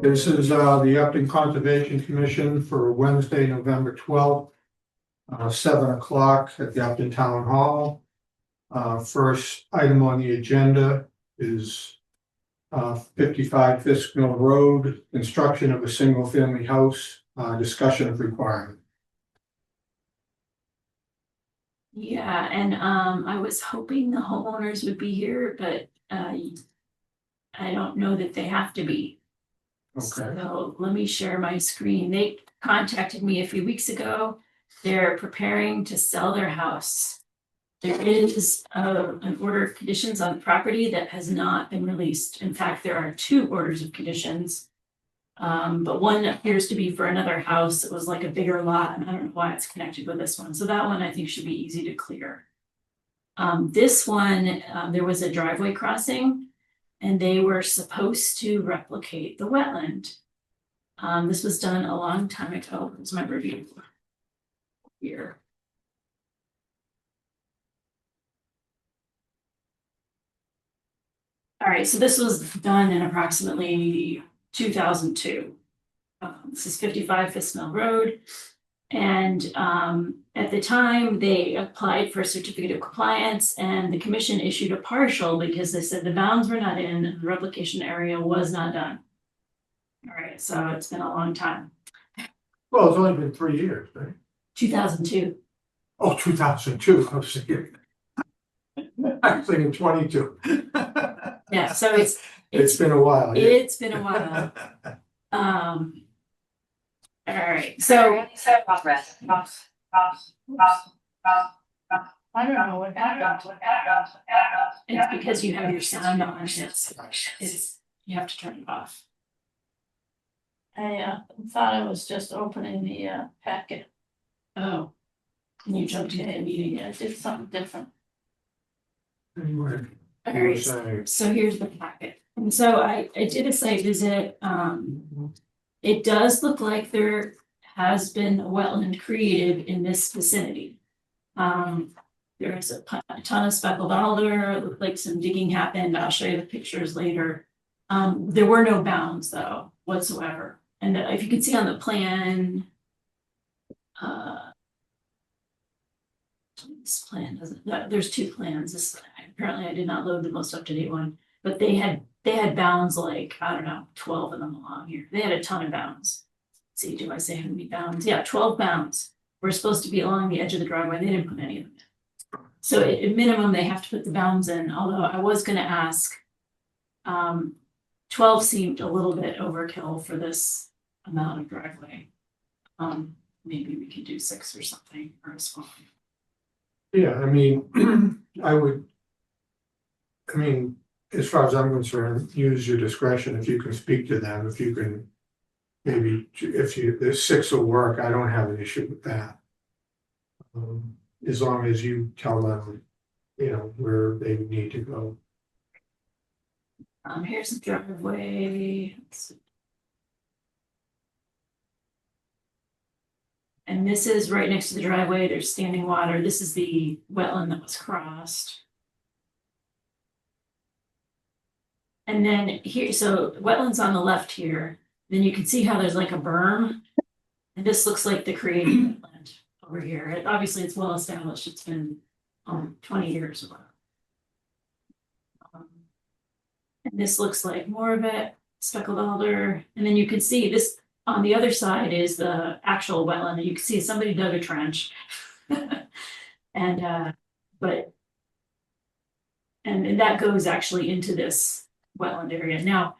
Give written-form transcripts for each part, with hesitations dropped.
This is the Upton Conservation Commission for Wednesday, November 12th, 7 o'clock at the Upton Town Hall. First item on the agenda is 55 Fisk Mill Road, construction of a single-family house, discussion of requirement. Yeah, and I was hoping the homeowners would be here, but I don't know that they have to be. Okay, So let me share my screen. They contacted me a few weeks ago. They're preparing to sell their house. There is an order of conditions on the property that has not been released. In fact, there are two orders of conditions. But one appears to be for another house. It was like a bigger lot, and I don't know why it's connected with this one. So that one I think should be easy to clear. This one, there was a driveway crossing and they were supposed to replicate the wetland. This was done a long time ago. Here's my review here. All right, so this was done in approximately 2002. This is 55 Fisk Mill Road. And at the time, they applied for a certificate of compliance and the commission issued a partial because they said the bounds were not in, the replication area was not done. All right, so it's been a long time. well, it's only been 3 years, right? 2002. Oh, 2002, I was thinking. I'm thinking 22. Yeah, so It's been a while. Yeah. it's been a while. All right, so I don't know what happened. it's because you have your sound on, it's you have to turn it off. I thought I was just opening the packet. Oh. And you jumped into the meeting. Yeah, I did something different. Anyway, All you were right, saying. so here's the packet. And so I did a site visit. It does look like there has been a wetland created in this vicinity. There's a ton of speckled alder, it looked like some digging happened. I'll show you the pictures later. There were no bounds though whatsoever. And if you can see on the plan, this plan doesn't, there's two plans. This, apparently I did not load the most up-to-date one, but they had bounds like, I don't know, 12 of them along here. They had a ton of bounds. Let's see, do I say how many bounds? Yeah, 12 bounds were supposed to be along the edge of the driveway. They didn't put any of them in. So at minimum, they have to put the bounds in, although I was gonna ask, 12 seemed a little bit overkill for this amount of driveway. Maybe we could do 6 or something, or a small. Yeah, I mean, as far as I'm concerned, use your discretion if you can speak to them, if you can. Maybe there's 6 will work, I don't have an issue with that. As long as you tell them, where they need to go. Here's the driveway. And this is right next to the driveway. There's standing water. This is the wetland that was crossed. And then here, so wetlands on the left here, then you can see how there's like a berm. And this looks like the created wetland over here. Obviously, it's well established. It's been 20 years or whatever. And this looks like more of it, speckled alder. And then you can see this on the other side is the actual wetland. And you can see somebody dug a trench. And that goes actually into this wetland area. Now,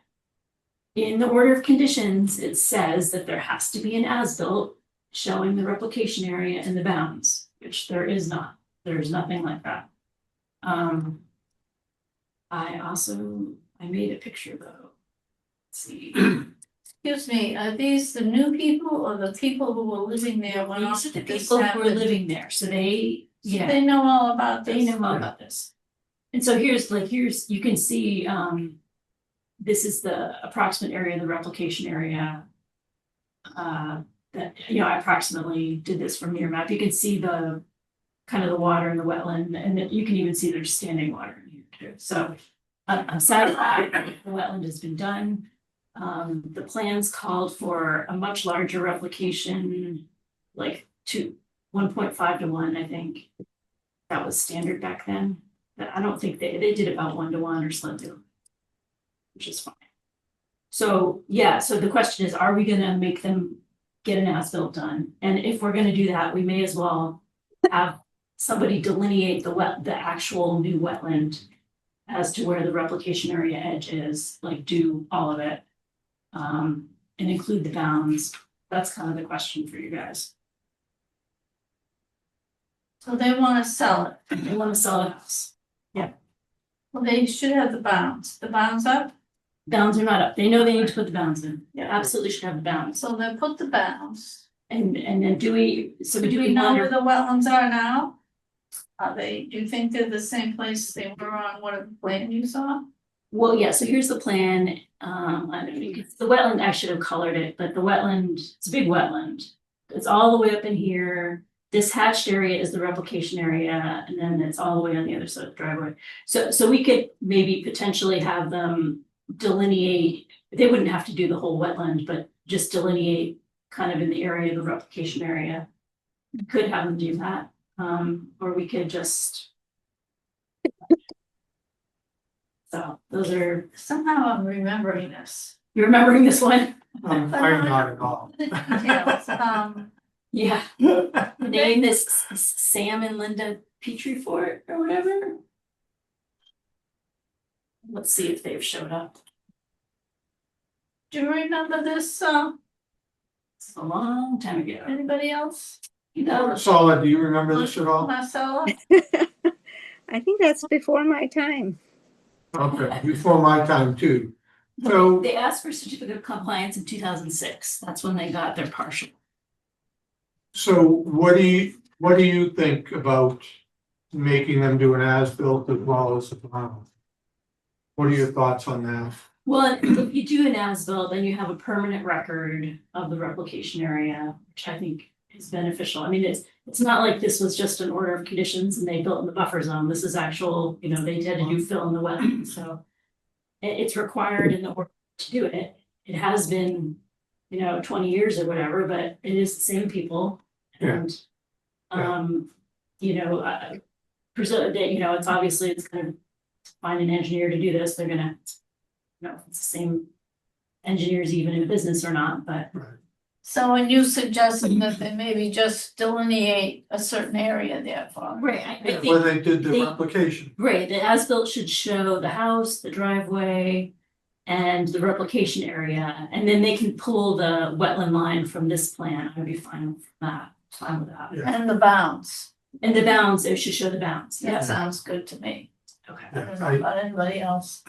in the order of conditions, it says that there has to be an as-built showing the replication area and the bounds, which there is not. There's nothing like that. I made a picture though. Let's see. Excuse me, are these the new people or the people who were living there when all These are the this people who are happened? living there, so they, yeah, They know all about this. they know all about this. And so here's, you can see, this is the approximate area of the replication area. That, I approximately did this from your map. You can see the kind of the water in the wetland, and then you can even see there's standing water in here too. So I'm satisfied that the wetland has been done. The plans called for a much larger replication, like 1.5 to 1, I think. That was standard back then. But I don't think they did about 1 to 1 or slightly, which is fine. So, yeah, so the question is, are we gonna make them get an as-built done? And if we're gonna do that, we may as well have somebody delineate the actual new wetland as to where the replication area edge is, like do all of it. And include the bounds. That's kind of the question for you guys. So they wanna sell it. They wanna sell the house. Well, they should have the bounds. The bounds up, Bounds are not up. They know they need to put the bounds in. Yeah. Absolutely should have the bounds. so they put the bounds. And then do we Do we know where the wetlands are now? Are they, do you think they're the same place they were on whatever plan you saw? Well, yeah, so here's the plan. I don't know, the wetland, I should have colored it, but the wetland, it's a big wetland. It's all the way up in here. This hatched area is the replication area, and then it's all the way on the other side of the driveway. So we could maybe potentially have them delineate, they wouldn't have to do the whole wetland, but just delineate kind of in the area of the replication area. We could have them do that, or we could just. So those are, Somehow I'm remembering this. you're remembering this one? I'm not at all. The details, Yeah. Name this Sam and Linda Petrie Fort or whatever. Let's see if they've showed up. do you remember this, It's a long time ago. anybody else? You know, Solid, do you remember this at all? Marcella? I think that's before my time. Okay, before my time too. So, they asked for certificate of compliance in 2006. That's when they got their partial. so what do you think about making them do an as-built as well as a final? What are your thoughts on that? Well, if you do an as-built, then you have a permanent record of the replication area, which I think is beneficial. I mean, it's not like this was just an order of conditions and they built in the buffer zone. This is actual, they had to do fill in the wetland, so. It's required in the order to do it. It has been, 20 years or whatever, but it is the same people. Yeah. And, presume that, it's obviously, it's gonna find an engineer to do this. They're gonna, it's the same engineers even in business or not, but. Right. So when you suggested that they maybe just delineate a certain area therefore. Right, I Where think, they did the they- replication. right, the as-built should show the house, the driveway, and the replication area, and then they can pull the wetland line from this plan. I'd be fine with that, fine with that. Yeah. And the bounds. And the bounds, it should show the bounds, That yes, sounds good to me. okay. I don't know about anybody else.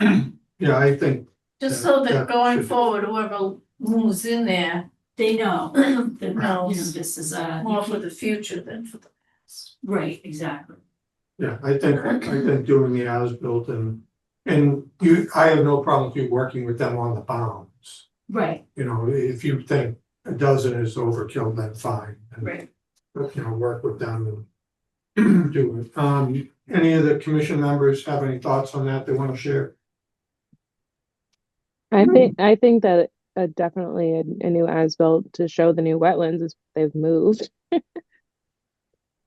Yeah, I think, Just Yeah, so that that going should be- forward, whoever moves in there, They know that, Knows. this is a, more for the future than for the past. right, exactly. yeah, I think doing the as-built and I have no problem with you working with them on the bounds. Right, If you think a dozen is overkill, then fine. And, right. work with them and do it. Any of the commission members have any thoughts on that they want to share? I think that definitely a new as-built to show the new wetlands is they've moved.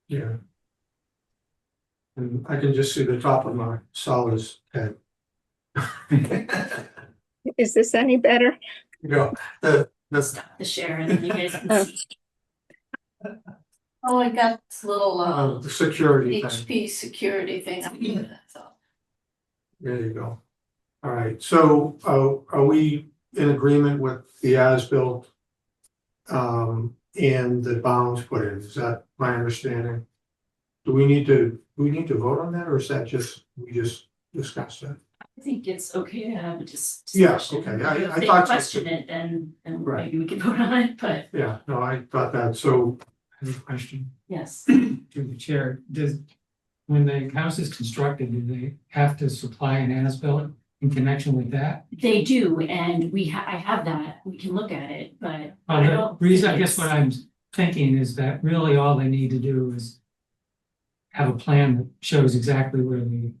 Yeah. And I can just see the top of my Sala's head. Is this any better? That's Stop the share and then you guys can see. Oh, I got this little the security thing. HP security thing. I'm doing that, so. There you go. All right, so are we in agreement with the as-built? And the bounds put in, is that my understanding? Do we need to vote on that, or is that we just discussed that? I think it's okay to have a Yeah, discussion. okay, I If they thought so. question it, then Right. maybe we can vote on it, but Yeah, no, I thought that, so, I have a question yes. to the chair. When the house is constructed, do they have to supply an as-built in connection with that? They do, and I have that, we can look at it, but I The don't. reason, I think guess it's- what I'm thinking is that really all they need to do is have a plan that shows exactly where the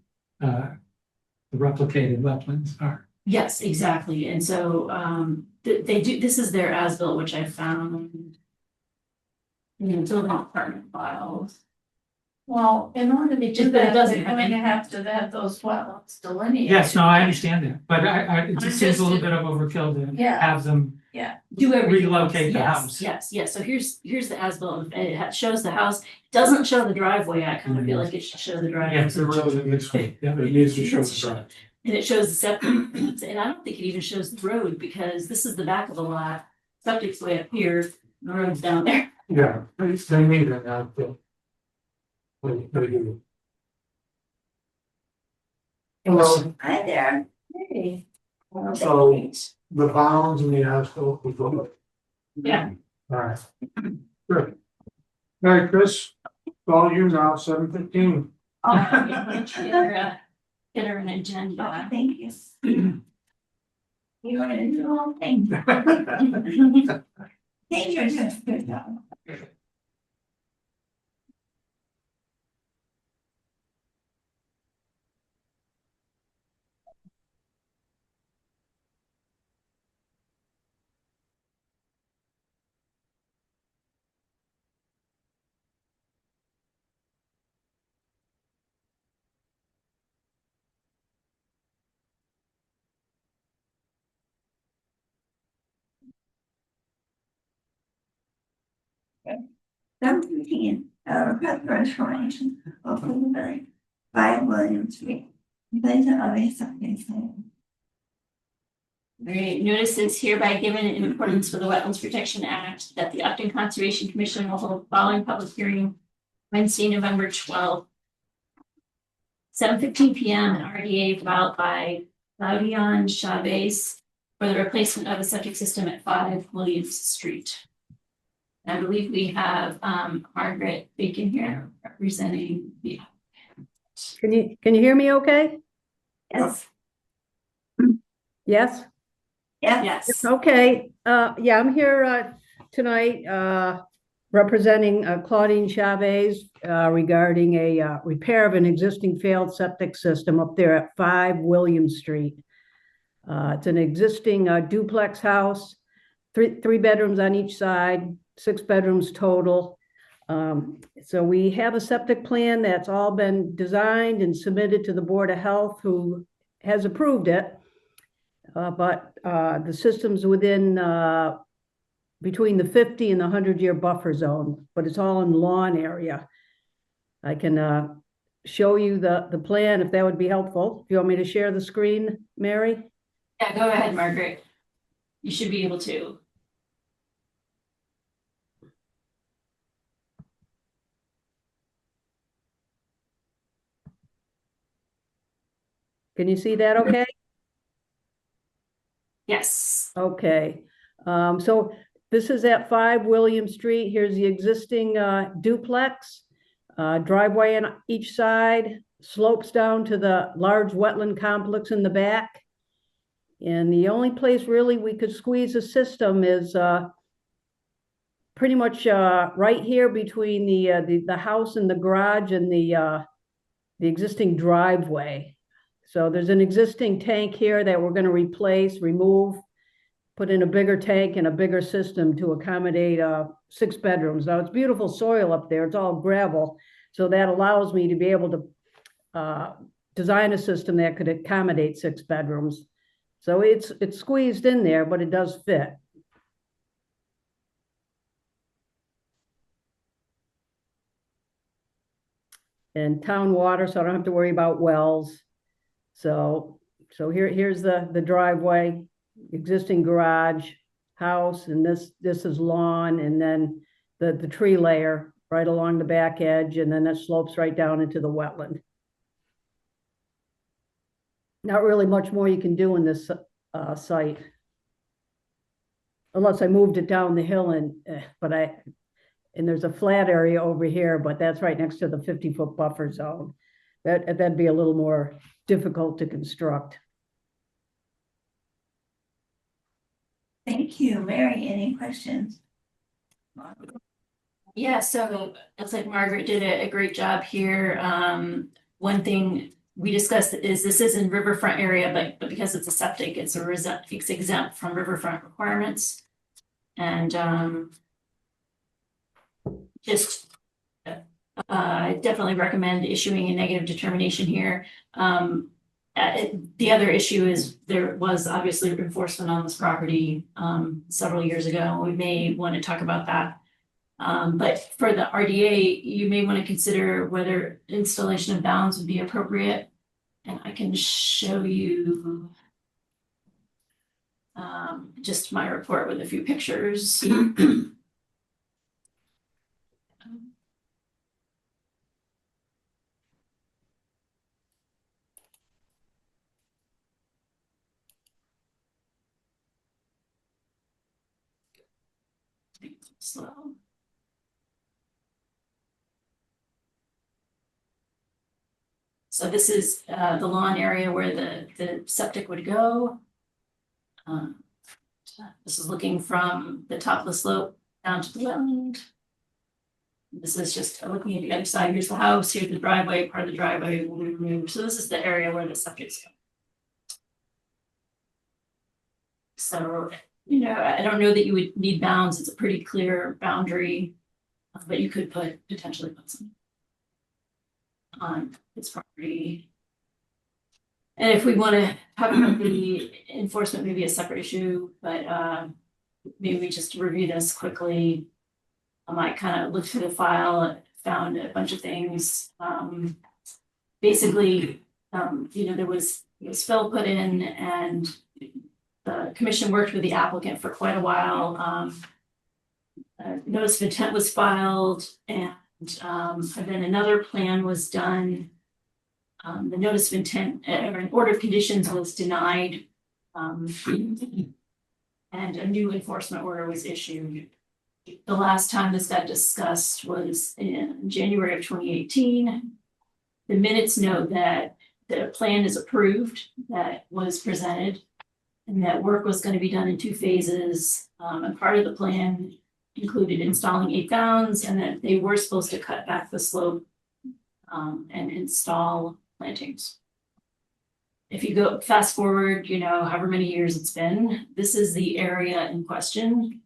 replicated wetlands are. Yes, exactly. And so, they do, this is their as-built, which I found in the apartment files. Well, in order to It do just- but it that, doesn't they're have going to any- have to have those wetlands delineated. Yes, no, I understand that, but it I'm just seems just- a little bit of overkill to Yeah. have them. Do everything. Relocate the Yes, house. Yes. So here's the as-built. It shows the house, doesn't show the driveway. I kind of feel like it should show the driveway. Yes, It really needs to, it Yeah. needs to show the drive. And it shows the septic, and I don't think it even shows the road because this is the back of the lot. Septic's way up here, the road's down there. Yeah, they need it now, too. They do. Hello, Hi there. Hey. So- the bounds and the asphalt, we go. Yeah. Alright. Good. All right, Chris, it's all you now, 7:15. Get her an agenda. Thank you. You're gonna do the whole thing. Thank you, just good job. Seventeen, request for information of Bloomberg by William Street. Later, always something. Great. Notice is hereby given in accordance with the Wetlands Protection Act that the Upton Conservation Commission will hold the following public hearing Wednesday, November 12th. 7:15 PM, an RDA filed by Claudion Chavez for the replacement of a septic system at 5 Williams Street. I believe we have Margaret Bacon here representing the. Can you hear me okay? Yes, Yes? yes, Yes. Okay, yeah, I'm here tonight representing Claudine Chavez regarding a repair of an existing failed septic system up there at 5 William Street. It's an existing duplex house, three bedrooms on each side, 6 bedrooms total. So we have a septic plan that's all been designed and submitted to the Board of Health, who has approved it. But the system's within between the 50 and the 100-year buffer zone, but it's all in lawn area. I can show you the plan if that would be helpful. Do you want me to share the screen, Mary? Yeah, go ahead, Margaret. You should be able to. Can you see that okay? Yes. Okay, so this is at 5 William Street. Here's the existing duplex. Driveway on each side, slopes down to the large wetland complex in the back. And the only place really we could squeeze a system is pretty much right here between the house and the garage and the existing driveway. So there's an existing tank here that we're going to replace, remove, put in a bigger tank and a bigger system to accommodate 6 bedrooms. Now it's beautiful soil up there. It's all gravel. So that allows me to be able to design a system that could accommodate 6 bedrooms. So it's squeezed in there, but it does fit. And town water, so I don't have to worry about wells. So here's the driveway, existing garage, house, and this is lawn, and then the tree layer right along the back edge, and then it slopes right down into the wetland. Not really much more you can do in this site. Unless I moved it down the hill and there's a flat area over here, but that's right next to the 50-foot buffer zone. That'd be a little more difficult to construct. thank you, Mary, any questions? Yeah, so it's like Margaret did a great job here. One thing we discussed is this is in riverfront area, but because it's a septic, it's exempt from riverfront requirements. And just I definitely recommend issuing a negative determination here. The other issue is there was obviously enforcement on this property several years ago. We may want to talk about that. But for the RDA, you may want to consider whether installation of bounds would be appropriate. And I can show you just my report with a few pictures. Slow. So this is the lawn area where the septic would go. This is looking from the top of the slope down to the wetland. This is just looking at the other side. Here's the house, here's the driveway, part of the driveway will be removed. So this is the area where the septic's going. So, you know, I don't know that you would need bounds. It's a pretty clear boundary, but you could potentially put some on this property. And if we want to talk about the enforcement, maybe a separate issue, but maybe we just review this quickly. I might kind of look through the file, found a bunch of things. Basically, you know, there was fill put in, and the commission worked with the applicant for quite a while. Notice of intent was filed, and then another plan was done. The notice of intent or an order of conditions was denied, and a new enforcement order was issued. The last time this got discussed was in January of 2018. The minutes note that the plan is approved that was presented, and that work was going to be done in 2 phases. And part of the plan included installing 8 bounds, and that they were supposed to cut back the slope and install plantings. If you go fast forward, you know, however many years it's been, this is the area in question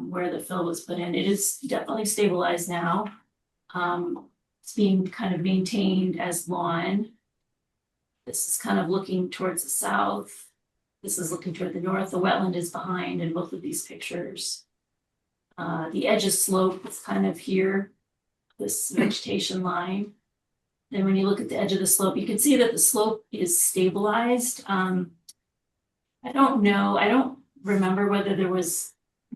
where the fill was put in. It is definitely stabilized now. It's being kind of maintained as lawn. This is kind of looking towards the south. This is looking toward the north. The wetland is behind in both of these pictures. The edge of slope is kind of here, this vegetation line. Then when you look at the edge of the slope, you can see that the slope is stabilized. I don't know, I don't remember whether there was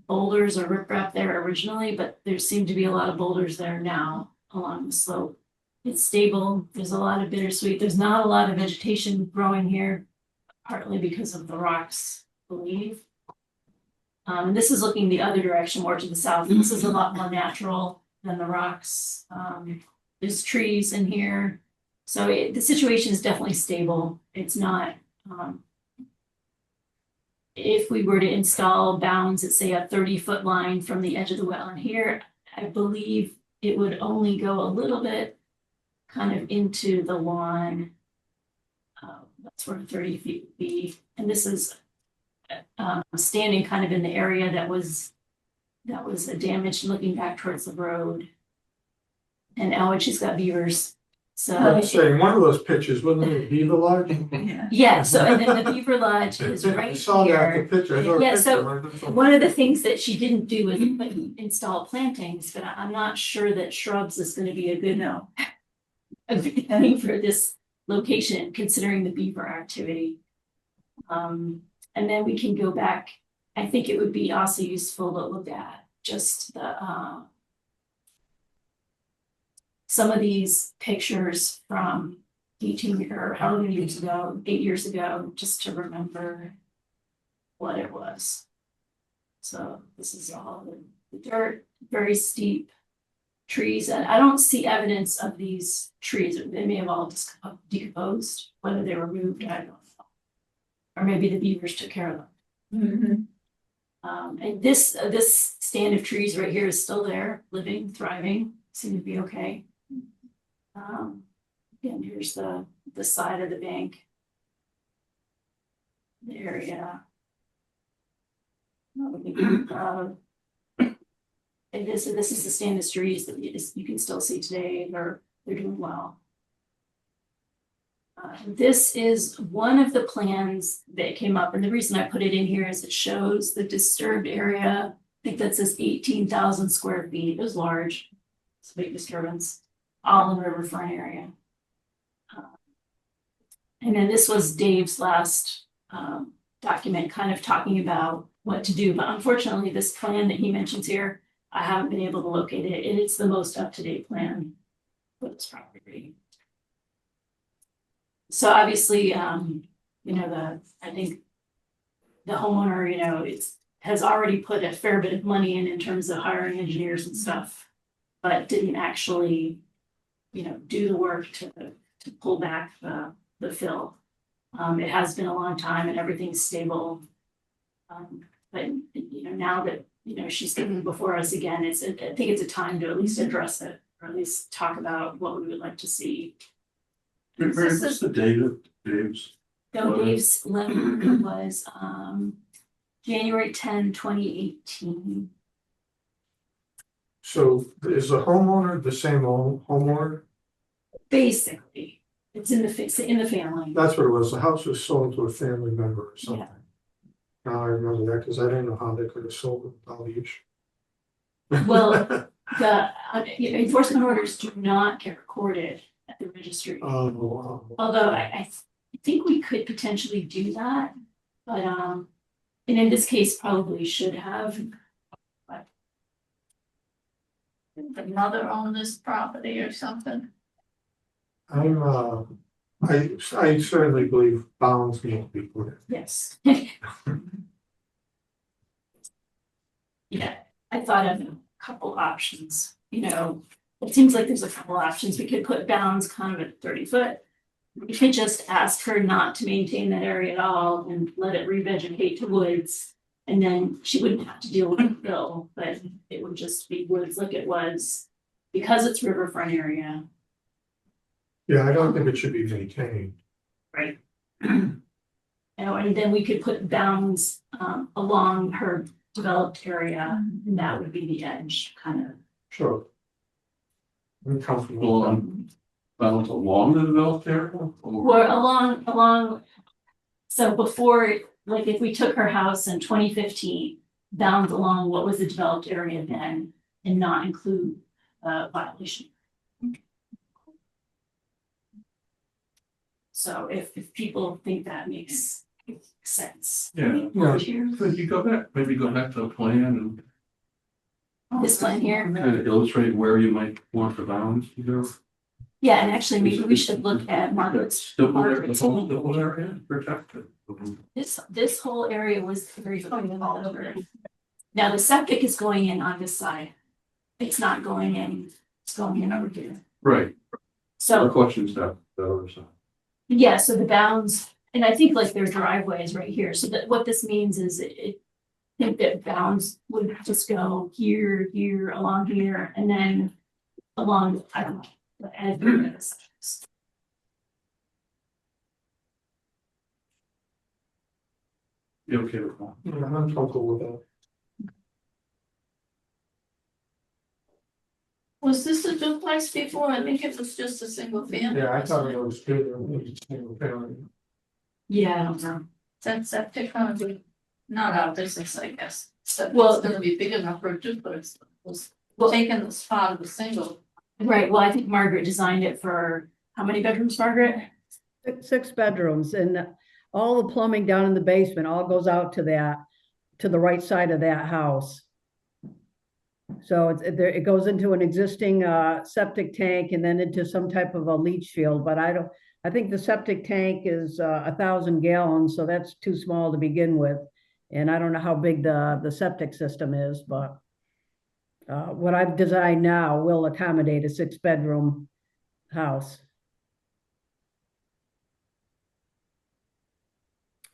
boulders or riprap there originally, but there seem to be a lot of boulders there now along the slope. It's stable. There's a lot of bittersweet. There's not a lot of vegetation growing here, partly because of the rocks, I believe. And this is looking the other direction, more to the south. This is a lot more natural than the rocks. There's trees in here. So the situation is definitely stable. It's not, if we were to install bounds at say a 30-foot line from the edge of the wetland here, I believe it would only go a little bit kind of into the lawn. That's where 30 feet would be. And this is standing kind of in the area that was damaged, looking back towards the road. And Elwood, she's got beavers. So I'm saying, one of those pictures, wasn't it a beaver lodge? yeah, so and then the beaver lodge is I right saw that, the here. picture. I saw a Yeah, picture. so one of the things that she didn't do was install plantings, but I'm not sure that shrubs is going to be a good thing for this location, considering the beaver activity. And then we can go back. I think it would be also useful to look at just the some of these pictures from 18 or however many years ago, 8 years ago, just to remember what it was. So this is all the dirt, very steep trees, and I don't see evidence of these trees. They may have all decomposed, whether they were moved, I don't know. Or maybe the beavers took care of them. And this stand of trees right here is still there, living, thriving, seem to be okay. Again, here's the the side of the bank. The area. And this is the stand of trees that you can still see today. They're doing well. This is one of the plans that came up, and the reason I put it in here is it shows the disturbed area. I think that says 18,000 square feet. It was large. It's a big disturbance, all in the riverfront area. And then this was Dave's last document, kind of talking about what to do. But unfortunately, this plan that he mentions here, I haven't been able to locate it, and it's the most up-to-date plan for this property. So obviously, I think the homeowner, has already put a fair bit of money in terms of hiring engineers and stuff, but didn't actually, do the work to pull back the fill. It has been a long time and everything's stable. But now that, she's coming before us again, I think it's a time to at least address it, or at least talk about what we would like to see. What's the date of Dave's? So Dave's letter was January 10, 2018. So is the homeowner the same homeowner? Basically, it's in the family. That's what it was. The house was sold to a family member or something. Now I remember that because I didn't know how they could have sold it without each. Well, the enforcement orders do not get recorded at the registry. Wow. Although I think we could potentially do that, but and in this case probably should have. The mother owned this property or something. I certainly believe bounds need to be put in. Yes. Yeah, I thought of a couple options, it seems like there's a couple options. We could put bounds kind of at 30 foot. We could just ask her not to maintain that area at all and let it revegetate to woods. And then she wouldn't have to deal with the fill, but it would just be woods like it was because it's riverfront area. Yeah, I don't think it should be maintained. Right. And then we could put bounds along her developed area, and that would be the edge, kind of. Sure. I'm comfortable. Well, bounds along the developed area? Or along, so before, like if we took her house in 2015, bounds along what was the developed area then, and not include violation. So if people think that makes sense. Yeah. Could you maybe go back to the plan This plan here, and kind of illustrate where you might want the bounds to go? yeah, and actually maybe we should look at Margaret's. The whole area protected. This whole area was very all over. Now the septic is going in on this side. It's not going in, it's going in over here. Right. So. The questions that other side. Yeah, so the bounds, and I think like their driveway is right here, so that what this means is I think that bounds would just go here, along here, and then along, I don't know, the edge of this. You okay with that? Yeah, I'm comfortable with that. Was this a duplex before? I think it was just a single family. Yeah, I thought it was good. It was single family. Yeah, I don't know. That septic gonna be not our business, I guess. So Well- it's gonna be big enough for a duplex. Was Well- taking the spot of the single. Right, well, I think Margaret designed it for, how many bedrooms, Margaret? Six bedrooms, and all the plumbing down in the basement all goes out to the right side of that house. So it goes into an existing septic tank and then into some type of a leach field, but I think the septic tank is 1,000 gallons, so that's too small to begin with. And I don't know how big the septic system is, but what I've designed now will accommodate a 6-bedroom house.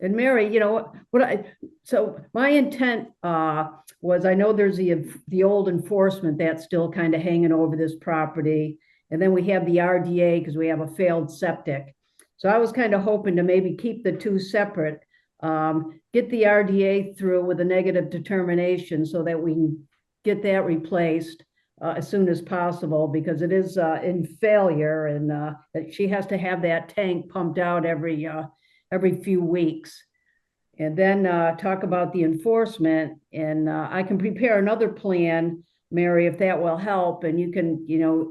And Mary, so my intent was, I know there's the old enforcement that's still kind of hanging over this property. And then we have the RDA because we have a failed septic. So I was kind of hoping to maybe keep the two separate, get the RDA through with a negative determination so that we can get that replaced as soon as possible, because it is in failure, and that she has to have that tank pumped out every few weeks. And then talk about the enforcement, and I can prepare another plan, Mary, if that will help, and you can,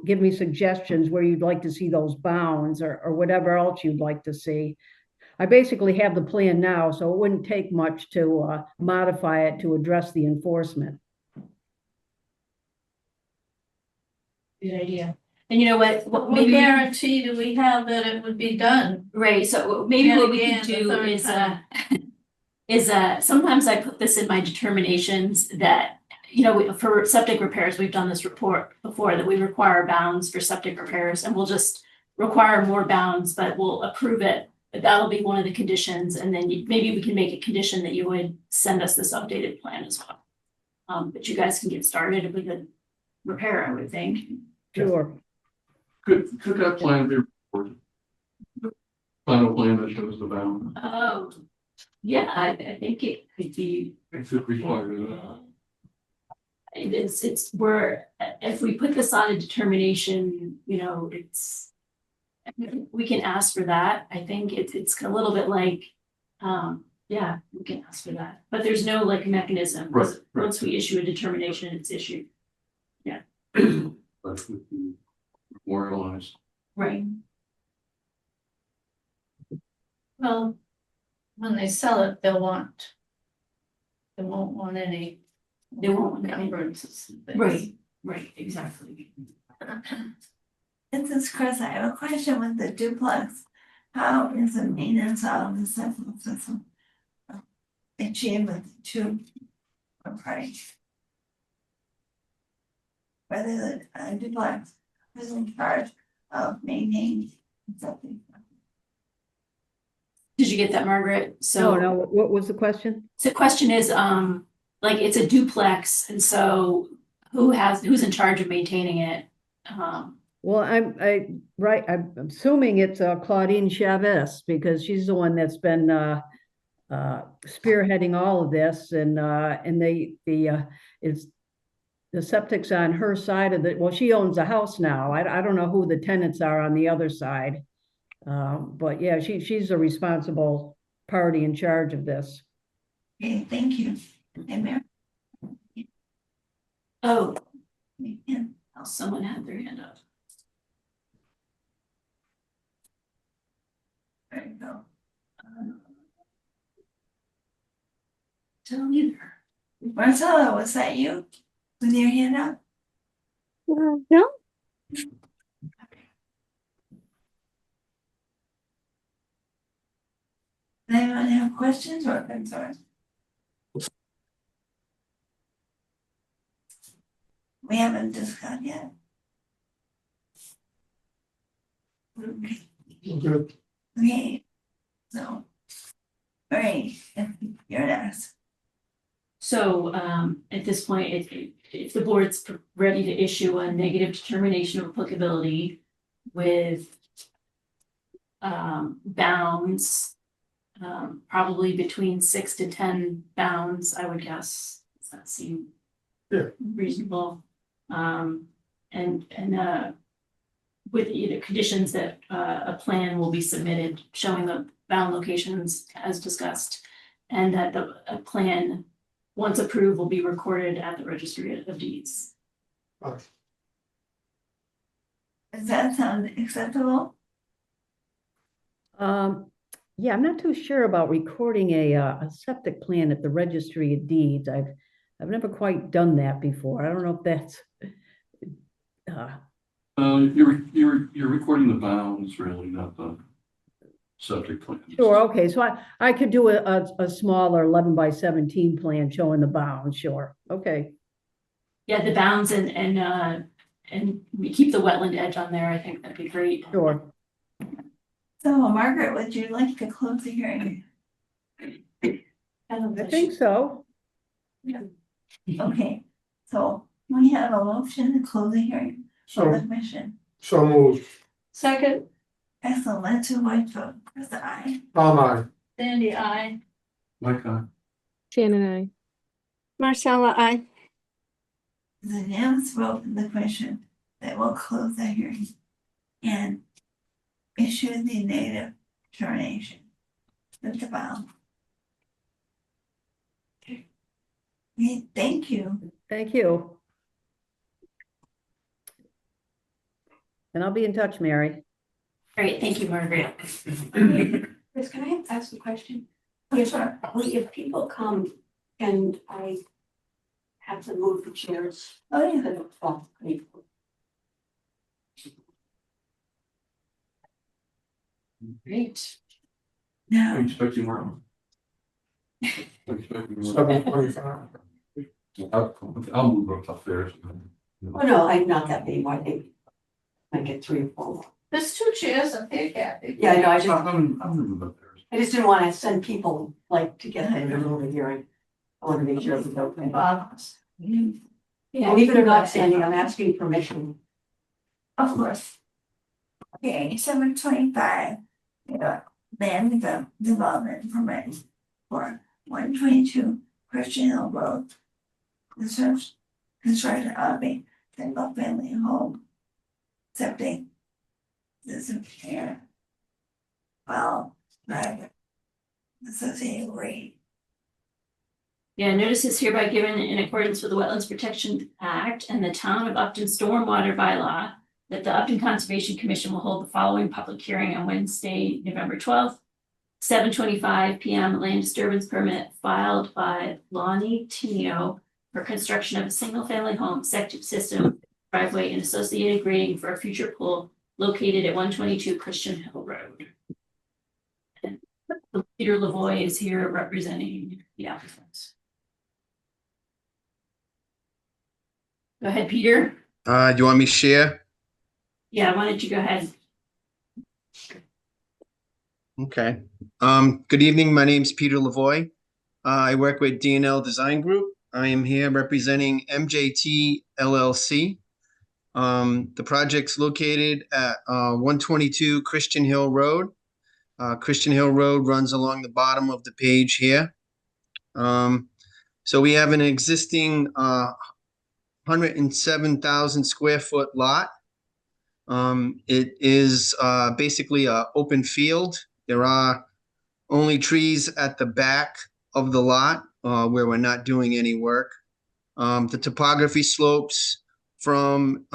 give me suggestions where you'd like to see those bounds or whatever else you'd like to see. I basically have the plan now, so it wouldn't take much to modify it to address the enforcement. Good idea. And you know what What maybe guarantee do we have that it would be done? right, so maybe And what we again, could the do third is time. sometimes I put this in my determinations that, for septic repairs, we've done this report before, that we require bounds for septic repairs, and we'll just require more bounds, but we'll approve it. But that'll be one of the conditions, and then maybe we can make a condition that you would send us this updated plan as well. But you guys can get started with the repair, I would think. Sure. Could that plan be recorded? Final plan that shows the bound, Oh, yeah, I think it could be. it could require that. It's where, if we put this on a determination, it's. We can ask for that. I think it's a little bit like, yeah, we can ask for that, but there's no like mechanism. Right. Once we issue a determination, it's issued. That would be memorialized. Right. Well, when they sell it, they won't want any. They won't want any- encumbrances. and things. Right, exactly. This is Chris. I have a question with the duplex. How is the maintenance of the septic system achieved with the two approach? Whether the duplex is in charge of maintaining the septic. Did you get that, Margaret? So. No, what was the question? So the question is, like, it's a duplex, and so who's in charge of maintaining it? Well, I'm assuming it's Claudine Chavez, because she's the one that's been spearheading all of this, and it's the septic's on her side of well, she owns the house now. I don't know who the tenants are on the other side. But yeah, she's a responsible party in charge of this. Okay, thank you. And Mary, Oh, yeah. someone had their hand up. There you go. Don't either. Marcella, was that you with your hand up? No, Does anyone have questions or concerns? We haven't discussed yet. Okay, Good. okay, so. All right, you're next. So, at this point, if the board's ready to issue a negative determination of applicability with bounds, probably between 6 to 10 bounds, I would guess. Does that seem reasonable? With conditions that a plan will be submitted showing the bound locations as discussed, and that a plan, once approved, will be recorded at the registry of deeds. Does that sound acceptable? Yeah, I'm not too sure about recording a septic plan at the registry of deeds. I've never quite done that before. I don't know if that's. You're recording the bounds, really, not the septic plan. Sure, okay, so I could do a smaller 11 by 17 plan showing the bounds, sure, okay. Yeah, the bounds and we keep the wetland edge on there. I think that'd be great. Sure. So Margaret, would you like to close the hearing? I think so. Okay, so we have a motion to close the hearing for the So, commission. so moved. Second, Excellent, let's do voice vote, Chris, I. Tom, I. Sandy, I. Mike, Shannon, Marcella, I. The unanimous vote in the question that will close the hearing and issue the native determination. Mr. Brown. Okay, thank you. Thank you. And I'll be in touch, Mary. Great, thank you, Margaret. Chris, can I ask a question? Yes, sir. If people come and I have to move the chairs. Oh, yeah. then it's all great. Great. I Now, expect you more. I expect you more. 7:25. I'll move upstairs. Oh, no, I'm not that many more, I think. I get 3 or 4 more. There's 2 chairs up there, Kathy. Yeah, I know, I'm moving upstairs. I just didn't want to send people like to get them to move here. I want to make sure it's okay. Bob. Yeah, And even if not standing, I'm asking permission. of course. Okay, 7:25. Land development permit for 122 Christian Hill Road. Construction of a single family home. Septic. System here. Well, private. Associated rate. Yeah, notice is hereby given in accordance with the Wetlands Protection Act and the Town of Upton Stormwater Bylaw that the Upton Conservation Commission will hold the following public hearing on Wednesday, November 12th, 7:25 PM, land disturbance permit filed by Lonnie Tenio for construction of a single-family home, septic system, driveway, and associated grading for a future pool located at 122 Christian Hill Road. And Peter Lavoy is here representing the applicants. Go ahead, Peter. Do you want me to share? Yeah, why don't you go ahead? Okay. Good evening. My name's Peter Lavoy. I work with D&L Design Group. I am here representing MJT LLC. The project's located at 122 Christian Hill Road. Christian Hill Road runs along the bottom of the page here. So we have an existing 107,000 square foot lot. It is basically an open field. There are only trees at the back of the lot where we're not doing any work. The topography slopes from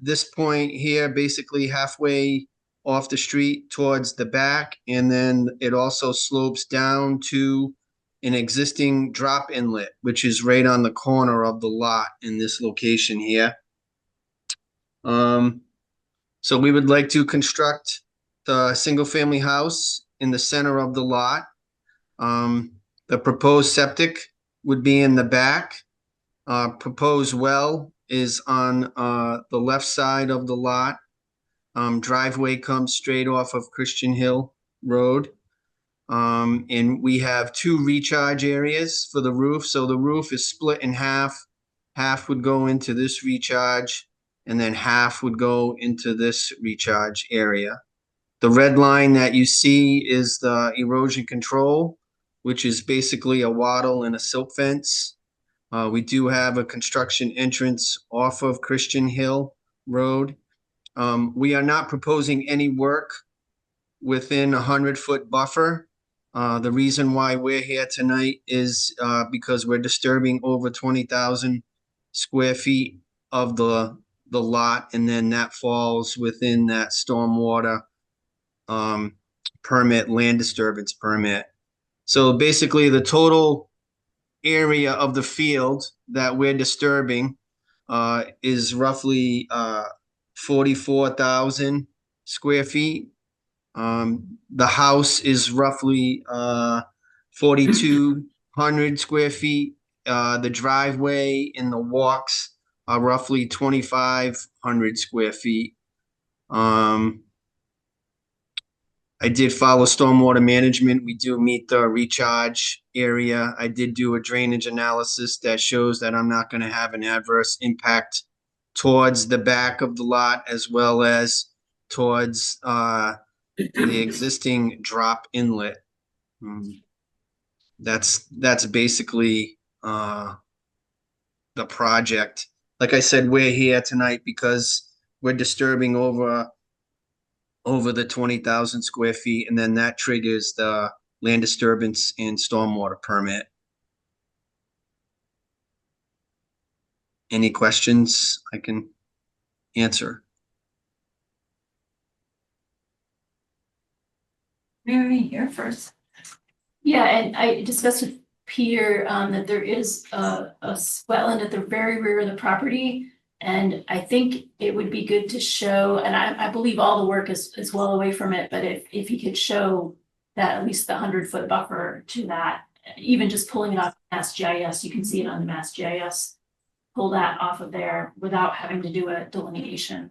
this point here, basically halfway off the street towards the back, and then it also slopes down to an existing drop inlet, which is right on the corner of the lot in this location here. So we would like to construct the single-family house in the center of the lot. The proposed septic would be in the back. Proposed well is on the left side of the lot. Driveway comes straight off of Christian Hill Road. And we have 2 recharge areas for the roof. So the roof is split in half. Half would go into this recharge, and then half would go into this recharge area. The red line that you see is the erosion control, which is basically a wattle and a silk fence. We do have a construction entrance off of Christian Hill Road. We are not proposing any work within a 100-foot buffer. The reason why we're here tonight is because we're disturbing over 20,000 square feet of the lot, and then that falls within that stormwater permit, land disturbance permit. So basically the total area of the field that we're disturbing is roughly 44,000 square feet. The house is roughly 4,200 square feet. The driveway and the walks are roughly 2,500 square feet. I did follow stormwater management. We do meet the recharge area. I did do a drainage analysis that shows that I'm not going to have an adverse impact towards the back of the lot, as well as towards the existing drop inlet. That's basically the project. Like I said, we're here tonight because we're disturbing over the 20,000 square feet, and then that triggers the land disturbance and stormwater permit. Any questions I can answer? Mary, you're first. Yeah, and I discussed with Peter, that there is a wetland at the very rear of the property. And I think it would be good to show, and I believe all the work is well away from it, but if he could show that at least the 100-foot buffer to that, even just pulling it off Mass GIS, you can see it on the Mass GIS. Pull that off of there without having to do a delineation.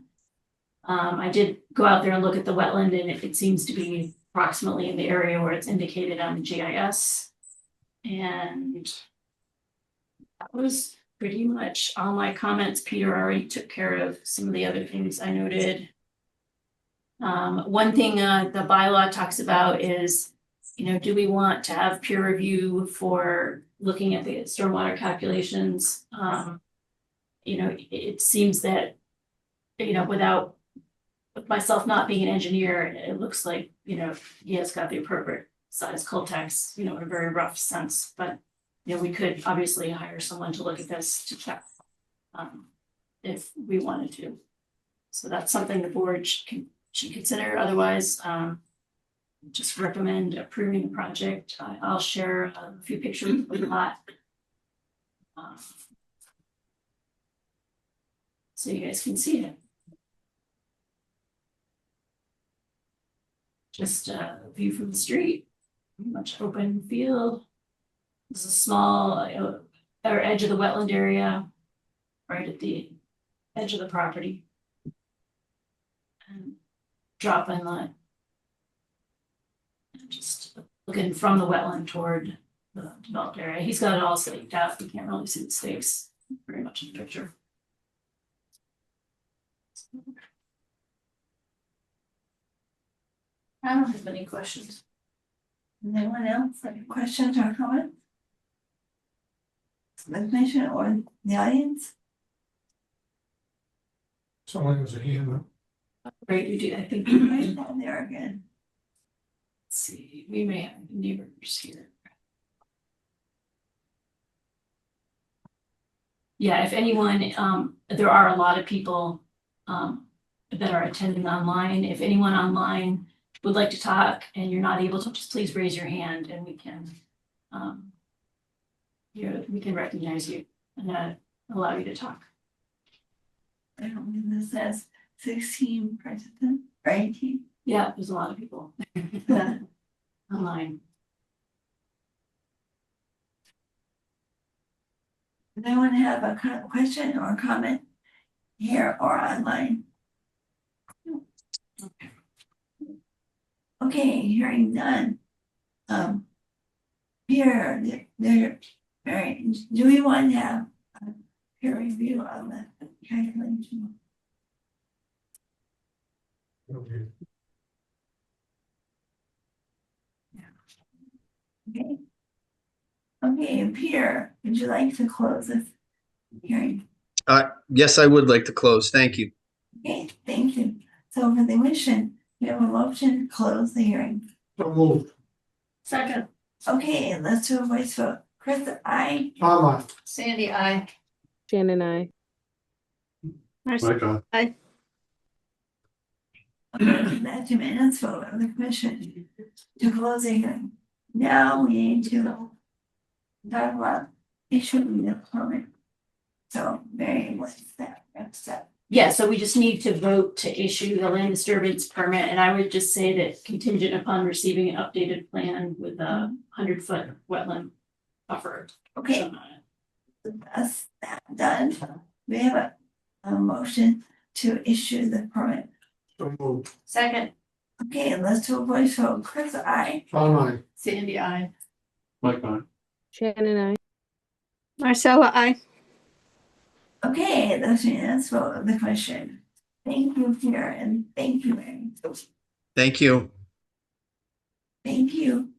I did go out there and look at the wetland, and it seems to be approximately in the area where it's indicated on the GIS. And that was pretty much all my comments. Peter already took care of some of the other things I noted. One thing the bylaw talks about is, do we want to have peer review for looking at the stormwater calculations? It seems that, with myself not being an engineer, it looks like, he has got the appropriate size Coltex, in a very rough sense, but, we could obviously hire someone to look at this to check, if we wanted to. So that's something the board should consider. Otherwise, just recommend approving the project. I'll share a few pictures of the lot. So you guys can see it. Just a view from the street, pretty much open field. There's a small edge of the wetland area, right at the edge of the property. And drop inlet. And just looking from the wetland toward the developed area. He's got it all staked out. You can't really see the stakes very much in the picture. I don't have any questions. Anyone else have questions or comments? The commission or the audience? Someone was a hand up. Right, you do, I think, Right down there again. let's see, we may have neighbors here. Yeah, if anyone, there are a lot of people that are attending online. If anyone online would like to talk and you're not able to, just please raise your hand and we can we can recognize you and allow you to talk. I don't mean this says 16 participants, or 18. Yeah, there's a lot of people online. Does anyone have a question or comment here or online? Okay, hearing none. Peer, do we want to have a peer review on the calculation? Okay. Okay. Okay, Peter, would you like to close this hearing? Yes, I would like to close. Thank you. Okay, thank you. So for the motion, we have a motion to close the hearing. So moved. Second, Okay, let's do a voice vote. Chris, aye. Tom, aye. Sandy, I. Shannon, I. Mike, Okay, that's a unanimous vote of the commission to close the hearing. Now we need to talk about issuing the permit. So Mary, what's that next step? Yeah, so we just need to vote to issue the land disturbance permit, and I would just say that contingent upon receiving an updated plan with a 100-foot wetland buffer. Okay, shown on it. that's that done. We have a motion to issue the permit. So moved. Second, Okay, let's do a voice vote. Chris, aye. Tom, aye. Sandy, I. Mike, aye. Shannon, I. Marcella, I. Okay, that's a unanimous vote of the commission. Thank you, Peter, and thank you, Mary. Thank you. Thank you.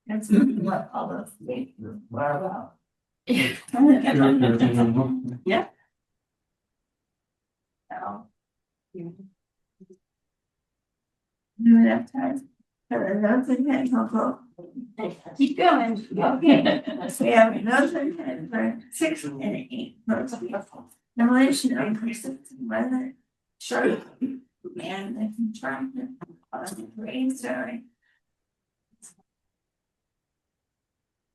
That's what all those things were about. Yeah. So. Do we have time for the notes and head vocal? Keep going. Okay, we have notes and head for 6 and 8 votes. Demolition of persistent weather. Sure. And the contractor on the rain story.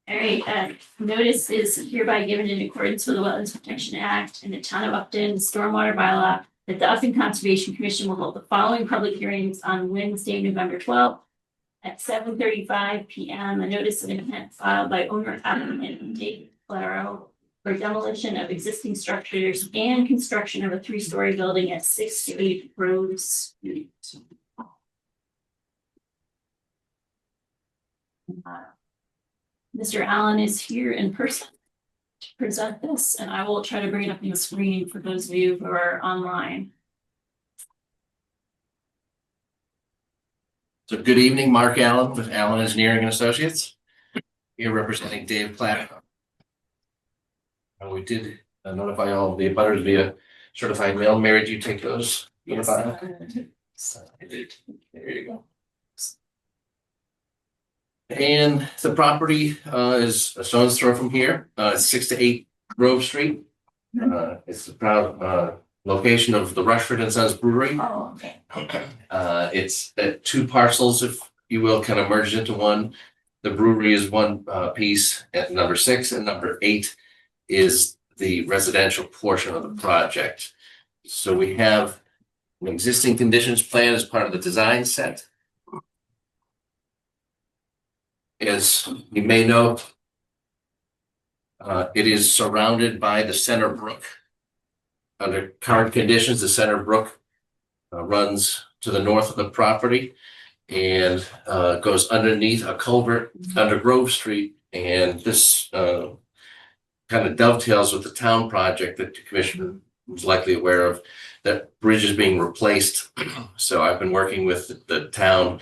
All right, notice is hereby given in accordance with the Wetlands Protection Act and the Town of Upton Stormwater Bylaw that the Upton Conservation Commission will hold the following public hearings on Wednesday, November 12th at 7:35 p.m. A notice of intent filed by owner applicant David Claro for demolition of existing structures and construction of a 3-story building at 6 to 8 Grove Street. Mr. Allen is here in person to present this, and I will try to bring it up on the screen for those of you who are online. So good evening, Mark Allen with Allen Engineering and Associates. Here representing Dave Platt. We did notify all of the abutters via certified mail. Mary, do you take those? Yes. I did. There you go. And the property is a stone's throw from here, 6 to 8 Grove Street. It's the proud location of the Rushford and Sons Brewery. Oh, okay. It's 2 parcels, if you will, kind of merged into one. The brewery is one piece at number 6, and number 8 is the residential portion of the project. So we have an existing conditions plan as part of the design set. As you may know, it is surrounded by the Center Brook. Under current conditions, the Center Brook runs to the north of the property and goes underneath a culvert under Grove Street. And this kind of dovetails with the town project that the commission was likely aware of. That bridge is being replaced. So I've been working with the town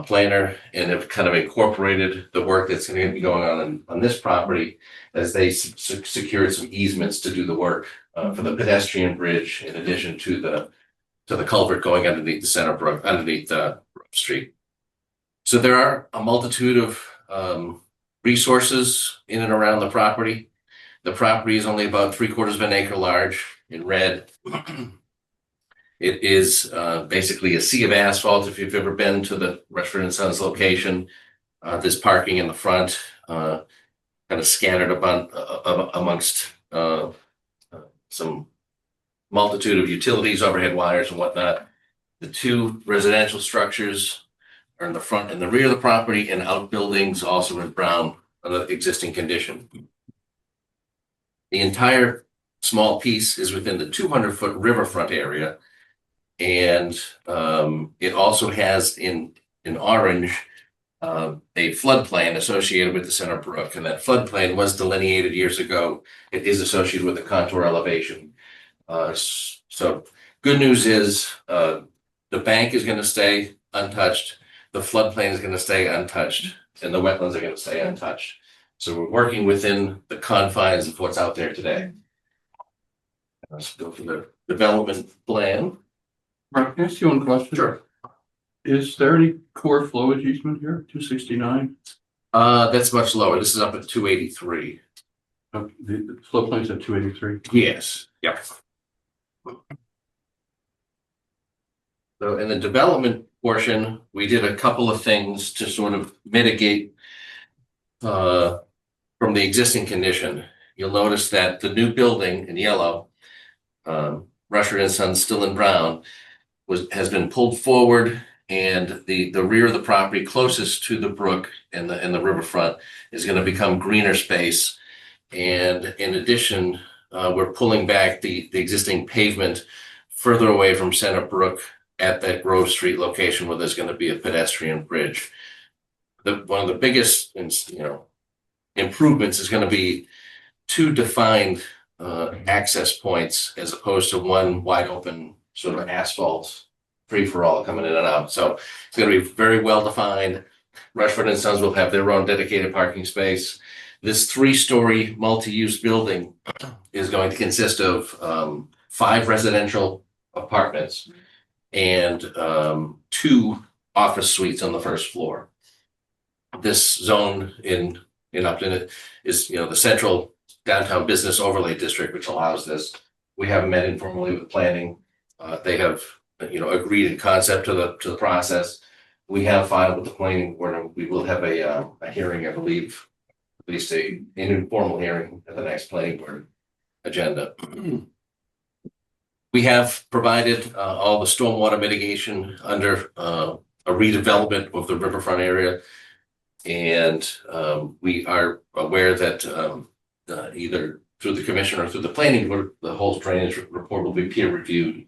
planner and have kind of incorporated the work that's going to be going on this property as they secured some easements to do the work for the pedestrian bridge in addition to the culvert going underneath the Center Brook, underneath Grove Street. So there are a multitude of resources in and around the property. The property is only about 3/4 of an acre large in red. It is basically a sea of asphalt. If you've ever been to the Rushford and Sons location, there's parking in the front, kind of scattered amongst some multitude of utilities, overhead wires and whatnot. The 2 residential structures are in the front and the rear of the property, and outbuildings also in brown on the existing condition. The entire small piece is within the 200-foot riverfront area. And it also has in orange a floodplain associated with the Center Brook, and that floodplain was delineated years ago. It is associated with the contour elevation. So good news is the bank is going to stay untouched, the floodplain is going to stay untouched, and the wetlands are going to stay untouched. So we're working within the confines of what's out there today. Let's go for the development plan. Mark, can I ask you one question? Sure. Is there any core flowage easement here, 269? That's much lower. This is up at 283. The floodplain's at 283. Yes. Yep. So in the development portion, we did a couple of things to sort of mitigate from the existing condition. You'll notice that the new building in yellow, Rushford and Sons still in brown, has been pulled forward, and the rear of the property closest to the brook and the riverfront is going to become greener space. And in addition, we're pulling back the existing pavement further away from Center Brook at that Grove Street location where there's going to be a pedestrian bridge. One of the biggest, improvements is going to be 2 defined access points as opposed to one wide open sort of asphalt free for all coming in and out. So it's gonna be very well defined. Rushford and Sons will have their own dedicated parking space. This 3-story multi-use building is going to consist of 5 residential apartments and 2 office suites on the first floor. This zone in Upton is, the central downtown business overlay district, which allows this. We haven't met informally with planning. They have, agreed in concept to the process. We have filed with the planning board, and we will have a hearing, I believe, at least an informal hearing at the next planning board agenda. We have provided all the stormwater mitigation under a redevelopment of the riverfront area. And we are aware that either through the commission or through the planning board, the whole drainage report will be peer reviewed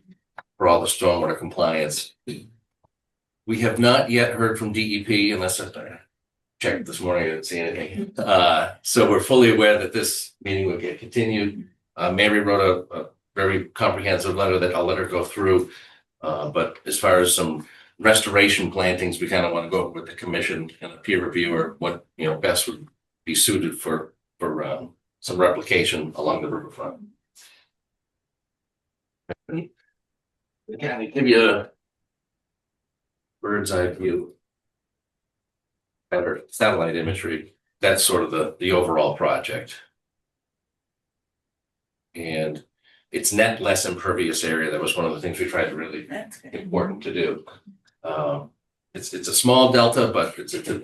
for all the stormwater compliance. We have not yet heard from DEP unless I checked this morning, I didn't see anything. So we're fully aware that this meeting will get continued. Mary wrote a very comprehensive letter that I'll let her go through. But as far as some restoration plantings, we kind of want to go with the commission and a peer reviewer, what best would be suited for some replication along the riverfront. Again, give you a bird's eye view, better satellite imagery. That's sort of the overall project, and it's net less impervious area. That was one of the things we tried to really important to do. It's a small delta, but it's at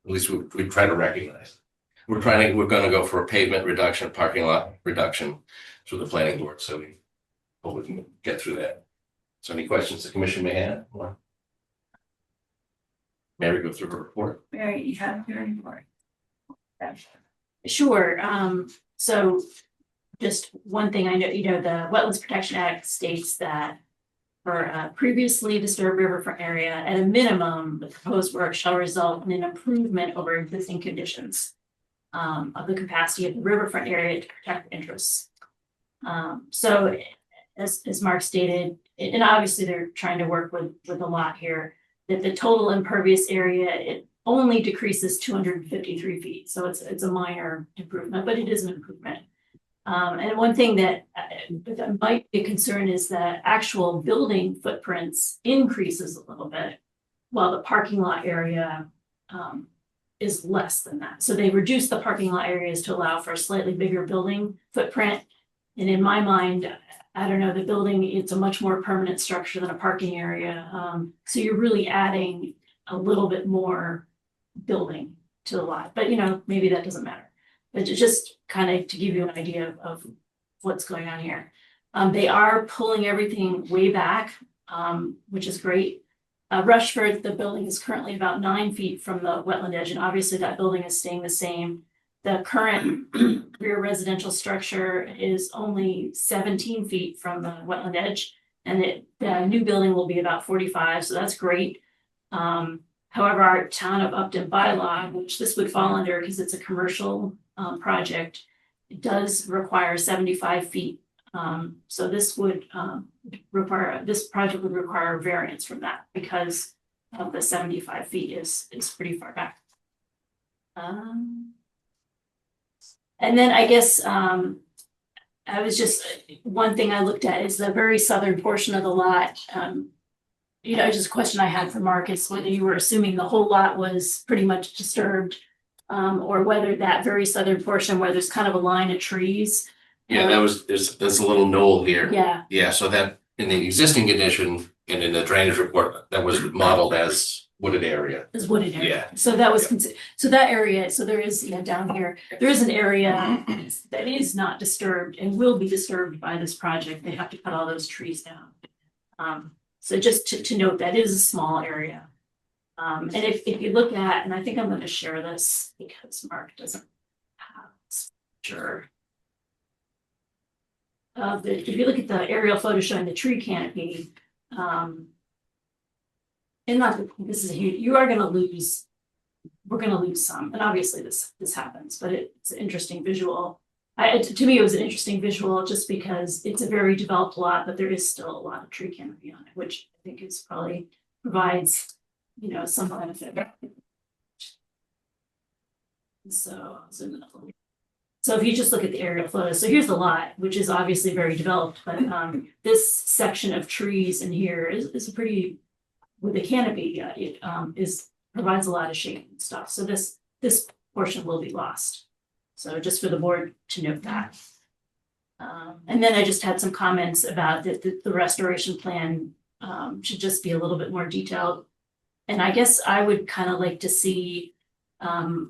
least we try to recognize. We're going to go for a pavement reduction, parking lot reduction through the planning board. So we hope we can get through that. So any questions the commission may have? Or Mary, go through her report. Mary, you have your report. Sure. So just one thing I know, the Wetlands Protection Act states that for previously disturbed riverfront area, at a minimum, the proposed work shall result in an improvement over existing conditions of the capacity of the riverfront area to protect interests. So as Mark stated, and obviously they're trying to work with a lot here, that the total impervious area, it only decreases 253 feet. So it's a minor improvement, but it is an improvement. And one thing that might be a concern is that actual building footprints increases a little bit, while the parking lot area is less than that. So they reduce the parking lot areas to allow for a slightly bigger building footprint. And in my mind, I don't know, the building, it's a much more permanent structure than a parking area. So you're really adding a little bit more building to the lot, but maybe that doesn't matter. But just kind of to give you an idea of what's going on here. They are pulling everything way back, which is great. Rushford, the building is currently about 9 feet from the wetland edge, and obviously that building is staying the same. The current rear residential structure is only 17 feet from the wetland edge, and the new building will be about 45, so that's great. However, our town of Upton bylaw, which this would fall under because it's a commercial project, it does require 75 feet. So this would this project would require a variance from that because of the 75 feet is pretty far back. And then I guess I was just, one thing I looked at is the very southern portion of the lot. Just a question I had for Mark is whether you were assuming the whole lot was pretty much disturbed, or whether that very southern portion where there's kind of a line of trees. Yeah, there's a little knoll here. Yeah. Yeah, so that in the existing condition and in the drainage report, that was modeled as wooded area. Is wooded area. Yeah. So that was, so that area, so there is, down here, there is an area that is not disturbed and will be disturbed by this project. They have to cut all those trees down. So just to note that it is a small area. And if you look at, and I think I'm going to share this because Mark doesn't have this picture. If you look at the aerial photo showing the tree canopy, and not this is huge, you are going to lose. We're going to lose some, and obviously this happens, but it's an interesting visual. to me, it was an interesting visual just because it's a very developed lot, but there is still a lot of tree canopy on it, which I think is probably provides, some benefit. So if you just look at the aerial photos, so here's the lot, which is obviously very developed, but this section of trees in here is a pretty, with the canopy, it provides a lot of shade and stuff. So this portion will be lost. So just for the board to note that. And then I just had some comments about the restoration plan should just be a little bit more detailed. And I guess I would kind of like to see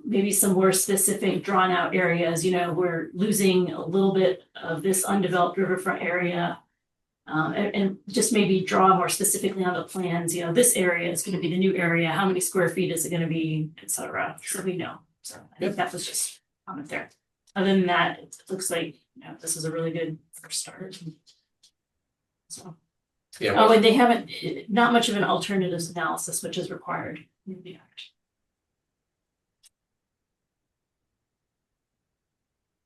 maybe some more specific drawn out areas. We're losing a little bit of this undeveloped riverfront area. And just maybe draw more specifically on the plans, this area is gonna be the new area, how many square feet is it gonna be, et cetera, so we know. So I think that was just a comment there. Other than that, it looks like, this is a really good first start. So, Yeah, oh, and they haven't, not much of an alternatives analysis, which is required in the act.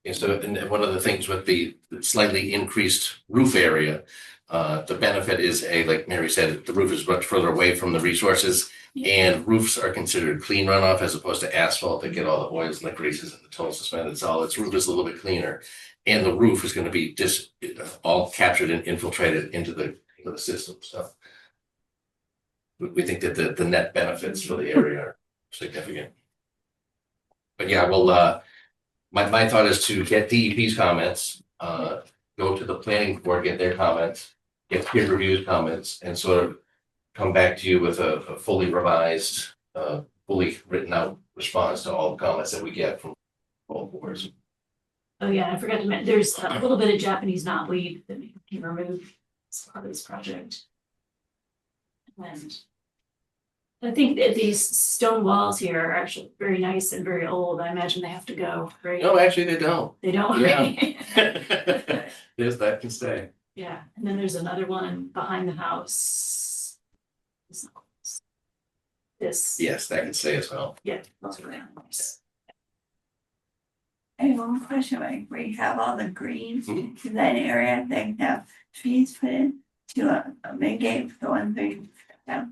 yeah, so, and one of the things with the slightly increased roof area, the benefit is like Mary said, the roof is much further away from the resources. And roofs are considered clean runoff as opposed to asphalt that get all the oils and the greases and the total suspended solids. Roof is a little bit cleaner. And the roof is going to be all captured and infiltrated into the system. So we think that the net benefits for the area are significant. But yeah, well, my thought is to get DEP's comments, go to the planning board, get their comments, get peer reviewed comments, and sort of come back to you with a fully revised, fully written out response to all the comments that we get from all boards. Oh yeah, I forgot to mention, there's a little bit of Japanese knotweed that we can remove as part of this project. And I think that these stone walls here are actually very nice and very old. I imagine they have to go, right? No, actually, they don't. They don't? Yeah. Yes, that can stay. Yeah, and then there's another one behind the house. This. Yes, that can stay as well. Yeah, those are really nice. I have one question, like where you have all the green Mhm. in that area, they have trees put in to mitigate the one thing.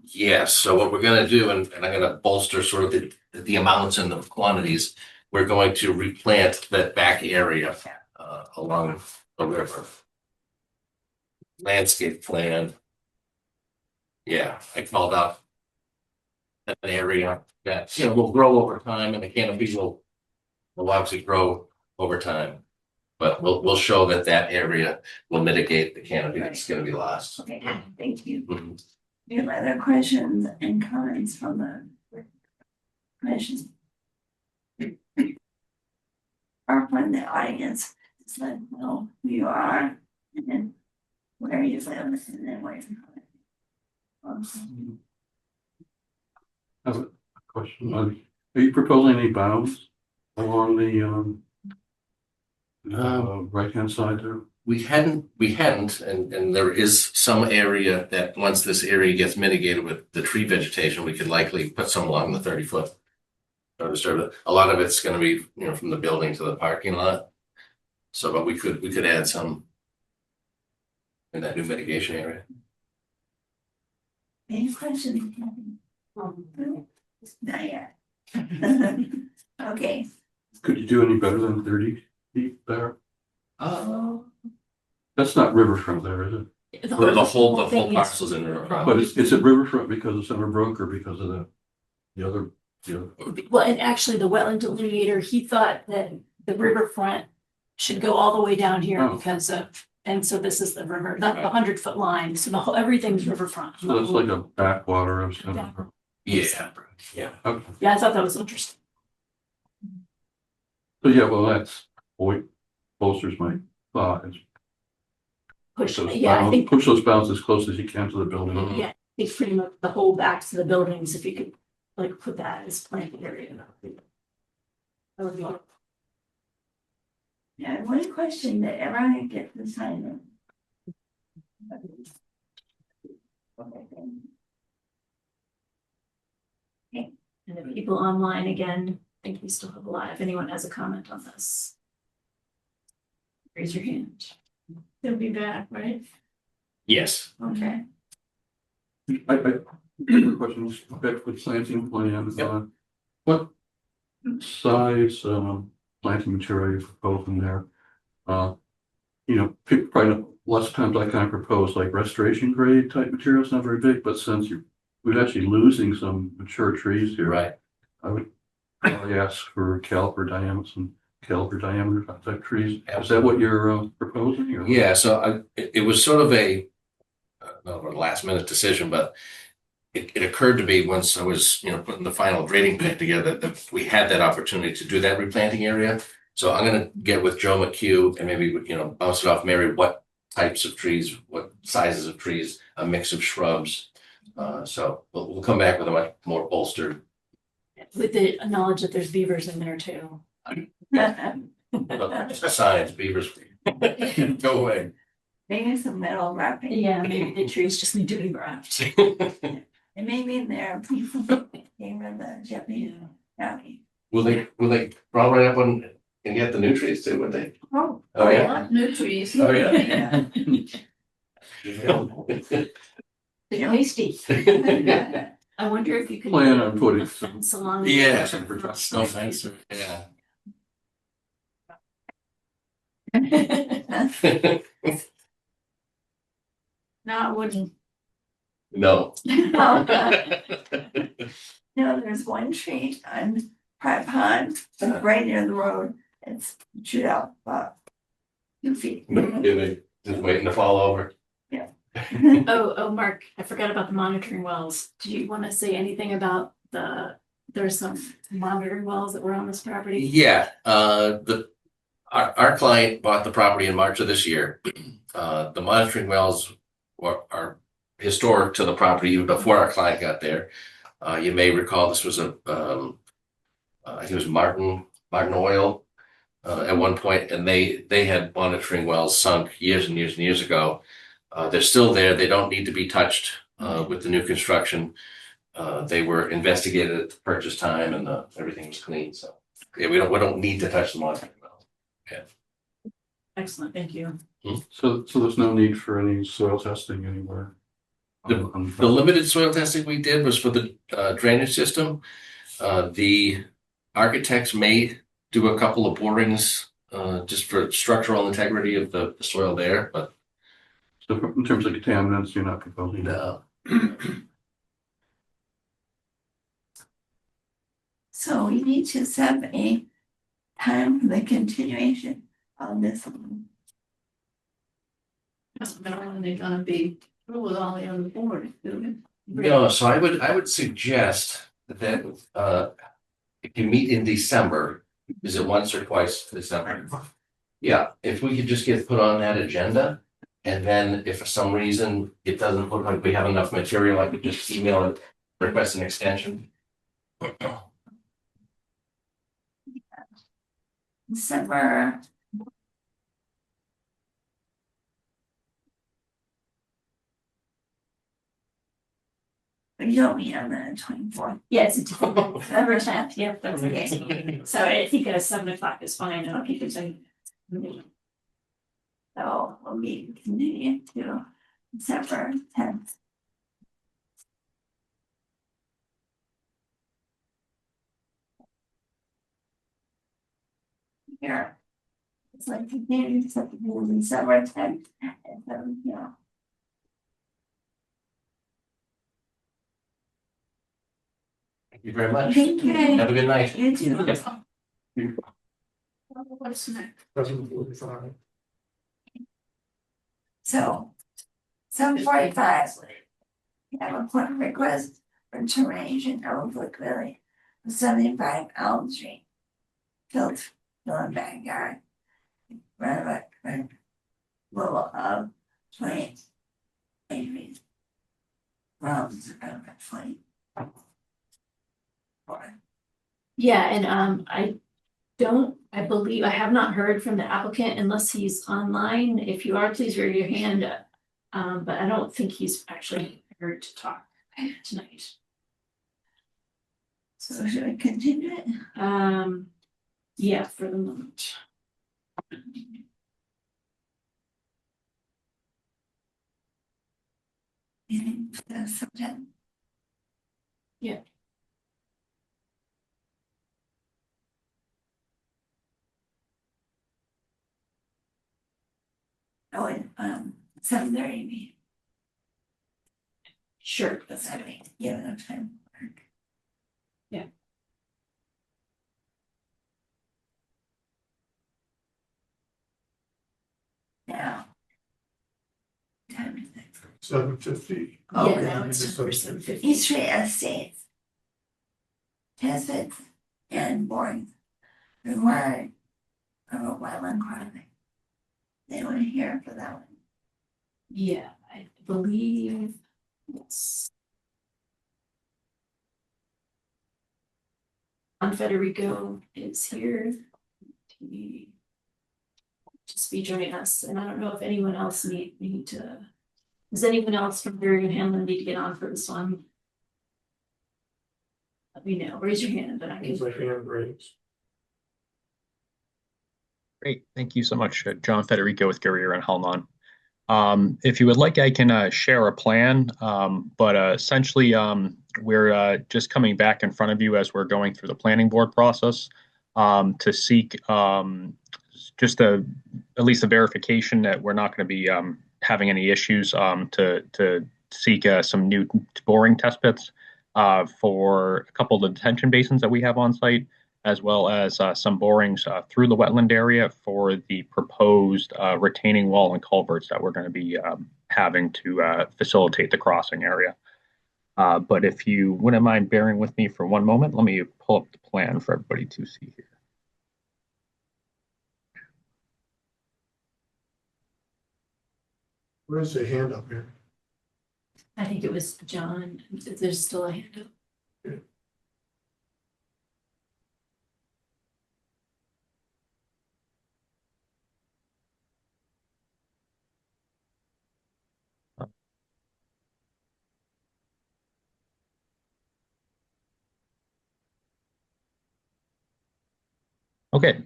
Yes, so what we're gonna do, and I'm gonna bolster sort of the amounts and the quantities, we're going to replant that back area along the river. Landscape plan. Yeah, I called out an area that, will grow over time, and the canopy will obviously grow over time. But we'll show that area will mitigate the canopy that's gonna be lost. Okay, thank you. Mhm. We have other questions and comments from the commission. Or from the audience, just let them know who you are and then where you live and then where you're from. I have a question. Are you proposing any bounds along the right-hand side there? We hadn't, and there is some area that once this area gets mitigated with the tree vegetation, we could likely put some along the 30-foot. A lot of it's gonna be, from the building to the parking lot. So, but we could add some in that new mitigation area. Any questions? Not yet. Okay. Could you do any better than 30 feet there? Oh. That's not riverfront there, is it? The whole thing is- parcel's in there. But it's at riverfront because of Center Brook or because of the other. Well, and actually the wetland delineator, he thought that the riverfront should go all the way down here Oh. because of, and so this is the river, not the 100-foot line, so the whole, everything's riverfront. So that's like a backwater of Center Brook. Yeah. Okay. Yeah, I thought that was interesting. So yeah, well, that's bolsters my thought. is Push, those yeah, I bounds- think, Push those bounds as close as you can to the building. yeah, it's pretty much the whole back to the buildings, if you could like put that as planted area. That would be all. Yeah, one question that everyone gets to sign in. And the people online again, I think we still have a lot, if anyone has a comment on this. raise your hand. They'll be back, right? Yes. Okay. Questions, back with planting plan, what size, planting material you propose in there? Probably lots of times I kind of propose like restoration grade type materials, not very big, but since we're actually losing some mature trees here. Right. I would probably ask for caliper diameter type trees. Is that what you're proposing? Or? Yeah, so it was sort of a last minute decision, but it occurred to me once I was, putting the final grading plan together that we had that opportunity to do that replanting area. So I'm gonna get with Joe McHugh and maybe, bounce it off Mary, what types of trees, what sizes of trees, a mix of shrubs. So we'll come back with a much more bolstered. With the knowledge that there's beavers in there too. Science, beavers. Go away. Maybe some metal wrapping. Yeah, maybe the trees just need to be wrapped. And maybe in there, people came in the Japanese county. Will they crawl right up on and get the nutrients too, would they? Oh. Oh, yeah. New trees. Oh, yeah. They're tasty. I wonder if you could. Plan put on putting a fence along. Yeah. the- No thanks. Yeah. Not wooden. No. No, there's one tree on Pratt Pond, right near the road. It's chewed out about 2 feet. Just waiting to fall over. Oh, Mark, I forgot about the monitoring wells. Do you want to say anything about there's some monitoring wells that were on this property? Yeah, our client bought the property in March of this year. The monitoring wells are historic to the property even before our client got there. You may recall this was I think it was Martin Oil at one point, and they had monitoring wells sunk years and years and years ago. They're still there. They don't need to be touched with the new construction. They were investigated at the purchase time, and everything was clean. So yeah, we don't need to touch the monitoring wells. Yeah. Excellent, thank you. So there's no need for any soil testing anywhere. The limited soil testing we did was for the drainage system. The architects may do a couple of borings just for structural integrity of the soil there, but So in terms of contaminants, you're not proposing that? no. So we need to set a time for the continuation of this one. Doesn't matter when they're gonna be through with all the other board, do it? No, so I would suggest that if you meet in December, is it once or twice in December? Yeah, if we could just get put on that agenda, and then if for some reason it doesn't look like we have enough material, I could just email it, request an extension. December. But you don't meet on the 24th. Yeah, it's November 10th, yep, that's okay. So I think 7:00 is fine, I'll keep it saying. So we'll be continuing to December 10th. Here. It's like continuing to December 10th. And so, Thank you very much. Thank you. Have a good night. You too. What's next? So, 7:45. We have a point of request for termination of applicability for 75 Elm Street. Fill in backyard. Right, little of 20. From 20. Yeah, and I believe, I have not heard from the applicant unless he's online. If you are, please raise your hand. But I don't think he's actually prepared to talk tonight. So should we continue it? Yeah, for the moment. meeting for the subject. Yeah. Oh, 7:30 meeting. Sure. That's how we give enough time. Yeah. Now. Time is it? 7:50. Oh, Yeah, okay. now it's time for 7:50. East Street Estates. Tesfits and borings required of a wetland crossing. They want to hear for that one. Yeah, I believe it's John Federico is here. He just be joining us, and I don't know if anyone else need to. Does anyone else from Bergen Hamlin need to get on for this one? Let me know. Raise your hand, and I It's can. like hand raised. Great, thank you so much. John Federico with Guerrier and Halnon. If you would like, I can share a plan, but essentially we're just coming back in front of you as we're going through the planning board process to seek just at least a verification that we're not going to be having any issues to seek some new boring test pits for a couple of the detention basins that we have on site, as well as some borings through the wetland area for the proposed retaining wall and culverts that we're going to be having to facilitate the crossing area. But if you wouldn't mind bearing with me for one moment, let me pull up the plan for everybody to see here. Where's the hand up here? I think it was John. There's still a hand up. Okay,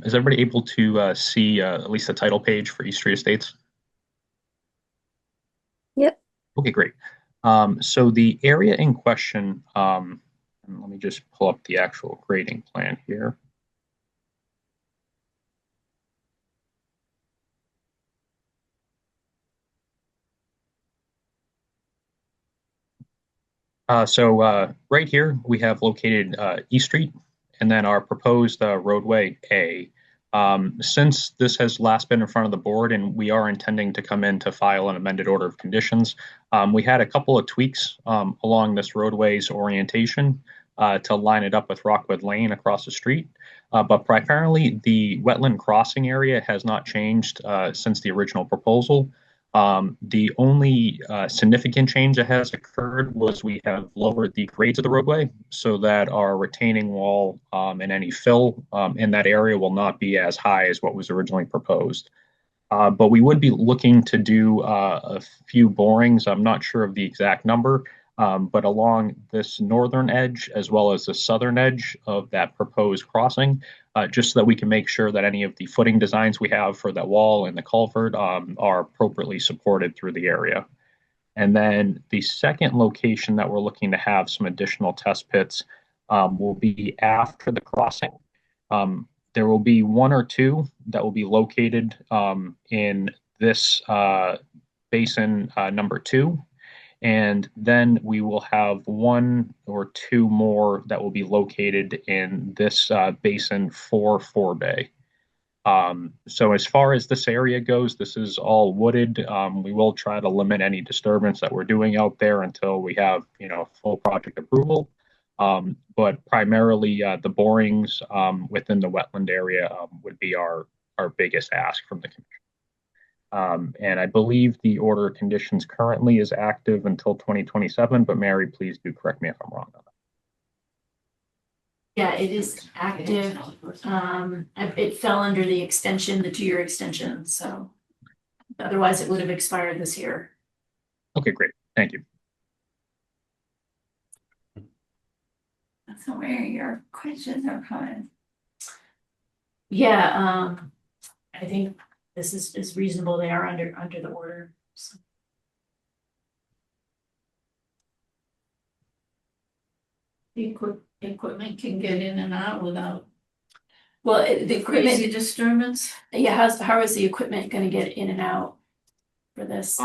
is everybody able to see at least the title page for East Street Estates? Yep. Okay, great. So the area in question, and let me just pull up the actual grading plan here. Right here, we have located East Street and then our proposed roadway A. Since this has last been in front of the board and we are intending to come in to file an amended order of conditions, we had a couple of tweaks along this roadway's orientation to line it up with Rockwood Lane across the street. But primarily, the wetland crossing area has not changed since the original proposal. The only significant change that has occurred was we have lowered the grades of the roadway so that our retaining wall and any fill in that area will not be as high as what was originally proposed. But we would be looking to do a few borings. I'm not sure of the exact number, but along this northern edge as well as the southern edge of that proposed crossing, just so that we can make sure that any of the footing designs we have for that wall and the culvert are appropriately supported through the area. And then the second location that we're looking to have some additional test pits will be after the crossing. There will be one or two that will be located in this basin number 2. And then we will have one or two more that will be located in this basin 4 bay. So as far as this area goes, this is all wooded. We will try to limit any disturbance that we're doing out there until we have, full project approval. But primarily the borings within the wetland area would be our biggest ask from the commission. And I believe the order of conditions currently is active until 2027, but Mary, please do correct me if I'm wrong on that. Yeah, it is active. It fell under the extension, the 2-year extension, so otherwise it would have expired this year. Okay, great. Thank you. So where are your questions or comments? Yeah, I think this is reasonable. They are under the order. So. The equipment can get in and out without Well, the crazy equipment, disturbance. yeah, how is the equipment gonna get in and out for this?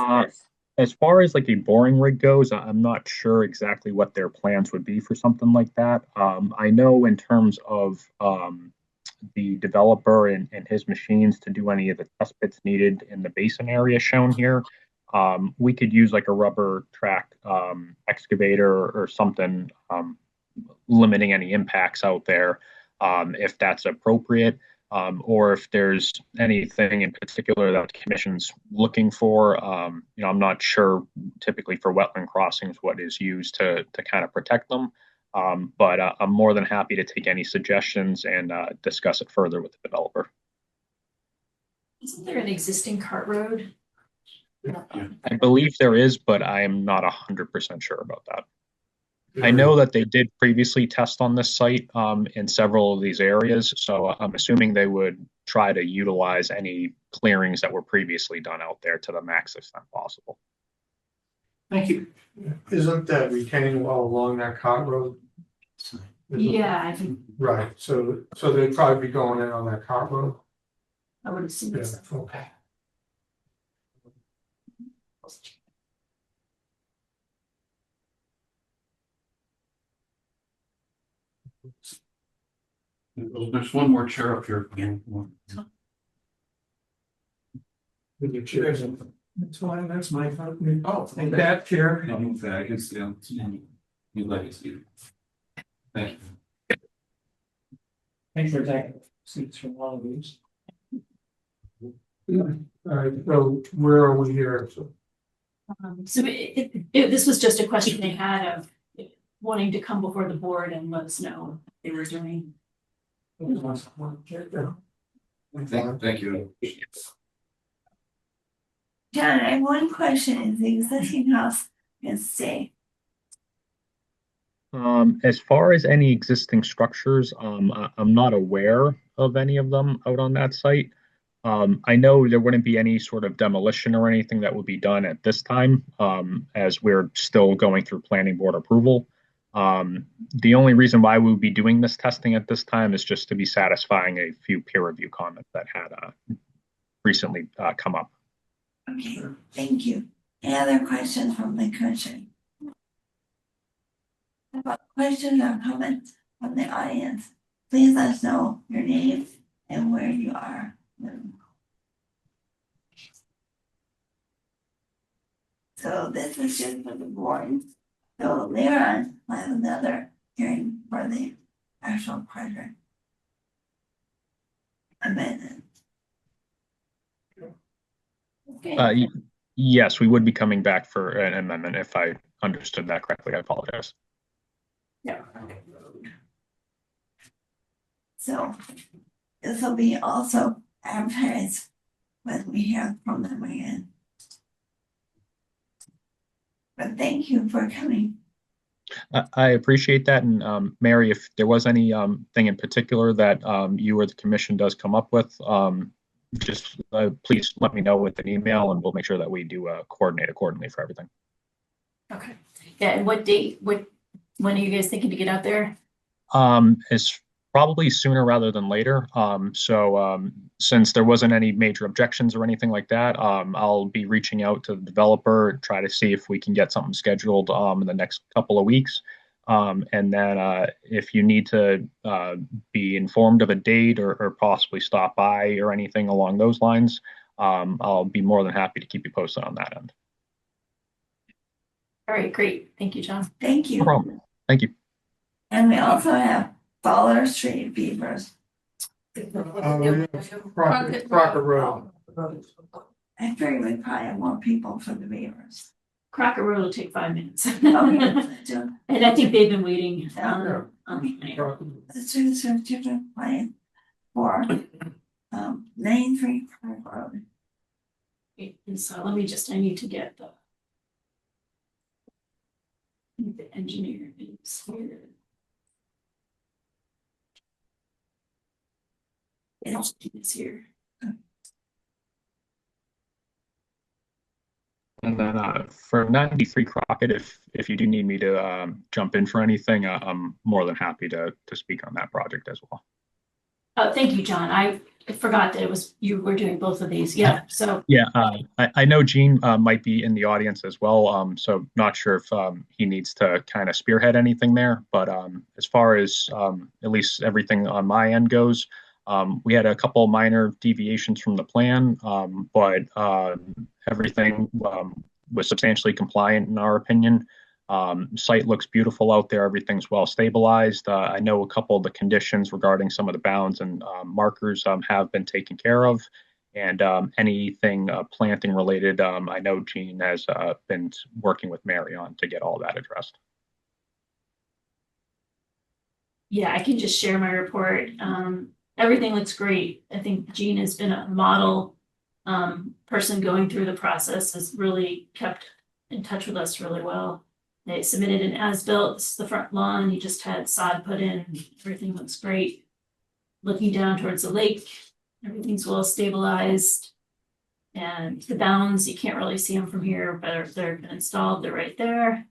As far as like a boring rig goes, I'm not sure exactly what their plans would be for something like that. I know in terms of the developer and his machines to do any of the test bits needed in the basin area shown here, we could use like a rubber track excavator or something limiting any impacts out there if that's appropriate. Or if there's anything in particular that the commission's looking for. I'm not sure typically for wetland crossings what is used to kind of protect them. But I'm more than happy to take any suggestions and discuss it further with the developer. Isn't there an existing cart road? I believe there is, but I am not 100% sure about that. I know that they did previously test on this site in several of these areas, so I'm assuming they would try to utilize any clearings that were previously done out there to the max extent possible. Thank you. Isn't that retaining wall along that cart road? Yeah, I think Right, so they'd probably be going in on that cart road? I would assume Yeah, so. okay. There's one more chair up here again. With your chairs. That's fine, that's my company. Oh, And that chair. No, move that, I can see him. You like it, Steve. Thank you. Thanks for taking seats from all of these. All right, so where are we here? So So this was just a question they had of wanting to come before the board and let us know what they were doing. Thank you. John, I have one question. Is the existing house gonna stay? As far as any existing structures, I'm not aware of any of them out on that site. I know there wouldn't be any sort of demolition or anything that would be done at this time, as we're still going through planning board approval. The only reason why we would be doing this testing at this time is just to be satisfying a few peer review comments that had recently come up. Okay, thank you. Any other questions from the commission? About questions or comments from the audience? Please let us know your name and where you are. So this is just for the board. So later on, I have another hearing for the actual project amendment. Okay. Yes, we would be coming back for an amendment if I understood that correctly. I apologize. Yeah. So this will be also advertised when we hear from them again. But thank you for coming. I appreciate that. And Mary, if there was any thing in particular that you or the commission does come up with, just please let me know with an email and we'll make sure that we do coordinate accordingly for everything. Okay. Yeah, and what date, when are you guys thinking to get out there? It's probably sooner rather than later. Since there wasn't any major objections or anything like that, I'll be reaching out to the developer, try to see if we can get something scheduled in the next couple of weeks. And then if you need to be informed of a date or possibly stop by or anything along those lines, I'll be more than happy to keep you posted on that end. All right, great. Thank you, John. Thank you. No problem. Thank you. And we also have Fowler Street Beavers. Crocker Road. I figured we probably have more people for the Beavers. Crocker Road will take 5 minutes. Okay, so And I think they've been waiting Yeah. on the plan. let's do this with different plan for 93 Park Road. And so let me just, I need to get the engineer is here. It's here. And then for 93 Crockett, if you do need me to jump in for anything, I'm more than happy to speak on that project as well. Thank you, John. I forgot that it was, you were doing both of these. Yeah, so. Yeah, I know Gene might be in the audience as well, so not sure if he needs to kind of spearhead anything there. But as far as at least everything on my end goes, we had a couple minor deviations from the plan, but everything was substantially compliant in our opinion. Site looks beautiful out there. Everything's well stabilized. I know a couple of the conditions regarding some of the bounds and markers have been taken care of. And anything planting related, I know Gene has been working with Mary on to get all that addressed. Yeah, I can just share my report. Everything looks great. I think Gene has been a model person going through the process, has really kept in touch with us really well. They submitted an as-built, this is the front lawn, he just had sod put in, everything looks great. Looking down towards the lake, everything's well stabilized. And the bounds, you can't really see them from here, but they're been installed, they're right there.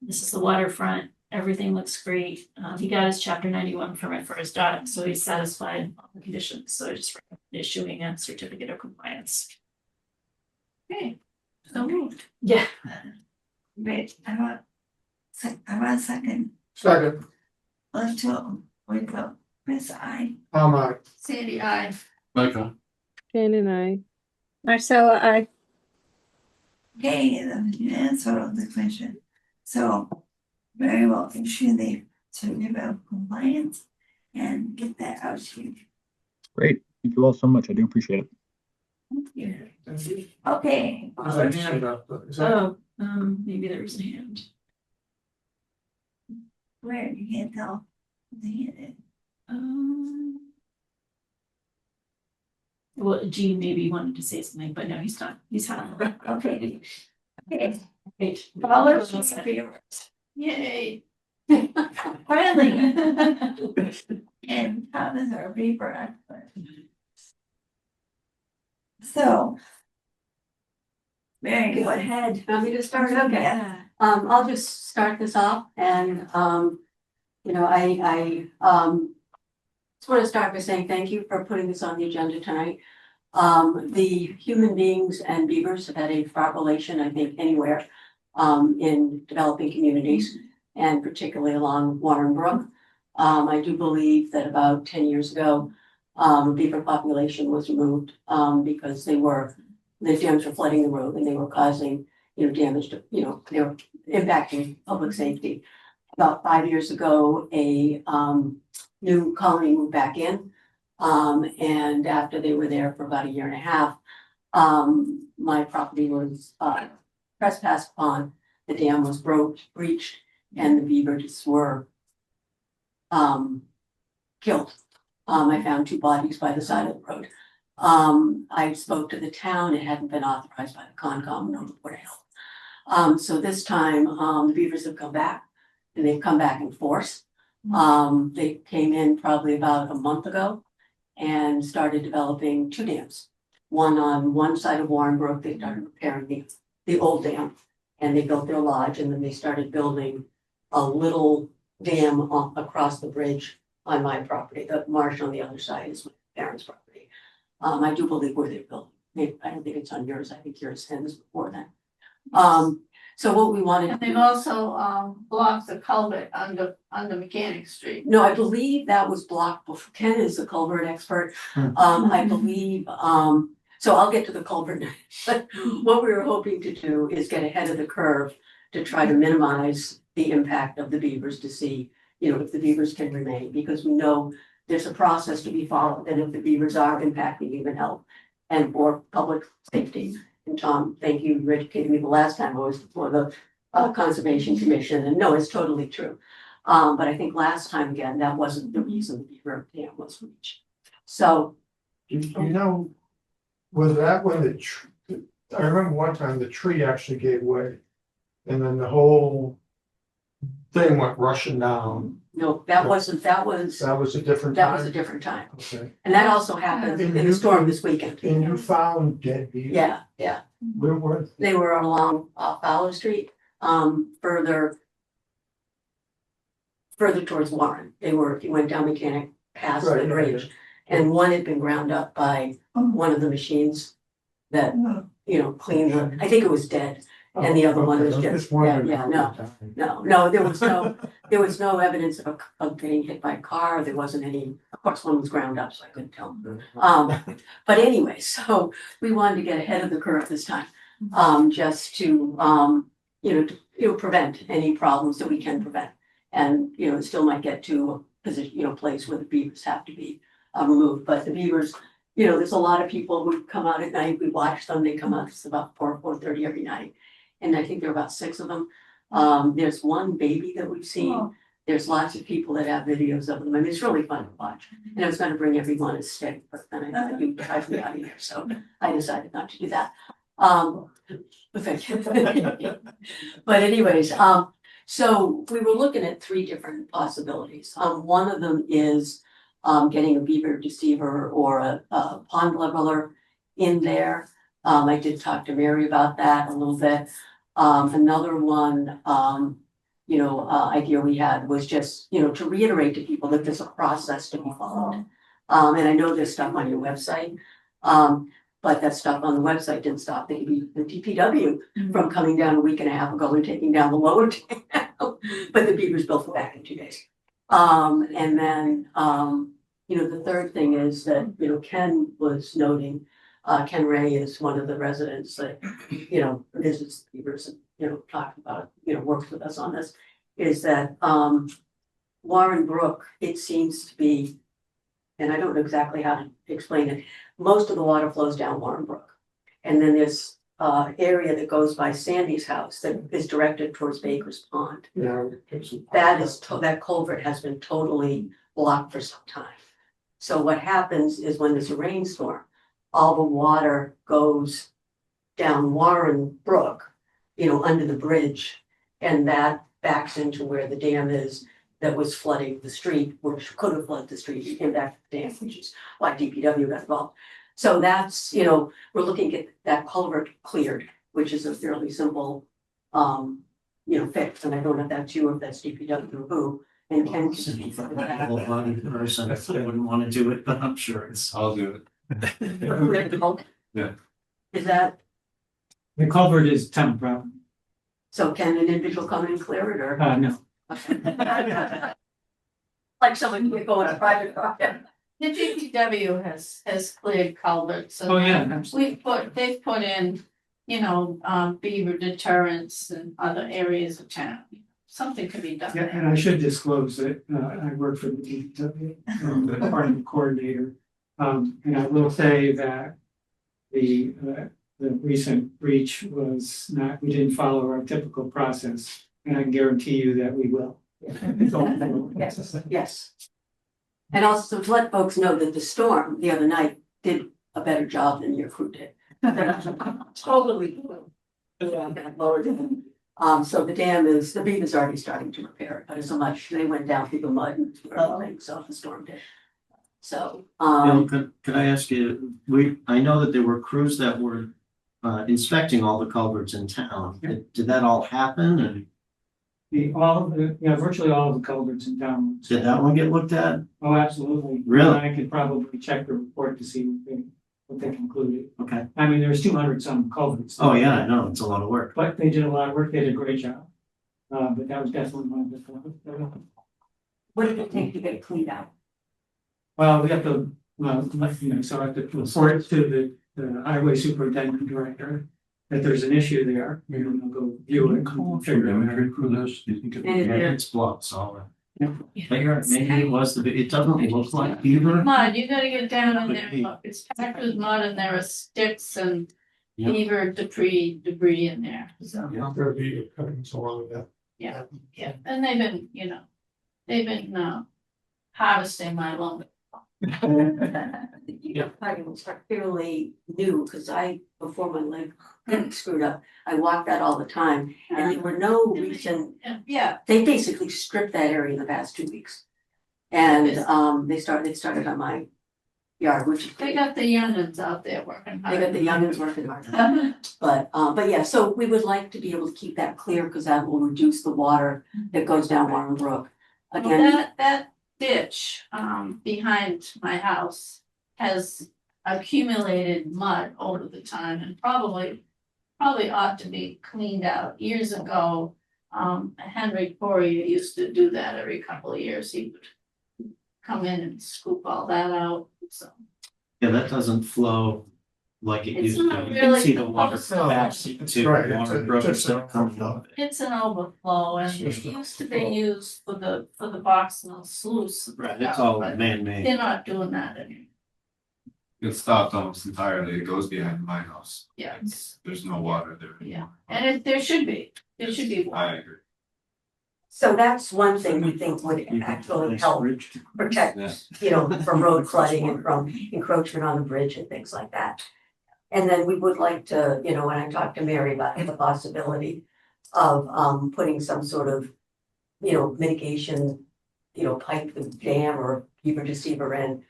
This is the waterfront, everything looks great. He got his chapter 91 permit for his dock, so he's satisfied all the conditions, so I just recommend issuing a certificate of compliance. Okay, so moved. Yeah. Wait, I want a second. Second, Let's do, we go, Chris, I. Sandy, I. Michael, Jane and I. Marcella, I. Okay, the answer of the question. So, very well, issue the certificate of compliance and get that out to you. Great. Thank you all so much. I do appreciate it. Thank you. Okay. there's a hand up. Is that- Oh, maybe there was a hand. Where, you can't tell. The hand Well, Gene maybe wanted to say something, but no, he's not. He's not. Okay. Okay. Great. Dollars for viewers. Yay. Finally. And Thomas our paper expert. So. Mary, go ahead. Want me to start? Okay. Yeah. I'll just start this off and, you know, I just want to start by saying thank you for putting this on the agenda tonight. The human beings and beavers have had a fraught relation, I think, anywhere in developing communities and particularly along Warren Brook. I do believe that about 10 years ago, beaver population was removed because the dams were flooding the road and they were causing, you know, damage to, you know, they were impacting public safety. About 5 years ago, a new colony moved back in. And after they were there for about a year and a half, my property was trespassed upon, the dam was breached, and the beavers were killed. I found 2 bodies by the side of the road. I spoke to the town, it hadn't been authorized by the Concom, no Board of Health. So this time, the beavers have come back, and they've come back in force. They came in probably about a month ago and started developing 2 dams. One on one side of Warren Brook, they started repairing the old dam, and they built their lodge, and then they started building a little dam across the bridge on my property. The marsh on the other side is my parents' property. I do believe where they're building. Maybe, I don't think it's on yours. I think yours ends before that. So what we wanted. And they've also blocked the culvert under Mechanic Street. No, I believe that was blocked before. Ken is the culvert expert. I believe, so I'll get to the culvert. But what we were hoping to do is get ahead of the curve to try to minimize the impact of the beavers to see, you know, if the beavers can remain, because we know there's a process to be followed, and if the beavers are impacting human health and for public safety. And Tom, thank you, you educated me the last time I was before the Conservation Commission, and no, it's totally true. But I think last time, again, that wasn't the reason the beaver dam was reached. So. You know, was that when I remember one time the tree actually gave way. And then the whole thing went rushing down. no, that wasn't, that was That was a different a time? different time. Okay. And that also happened in the storm this weekend. And you found dead beavers? Yeah, yeah. Where were they? They were along Fowler Street, further towards Warren. They were, if you went down Mechanic past Right, the yeah, bridge. And one had been ground up by one of the machines that, you know, cleaned the, I think it was dead. And the other one Okay, was I just, wondering yeah, how no. they died. No, there was no evidence of getting hit by a car. There wasn't any, of course, one was ground up, so I couldn't tell. But anyway, so we wanted to get ahead of the curve this time. Just to, prevent any problems that we can prevent. And, you know, it still might get to a position, place where the beavers have to be removed, but the beavers, there's a lot of people who come out at night, we watch them, they come out, it's about 4:30 every night. And I think there are about 6 of them. There's one baby that we've seen. There's lots of people that have videos of them. I mean, it's really fun to watch. And I was gonna bring everyone a stick, but then I thought you'd drive me out of here, so I decided not to do that. Thank you. But anyways, so we were looking at 3 different possibilities. One of them is getting a beaver deceiver or a pond leveler in there. I did talk to Mary about that a little bit. Another one, idea we had was just, to reiterate to people that there's a process to be followed. And I know there's stuff on your website, but that stuff on the website didn't stop the DPW from coming down a week and a half ago and taking down the lower dam. But the beavers built it back in 2 days. And then, the third thing is that, Ken was noting, Ken Ray is one of the residents that, visits beavers and, talks about, works with us on this, is that, Warren Brook, it seems to be, and I don't know exactly how to explain it, most of the water flows down Warren Brook. And then there's area that goes by Sandy's house that is directed towards Baker's Pond. Yeah. That culvert has been totally blocked for some time. So what happens is when there's a rainstorm, all the water goes down Warren Brook, under the bridge. And that backs into where the dam is that was flooding the street, which could have flooded the street, it came back to the dam, which is why DPW got involved. So that's, we're looking at that culvert cleared, which is a fairly simple, fix. And I don't know if that's you or if that's DPW or who. And Ken. I wouldn't want to do it, but I'm sure I'll do it. Yeah. Is that, The culvert is town property. so can an individual come in and clear it or? No. Okay. Like someone can go on a private property. The DPW has cleared culverts. and Oh, yeah, absolutely. they've put in, beaver deterrents in other areas of town. Something could be done. Yeah, and I should disclose that I work for the DPW, part of the coordinator. And I will say that the recent breach was not, we didn't follow our typical process. And I can guarantee you that we will. Yes. And also to let folks know that the storm the other night did a better job than your crew did. Totally. So the beaver's already starting to repair it, but as so much, they went down through the mud and everything, so the storm did. So, Bill, could I ask you, I know that there were crews that were inspecting all the culverts in town. Yeah. Did that all happen and Virtually all of the culverts in town. did that one get looked at? Oh, absolutely. Really? I could probably check the report to see what they concluded. Okay. I mean, there's 200 some culverts. Oh, yeah, I know, it's a lot of work. But they did a lot of work, they did a great job. But that was definitely one of the. what did it take to get it cleaned out? Well, we have to, so I have to report to the highway superintendent director that there's an issue there, and then they'll go view it and figure it out. For this, do you think? Yeah, it's blocked solid. Yeah. Maybe it was it doesn't look like beaver. Mud, you gotta get down in there, look, it's packed with mud and there are sticks and Yep. beaver debris in there, so, There be cuttings along that. yeah. And they've been harvesting my lumber. Party was fairly new, because before my leg screwed up. I walk that all the time, and there were no recent, Yeah, they basically stripped that area in the past 2 weeks. And they started on my yard, which they got the youngins out there working they hard. got the youngins working hard. But yeah, so we would like to be able to keep that clear because that will reduce the water that goes down Warren Brook. Well, Again, that ditch, behind my house has accumulated mud over the time and probably ought to be cleaned out. Years ago, Henry Poirier used to do that every couple of years. He would come in and scoop all that out, so. Yeah, that doesn't flow like it It's used to. not You can really see the water overflow. back That's to right, it's Warren a- Brook it's just instead an of coming overflow. up. It's an overflow and it used to be used for the box mill sluice. Right, it's all But man-made. they're not doing that anymore. It stopped almost entirely. It goes behind my house. Yeah, There's no water there. yeah, and there should be water. I agree. so that's one thing we think would actually help protect, from road flooding and from encroachment on the bridge and things like that. And then we would like to, when I talked to Mary about the possibility of putting some sort of, mitigation, pipe the dam or beaver deceiver in.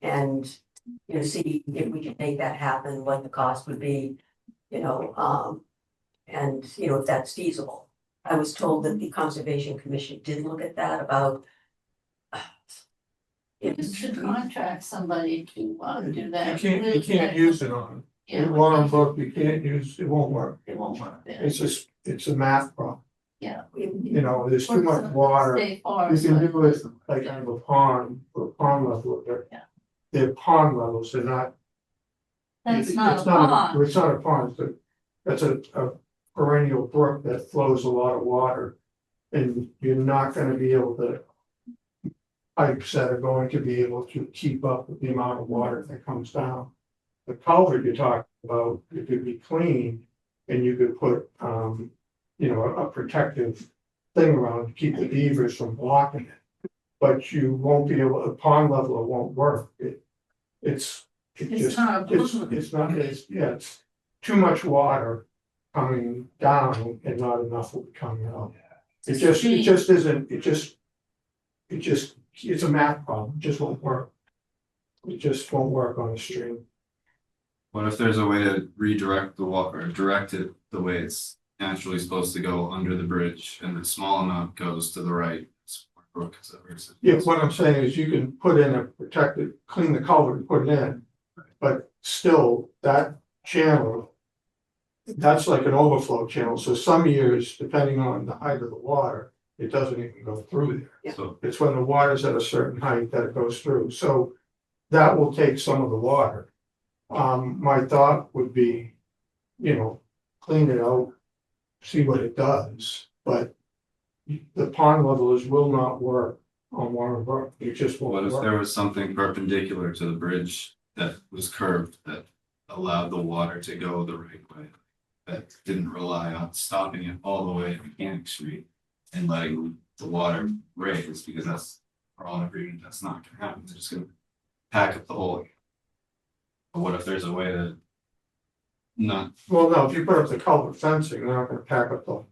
And, see if we can make that happen, what the cost would be, and, if that's feasible. I was told that the Conservation Commission did look at that about. You should contract somebody to do that. You can't use it on, Yeah, Warren Brook, you can't use, it won't work. it won't work there. It's a math problem, Yeah. there's too much water. Stay You forest, can but- do it like on the pond, or pond level, Yeah. they're pond levels, they're not. That's it's not a pond. It's not a pond, but that's a perennial brook that flows a lot of water. And you're not gonna be able to. Pipes that are going to be able to keep up with the amount of water that comes down. The culvert you're talking about, it could be clean and you could put, a protective thing around to keep the beavers from blocking it. But you won't be able, at pond level, it won't work. It's not a pond. It's too much water coming down and not enough of it coming out. It just isn't, it's a math problem, it just won't work. It just won't work on a stream. What if there's a way to redirect the water, or direct it the way it's naturally supposed to go under the bridge and the small amount goes to the right? Brook, is that where it's- Yeah, what I'm saying is you can put in a protected, clean the culvert and put it in. But still, that channel. That's like an overflow channel, so some years, depending on the height of the water, it doesn't even go through there. Yeah. So It's when the water's at a certain height that it goes through, so that will take some of the water. My thought would be, clean it out, see what it does, but. The pond levels will not work on Warren Brook, it just what won't if work. there was something perpendicular to the bridge that was curved that allowed the water to go the right way? That didn't rely on stopping it all the way at Mechanic Street and letting the water raise, because that's, for all agreement, that's not gonna happen, they're just gonna pack up the whole. But what if there's a way to not, Well, no, if you put up the culvert fencing, they're not gonna pack up the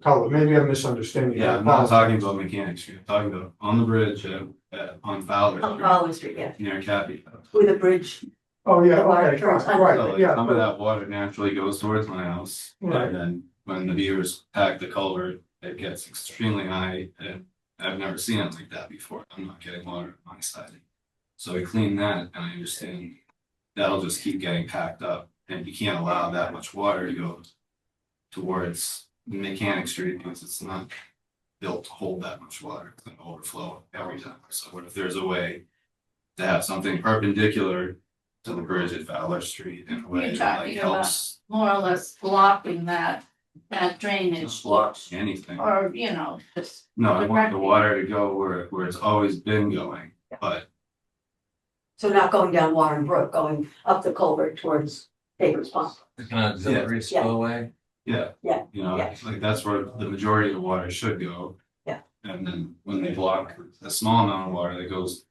culvert, maybe I'm misunderstanding. yeah, I'm not talking about Mechanic Street, I'm talking about on the bridge on Fowler On Street, Fowler Street, yeah, near Cappy. with a bridge. Oh, yeah, The water okay, turns So right, like yeah. some of that water naturally goes towards my house, Right. and then when the beavers pack the culvert, it gets extremely high, and I've never seen it like that before, I'm not getting water on my side. So we clean that, and I understand that'll just keep getting packed up, and you can't allow that much water to go towards Mechanic Street, because it's not built to hold that much water, it's gonna overflow every time. So what if there's a way to have something perpendicular to the bridge at Fowler Street in a way You're that talking like about helps more or less blocking that drainage. block anything? Or, just. No, I want the water to go where it's always been going, but So not going down Warren Brook, going up the culvert towards Baker's Pond. Like an auxiliary Yeah. spillway. yeah. Yeah, You know, yeah. like that's where the majority of the water should go. Yeah. And then when they block a small amount of water that goes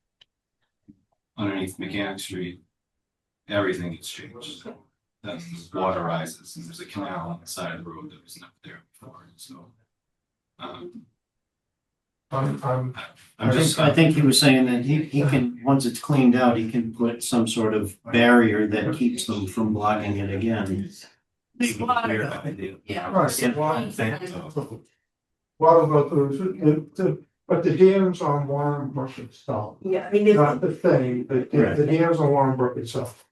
underneath Mechanic Street, everything gets changed. then the water rises and there's a canal on the side of the road that was not there before, so. I'm just. I think he was saying that he can, once it's cleaned out, he can put some sort of barrier that keeps them from blocking it again. Yeah. Right, water go through, but the dams on Warren Brook itself, Yeah, I mean, not the thing, the dams on Warren Brook itself.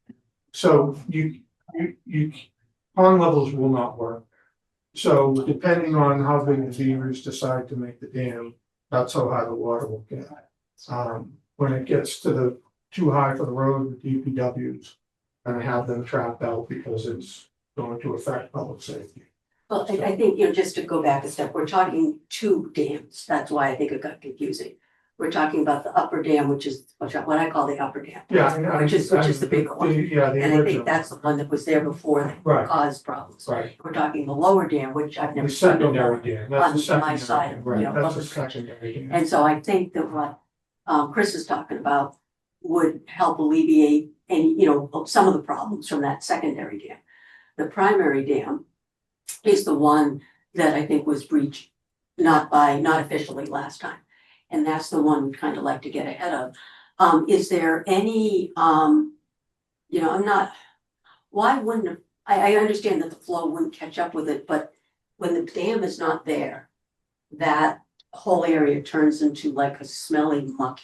So you, pond levels will not work. So depending on how big the beavers decide to make the dam, that's how high the water will get. When it gets to the too high for the road, the DPW's gonna have them trapped out because it's going to affect public safety. well, I think, just to go back a step, we're talking two dams. That's why I think it got confusing. We're talking about the upper dam, which is what I call the upper dam. Yeah. Which is the bigger one. Yeah, the And I think original. that's the one that was there before that Right. caused problems. Right. We're talking the lower dam, which I've never The seen secondary before. dam, that's the on my secondary side, dam, right, you know, that's of a the bridge. secondary dam. And so I think that what Chris is talking about would help alleviate any, some of the problems from that secondary dam. The primary dam is the one that I think was breached, not officially last time. And that's the one we'd kind of like to get ahead of. Is there any, why wouldn't, I understand that the flow wouldn't catch up with it, but when the dam is not there, that whole area turns into like a smelly muck.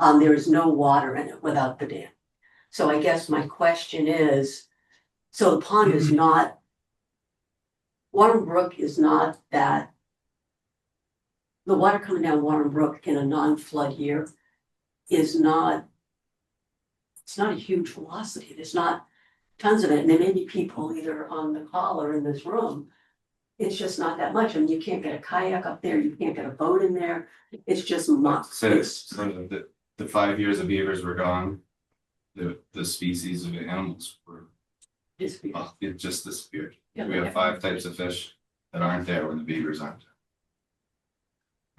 There is no water in it without the dam. So I guess my question is, so the pond is not, Warren Brook is not that, the water coming down Warren Brook in a non-flood year is not, it's not a huge velocity. There's not tons of it. And there may be people either on the call or in this room. It's just not that much. I mean, you can't get a kayak up there. You can't get a boat in there. It's just muck. So the 5 years of beavers were gone. The species of animals were, it just disappeared. We have 5 types of fish that aren't there when the beavers aren't.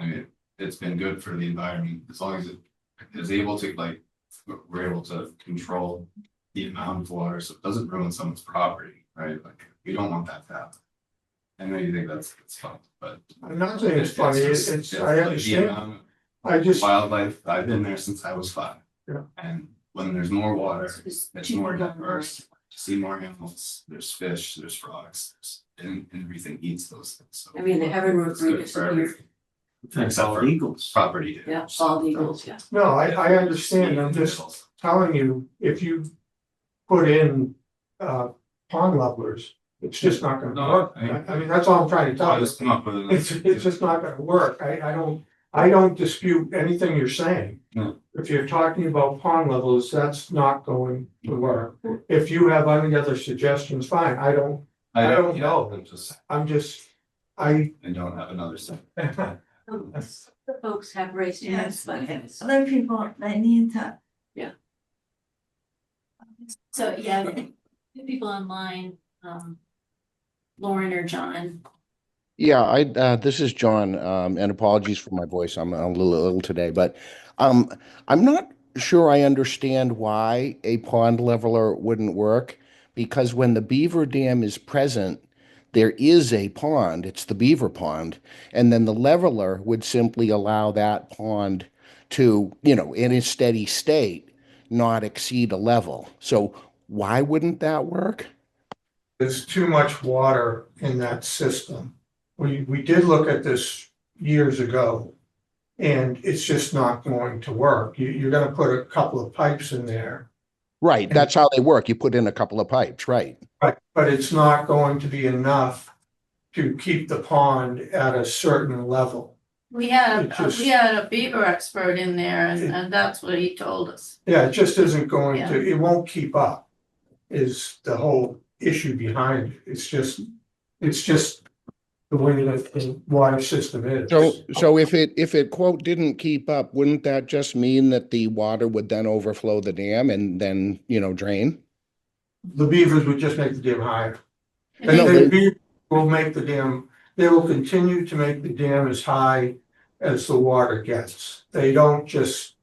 I mean, it's been good for the environment as long as it is able to, like, we're able to control the amount of water so it doesn't ruin someone's property, right? Like, we don't want that to happen. I know you think that's fun, but. I'm not saying it's funny, it's, I like the understand, amount I of just, Wildlife, I've been there since I was 5. Yeah. And when there's more water, It's it's cheaper more than diverse, to see more animals, there's fish, there's frogs, and everything eats those things, so. I mean, the heaven root It's good for disappeared. everything. Except for eagles. Property. Yeah, bald eagles, yeah. no, I understand, I'm just telling you, if you put in, pond levelers, it's just not gonna No, work. I- I mean, that's all I'm trying to tell I you. just come up with an. It's just not gonna work. I don't dispute anything you're saying. No. If you're talking about pond levels, that's not going to work. If you have any other suggestions, fine. I don't know. I'm just, I I don't have another set. The folks have raised hands, Yes, but but other people, they need to, So, yeah, the people online, Lauren or John. Yeah, this is John, and apologies for my voice. I'm a little ill today, but I'm not sure I understand why a pond leveler wouldn't work, because when the beaver dam is present, there is a pond, it's the beaver pond, and then the leveler would simply allow that pond to, in a steady state, not exceed a level. So why wouldn't that work? there's too much water in that system. We did look at this years ago. And it's just not going to work. You're gonna put a couple of pipes in there. Right, that's how they work. You put in a couple of pipes, right? But it's not going to be enough to keep the pond at a certain level. We had, It just- we had a beaver expert in there and that's what he told us. Yeah, it just isn't going to, Yeah. it won't keep up, is the whole issue behind it. It's just the way that the water system is. So if it quote didn't keep up, wouldn't that just mean that the water would then overflow the dam and then, drain? The beavers would just make the dam higher. I think The beavers will make the dam, they will continue to make the dam as high as the water gets. They don't just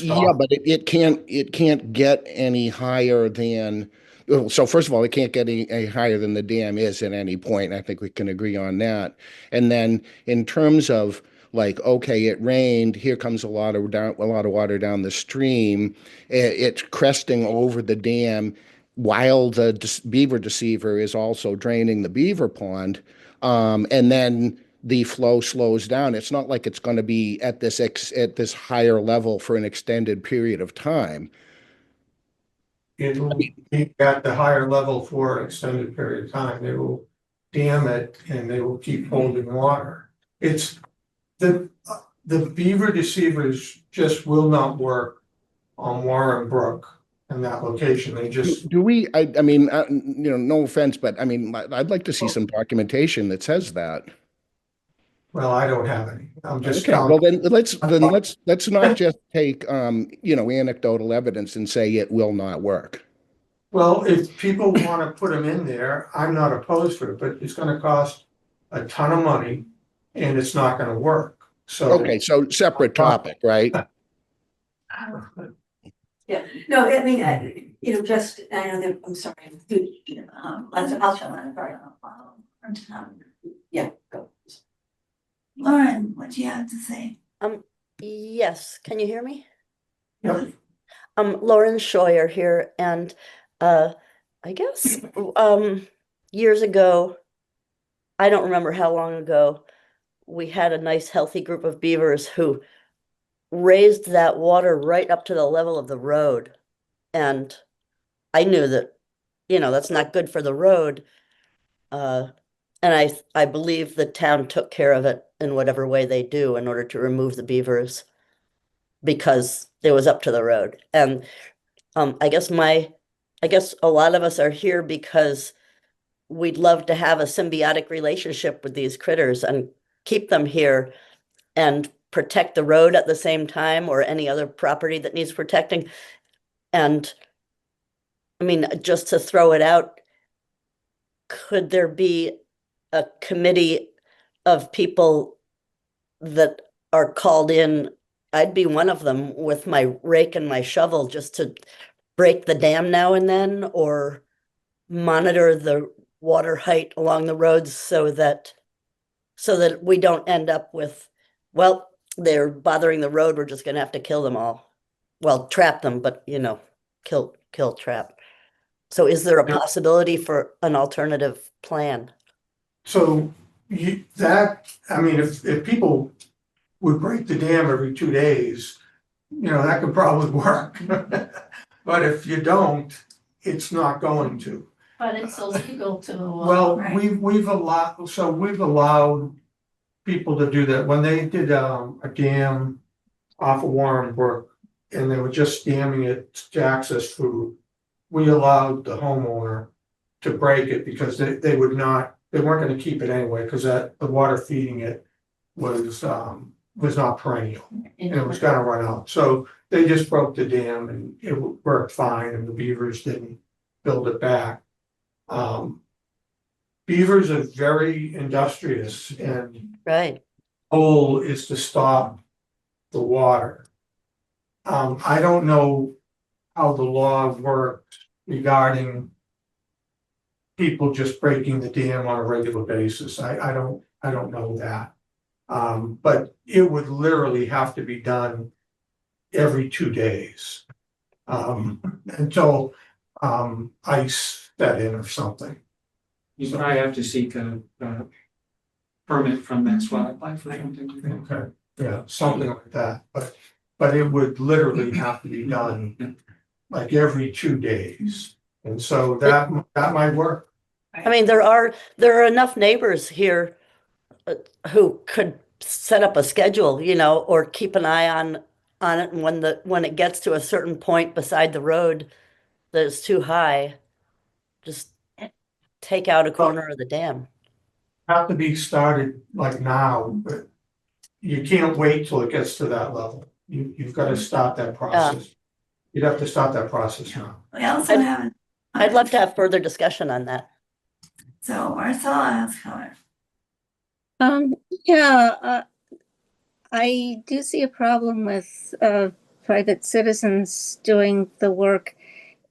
Yeah, stop. but it can't get any higher than so first of all, it can't get any higher than the dam is at any point. I think we can agree on that. And then in terms of like, okay, it rained, here comes a lot of water down the stream. It's cresting over the dam while the beaver deceiver is also draining the beaver pond. And then the flow slows down. It's not like it's going to be at this higher level for an extended period of time. It will be at the higher level for an extended period of time. They will dam it and they will keep holding water. It's the beaver deceivers just will not work on Warren Brook in that location. They just. Do we, I mean, you know, no offense, but I mean, I'd like to see some documentation that says that. Well, I don't have any. I'm just. Okay, well then let's not just take, you know, anecdotal evidence and say it will not work. Well, if people want to put them in there, I'm not opposed to it, but it's going to cost a ton of money and it's not going to work. So. Okay, so separate topic, right? Yeah, no, I mean, you know, just, I know that, I'm sorry. I'll show that. Yeah, go. Lauren, what do you have to say? Yes, can you hear me? Yep. Lauren Scheuer here, and I guess years ago, I don't remember how long ago, we had a nice healthy group of beavers who raised that water right up to the level of the road. And I knew that, you know, that's not good for the road. And I believe the town took care of it in whatever way they do in order to remove the beavers because it was up to the road. And I guess a lot of us are here because we'd love to have a symbiotic relationship with these critters and keep them here and protect the road at the same time or any other property that needs protecting. And I mean, just to throw it out, could there be a committee of people that are called in? I'd be one of them with my rake and my shovel just to break the dam now and then or monitor the water height along the roads so that we don't end up with, well, they're bothering the road, we're just gonna have to kill them all. Well, trap them, but you know, kill, trap. So is there a possibility for an alternative plan? So I mean, if people would break the dam every 2 days, you know, that could probably work. But if you don't, it's not going to. But it's illegal to. Well, we've allowed people to do that. When they did a dam off of Warren Brook and they were just damming it to access food, we allowed the homeowner to break it because they weren't gonna keep it anyway, because the water feeding it was not perennial and it was gonna run out. So they just broke the dam and it worked fine and the beavers didn't build it back. Beavers are very industrious and right. Goal is to stop the water. I don't know how the law works regarding people just breaking the dam on a regular basis. I don't know that. But it would literally have to be done every 2 days. Until ice set in or something. You probably have to seek a permit from Mass Wildlife or something. Okay, yeah, something like that, but it would literally have to be done like every 2 days. And so that might work. I mean, there are enough neighbors here who could set up a schedule, you know, or keep an eye on it. And when it gets to a certain point beside the road that is too high, just take out a corner of the dam. Have to be started like now, but you can't wait till it gets to that level. You've got to start that process. You'd have to start that process now. We also have. I'd love to have further discussion on that. So Marcella has color. Yeah, I do see a problem with private citizens doing the work.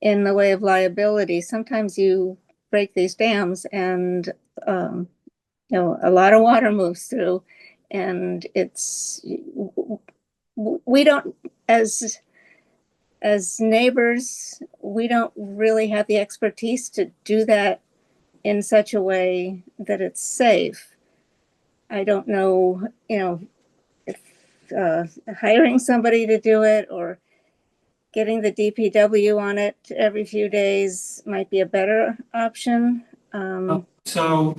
in the way of liability. Sometimes you break these dams and, a lot of water moves through, and we don't, as neighbors, we don't really have the expertise to do that in such a way that it's safe. I don't know, if hiring somebody to do it or getting the DPW on it every few days might be a better option. So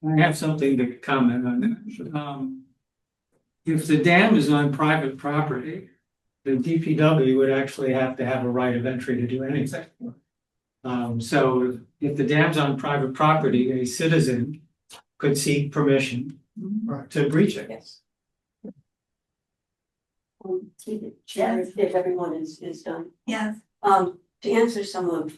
I have something to comment on that. If the dam is on private property, the DPW would actually have to have a right of entry to do anything. So if the dam's on private property, a citizen could seek permission to breach it. Yes. Chair, if everyone is done. Yes. To answer some of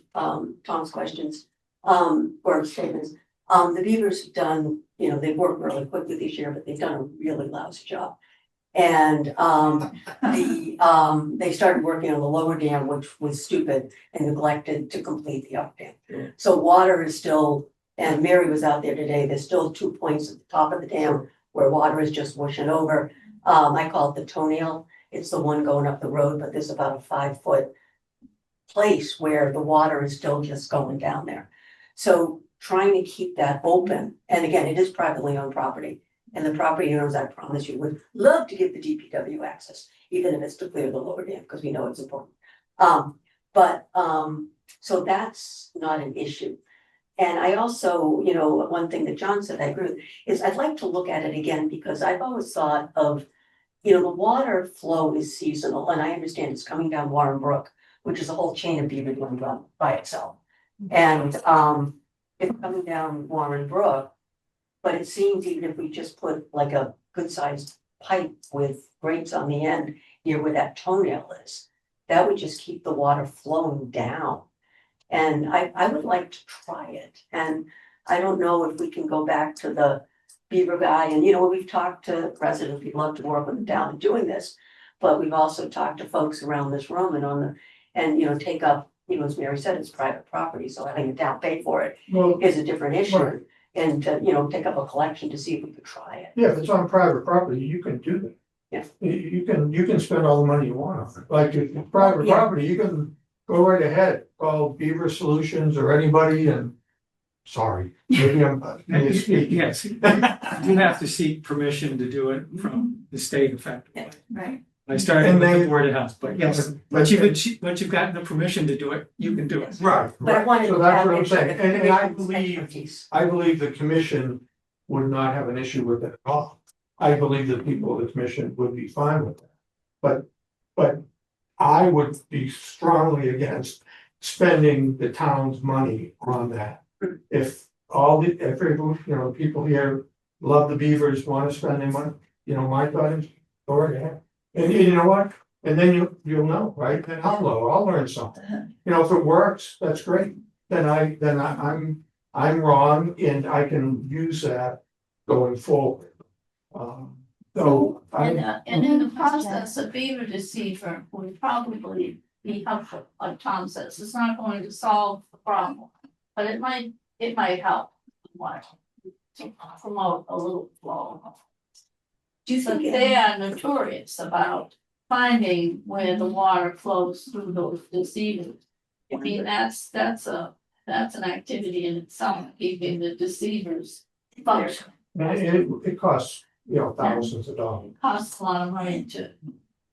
Tom's questions, or statements, the Beavers have done, they've worked really quickly this year, but they've done a really lousy job. And they started working on the lower dam, which was stupid and neglected to complete the up dam. So water is still, and Mary was out there today, there's still 2 points at the top of the dam where water is just washing over. I call it the toenail. It's the one going up the road, but there's about a 5-foot place where the water is still just going down there. So trying to keep that open, and again, it is privately owned property. And the property owners, I promise you, would love to give the DPW access, even if it's to clear the lower dam, because we know it's important. So that's not an issue. And I also, one thing that John said, I agree with, is I'd like to look at it again, because I've always thought of, the water flow is seasonal, and I understand it's coming down Warren Brook, which is a whole chain of beaver going down by itself. And it's coming down Warren Brook, but it seems even if we just put like a good sized pipe with grates on the end near where that toenail is, that would just keep the water flowing down. And I would like to try it. And I don't know if we can go back to the beaver guy, and we've talked to residents, we'd love to work with them down in doing this, but we've also talked to folks around this room and take up, as Mary said, it's private property, so having a down pay for it is a different issue. Right. And to, take up a collection to see if we could try it. Yeah, if it's on private property, you can do that. Yeah. You can spend all the money you want on it. Like if it's private Yeah. property, you can go right ahead, call Beaver Solutions or anybody and, sorry, maybe I'm. Yes, you do have to seek permission to do it from the state effectively. Right. I started And with they- the Board of Health, but yes, once you've gotten the permission to do it, you can do it. Right, But I right. wanted So to that's have what I'm it- saying. the And I commission's believe, expertise. I believe the commission would not have an issue with it at all. I believe the people of the commission would be fine with that. But I would be strongly against spending the town's money on that. If people here love the Beavers, want to spend their money, my thought is, go right ahead. And you know what? And then you'll know, right? Then I'll learn something. If it works, that's great. Then I'm wrong and I can use that going forward. And in the process, a beaver deceiver would probably be helpful, like Tom says, it's not going to solve the problem, but it might help. To promote a little flow. Do you But think they are notorious about finding where the water flows through those deceivers. I mean, that's an activity in itself, keeping the deceivers function. It costs, thousands of dollars. It costs a lot of money to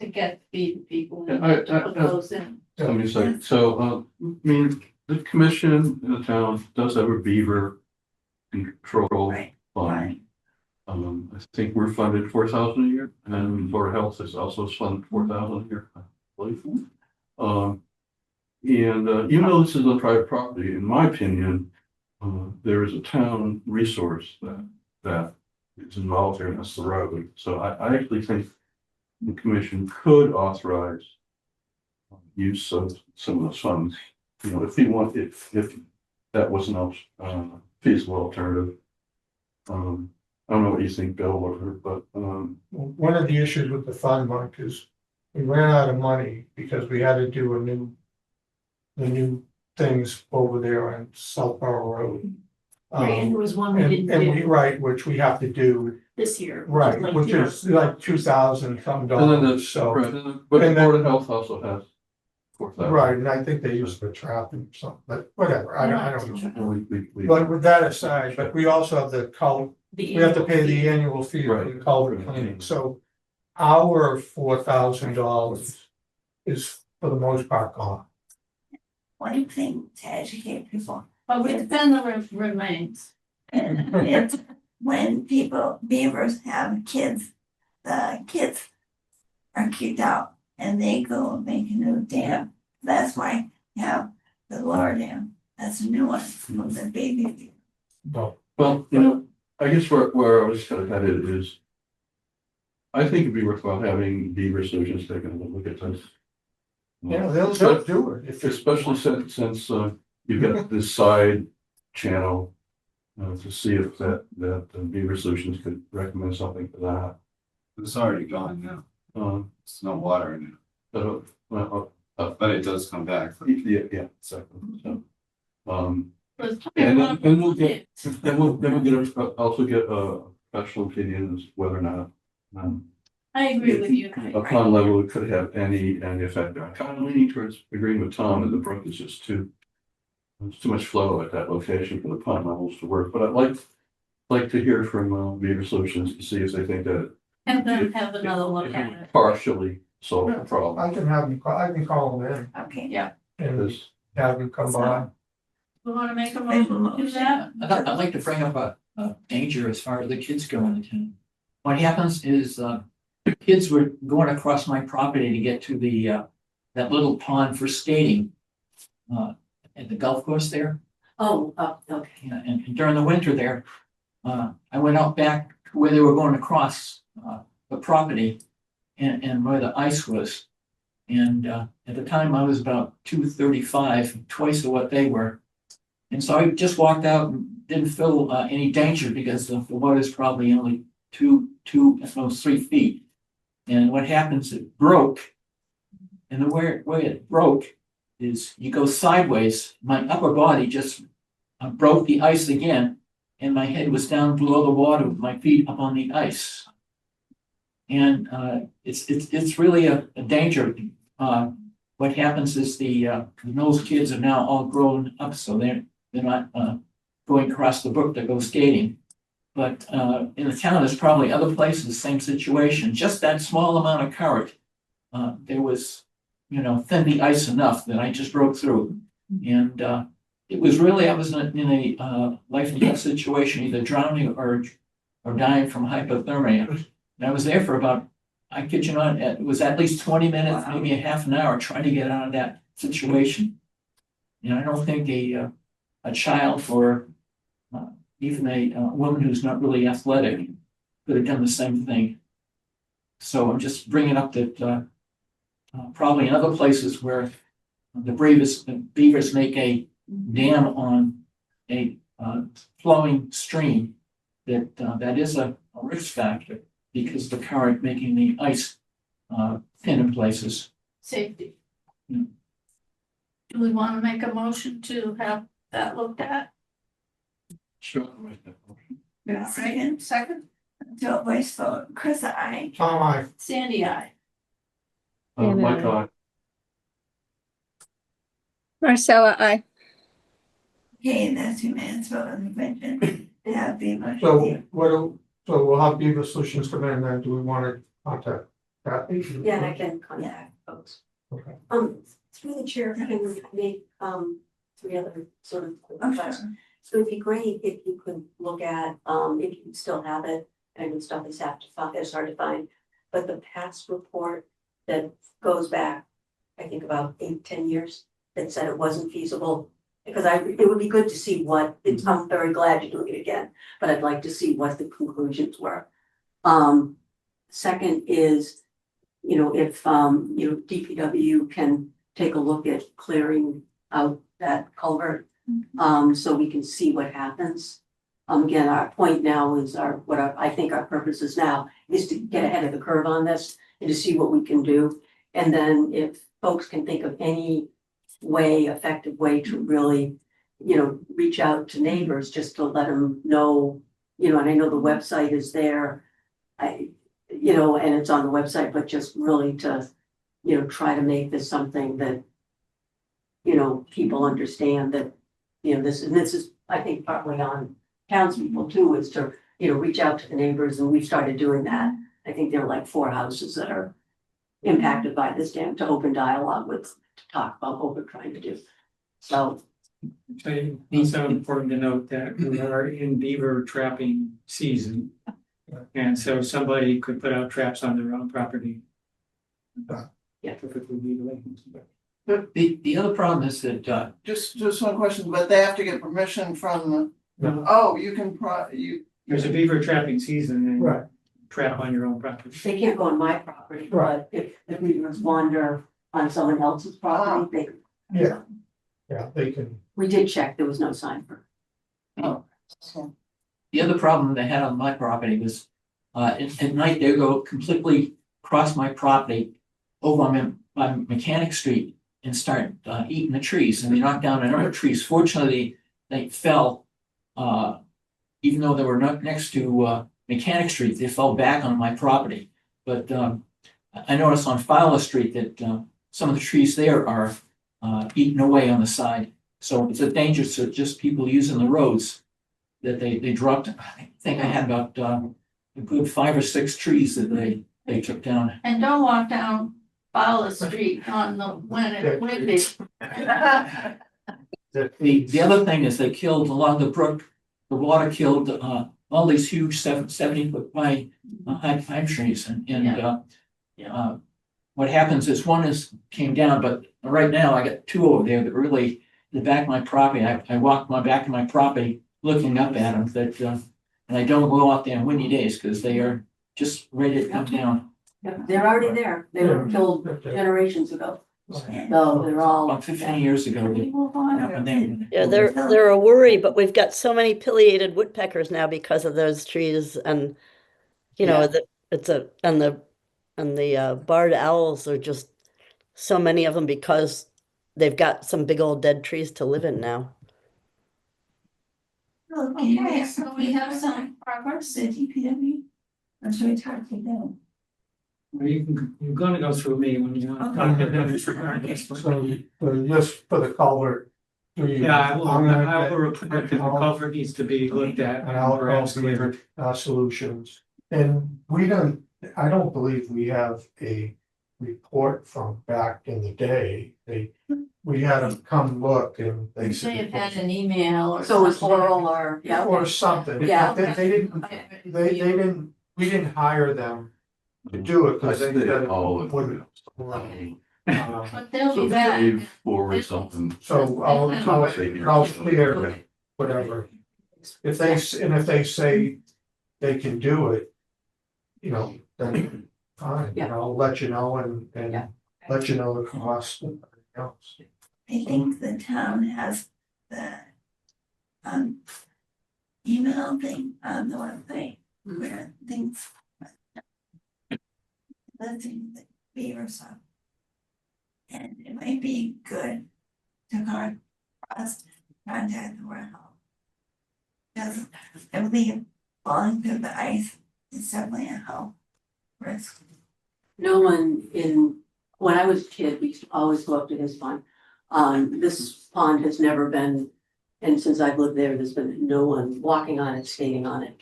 get the people Yeah, to put those in. Let me say, so, the commission in the town does have a beaver control fund. I think we're funded 4,000 a year, and Board of Health is also funded 4,000 a year, I believe. Even though this is on private property, in my opinion, there is a town resource that is involved here, and that's the road. So I actually think the commission could authorize use of some of those funds, if that was an feasible alternative. I don't know what you think, Bill, but One of the issues with the fund, Mike, is we ran out of money because we had to do a new the new things over there on Southborough Road. Right, and there was one we And, didn't and we, do right, which we have to do, this year. right, like which is like $2,000 some And then the, dollars, so. right, but the and then- Board of Health also has. $4,000. Right, and I think they use the traffic or something, but whatever, I don't know. And we- But with that aside, but we also have the we have to pay the annual fee for the Right. culvert cleaning, so. Our $4,000 is for the most part gone. One thing to educate people, But within the remains. and it's when beavers have kids, the kids are kicked out and they go and make a new dam. That's why you have the lower dam, that's a new one from the baby. No. Well, you know, I guess where I was kind of headed is. I think it'd be worthwhile having Beaver Solutions taking a look at this. Yeah, they'll do it. Especially since you've got this side channel. To see if that Beaver Solutions could recommend something for that. It's already gone now. There's no water in it. But it does come back. Yeah, exactly. So, and we'll get, also get a professional opinion as to whether or not. I agree with you. A pond level could have any effect. I'm kind of leaning towards agreeing with Tom that the brook is just there's too much flow at that location for the pond levels to work, but I'd like to hear from Beaver Solutions to see if they think that. And then have another look at it. Partially solve the problem. I can have you, I can call them in Okay, yeah. and have them come by. We wanna make a motion to do that? I'd like to bring up a danger as far as the kids go in the town. What happens is, kids were going across my property to get to the, that little pond for skating. At the golf course there. Oh, okay. Yeah, and during the winter there, I went out back where they were going across, the property and where the ice was. And, at the time I was about 235, twice of what they were. And so I just walked out and didn't feel, any danger because the water's probably only 3 feet. And what happens, it broke. And the way it broke is you go sideways, my upper body just broke the ice again, and my head was down below the water with my feet up on the ice. And it's really a danger. What happens is those kids are now all grown up, so they're not going across the brook to go skating. But in the town, there's probably other places, same situation, just that small amount of current. There was, thin the ice enough that I just broke through. And it was really, I was in a life and death situation, either drowning or dying from hypothermia. And I was there for about, I kid you not, it was at least 20 minutes, maybe a half an hour trying to get out of that situation. And I don't think a child or even a woman who's not really athletic could have done the same thing. So I'm just bringing up that probably in other places where the beavers make a dam on a flowing stream, that is a risk factor because the current making the ice thin in places. Safety. Yeah. Do we wanna make a motion to have that looked at? Sure. Second? Do a voice vote, Chris, I. Tom, I. Sandy, I. My God. Marcella, I. Okay, that's your man's vote on the question. Have the motion. So we'll have Beaver Solutions come in, and then do we want to contact Kathy? Yeah, and I can contact folks. Okay. Through the chair, can we make, 3 other sort of quick Oh, requests? sure. So it'd be great if you could look at, if you still have it, I know stuff is it's hard to find, but the past report that goes back, I think about 8-10 years, that said it wasn't feasible. Because it would be good to see I'm very glad you're doing it again, but I'd like to see what the conclusions were. Second is, if, DPW can take a look at clearing out that culvert, so we can see what happens. Again, our point now is I think our purpose is now is to get ahead of the curve on this and to see what we can do. And then if folks can think of any effective way to really, reach out to neighbors just to let them know, and I know the website is there. And it's on the website, but just really to, try to make this something that, people understand that, this is, I think, partly on townspeople too, is to, reach out to the neighbors, and we've started doing that. I think there are like 4 houses that are impacted by this dam to open dialogue with, to talk about what we're trying to do. So. It's also important to note that we are in beaver trapping season. And so somebody could put out traps on their own property. Yeah. Perfectly legally. The other problem is that, Just one question, but they have to get permission from No. oh, you can There's a beaver trapping season and trap on your own property. They can't go on my property, but if the beavers wander on someone else's property, they. Yeah. Yeah, they can. We did check, there was no sign for. the other problem they had on my property was, at night, they go completely across my property over on Mechanic Street and start eating the trees, and they knocked down a number of trees. Fortunately, they fell, even though they were not next to Mechanic Street, they fell back on my property. But I noticed on Fowler Street that some of the trees there are eaten away on the side. So it's a danger to just people using the roads that they dropped. I think I had about a good 5 or 6 trees that they took down. And don't walk down Fowler Street on when it's windy. The other thing is they killed along the brook, the water killed all these huge 70-foot high pine trees, and what happens is one came down, but right now I got 2 over there that really in the back of my property. I walk my back of my property looking up at them, that and I don't go out there on windy days because they are just ready to come down. They're already there. They were killed generations ago. So they're all. About 15 years ago. Yeah, they're a worry, but we've got so many pileated woodpeckers now because of those trees, and the barred owls are just so many of them because they've got some big old dead trees to live in now. Okay, so we have some progress. The DPW, I'm sure we talked to them. Well, you're gonna go through me when you want. So just for the culvert. Yeah, I will report that the culvert needs to be looked at. And I'll clear solutions. And I don't believe we have a report from back in the day. We had them come look and they They said. have had an email or. So it's something. oral or, yeah. Or something. Yeah. We didn't hire them to do it because they said it all wouldn't. But they'll So be back. save forward something. So I'll clear whatever. If they say they can do it, then fine, I'll let you know and let you know the cost and everything else. I think the town has the email thing on the website where things. Listing the beaver stuff. And it might be good to contact the warehouse. Because I believe falling through the ice is definitely a health risk. No one when I was a kid, we used to always go up to his pond. This pond has never been, and since I've lived there, there's been no one walking on it, skating on it.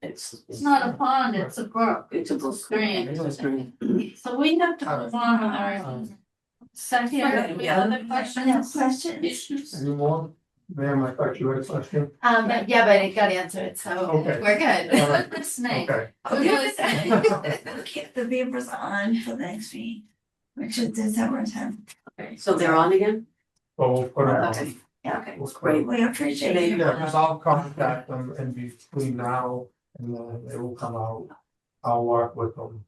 It's not a pond, it's a brook. It's a stream. It's a stream. So we have to move on with our second, we have other questions? Issues? Any more? Ma'am, I thought you had a question. Yeah, but it got answered, so Okay. we're good. All right. The snake. Okay. We'll keep the beavers on for next week, which is December 10th. Okay, so they're on again? Well, we'll put it on. Okay. Yeah, okay, We'll put great. it we appreciate They- it. Yeah, because I'll contact them and between now and then they will come out. I'll work with them.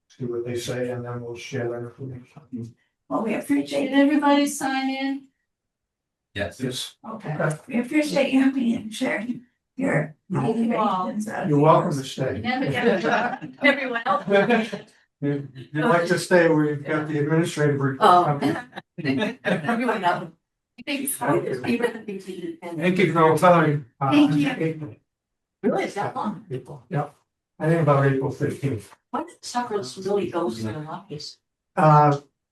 See what they say and then we'll share that information. Well, we appreciate Did everybody sign in? Yes. Yes. Okay, we appreciate you being sharing your. Thank you all. observations of You're welcome to yours. stay. Never get a job. Everyone else. You'd like to stay where you've got the administrative. Oh. Everyone else. Thank you for your time. Thank you. Really, is that long? April, yeah, I think about April 15th. What suckers really goes to the office?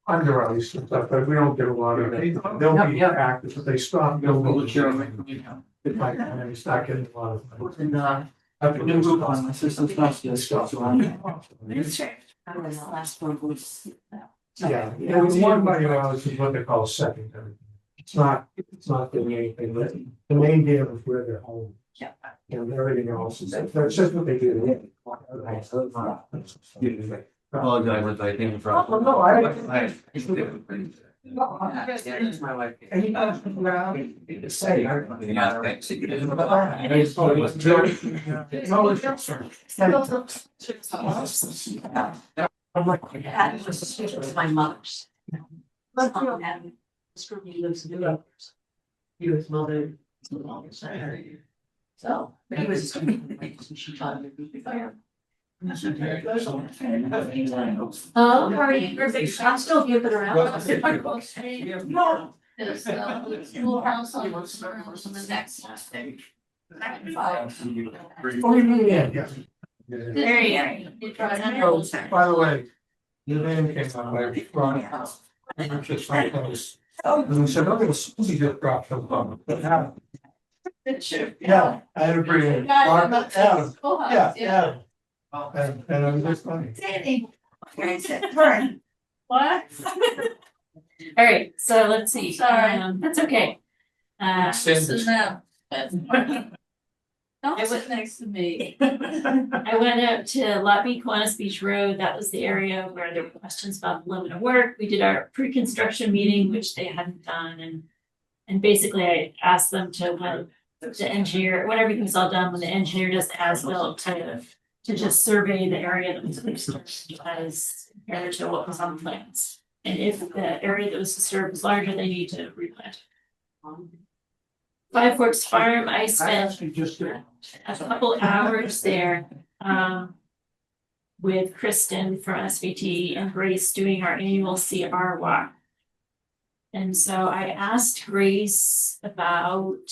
Under ice and stuff, but we don't get a lot of it. They'll be active, but they stop. They'll It's like, they start getting a lot of. And I have a new group on my sister's house, this stuff, so I'm. Last one was. Yeah, yeah, the one by your house is what they call secondary. It's not doing anything, but the main deal is where they're home. Yeah. And everything else is, that's just what they do. Apologize, I think from. Oh, no, I. My mother's. Scrooge lives in New York. He was mother. So, but he was. She taught me. Oh, party, perfect. I'm still giving around. There's schoolhouse on the next. There you go. By the way, your name came out by Ron. And just like those. And we said, okay, we just dropped some bomb. But now. Yeah, I had a pretty. Adam. Yeah. And it was just funny. Sandy. What? All right, so let's see. Sorry. That's okay. Listen now. Don't sit next to me. I went out to Lot B, Kiwanis Beach Road. That was the area where there were questions about the limit of work. We did our pre-construction meeting, which they hadn't done, and basically I asked them to when the engineer, when everything's all done, when the engineer does the as-built to just survey the area that was disturbed as compared to what was on the plans. And if the area that was disturbed was larger, they need to replant. Five Forks Farm, I spent a couple hours there with Kristen from SVT and Grace doing our annual CR walk. And so I asked Grace about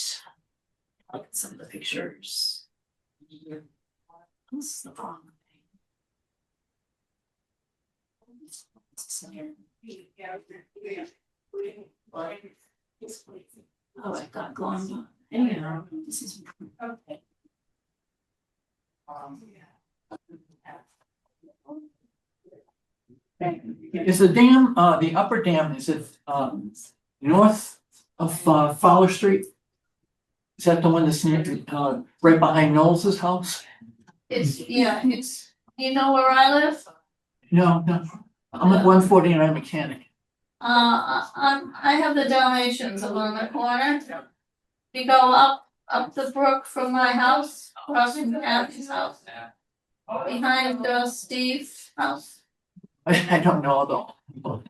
some of the pictures. This is the wrong thing. Oh, I got glowing. Anyhow, this is okay. Is the dam, the upper dam, is it north of Fowler Street? Is that the one that's near, right behind Knowles's house? It's, you know where I live? No, I'm at 149 Mechanic. I have the Dalmatians along the corner. You go up the brook from my house, crossing Abby's house. Behind Steve's house. I don't know though.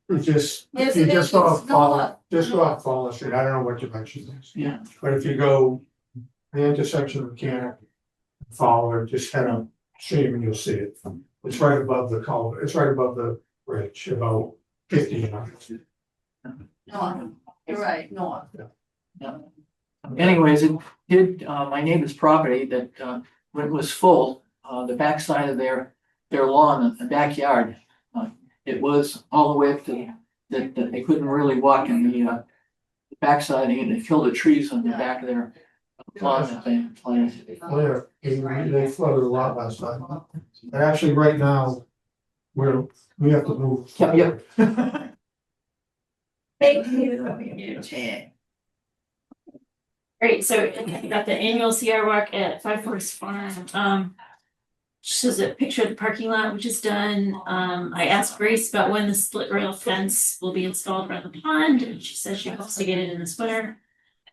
You just Yes, go off Noah. Fowler Street. I don't know what direction it is. Yeah. But if you go the intersection of Mechanic, Fowler, just head up stream and you'll see it. It's right above the culvert. It's right above the bridge, about 50 yards. North, you're right, north. Yeah. Anyways, it did, my neighbor's property that, when it was full, the backside of their lawn, the backyard, it was all the way up to, that they couldn't really walk in the backside, and it killed the trees on the back of their lawn that they planted. Where they flooded a lot last time. And actually, right now, we have to move. Yep. Thank you. Great, so got the annual CR walk at Five Forks Farm. Shows a picture of the parking lot, which is done. I asked Grace about when the split rail fence will be installed around the pond, and she says she hopes to get it in this winter.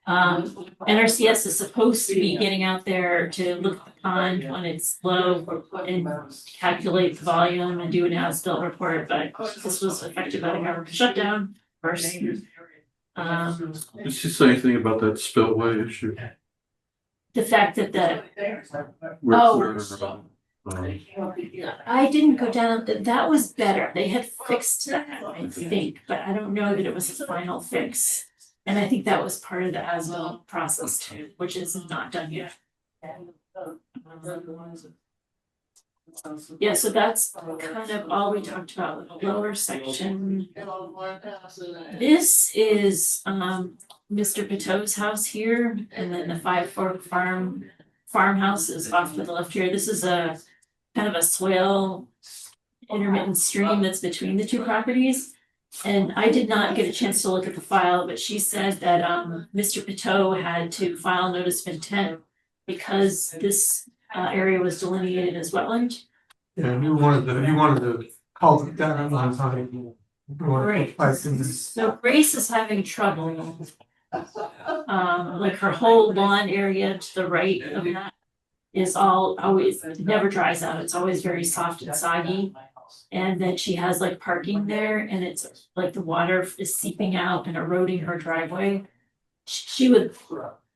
NRCS is supposed to be getting out there to look at the pond when it's low and calculate the volume and do an as-built report, but this was affected by the government shutdown first. Did she say anything about that spillway issue? The fact that Where I didn't go down, that was better. They had fixed that, I think, but I don't know that it was a final fix. And I think that was part of the as-well process too, which is not done yet. Yeah, so that's kind of all we talked about with the lower section. This is Mr. Piteau's house here, and then the 5 Fork farmhouse is off to the left here. This is a kind of a swale intermittent stream that's between the two properties. And I did not get a chance to look at the file, but she said that Mr. Piteau had to file notice of intent because this area was delineated as wetland. Yeah, you wanted to culvert that at one time. Right. So Grace is having trouble. Like her whole lawn area to the right of that is always, it never dries out. It's always very soft and soggy. And then she has like parking there and it's like the water is seeping out and eroding her driveway. She would,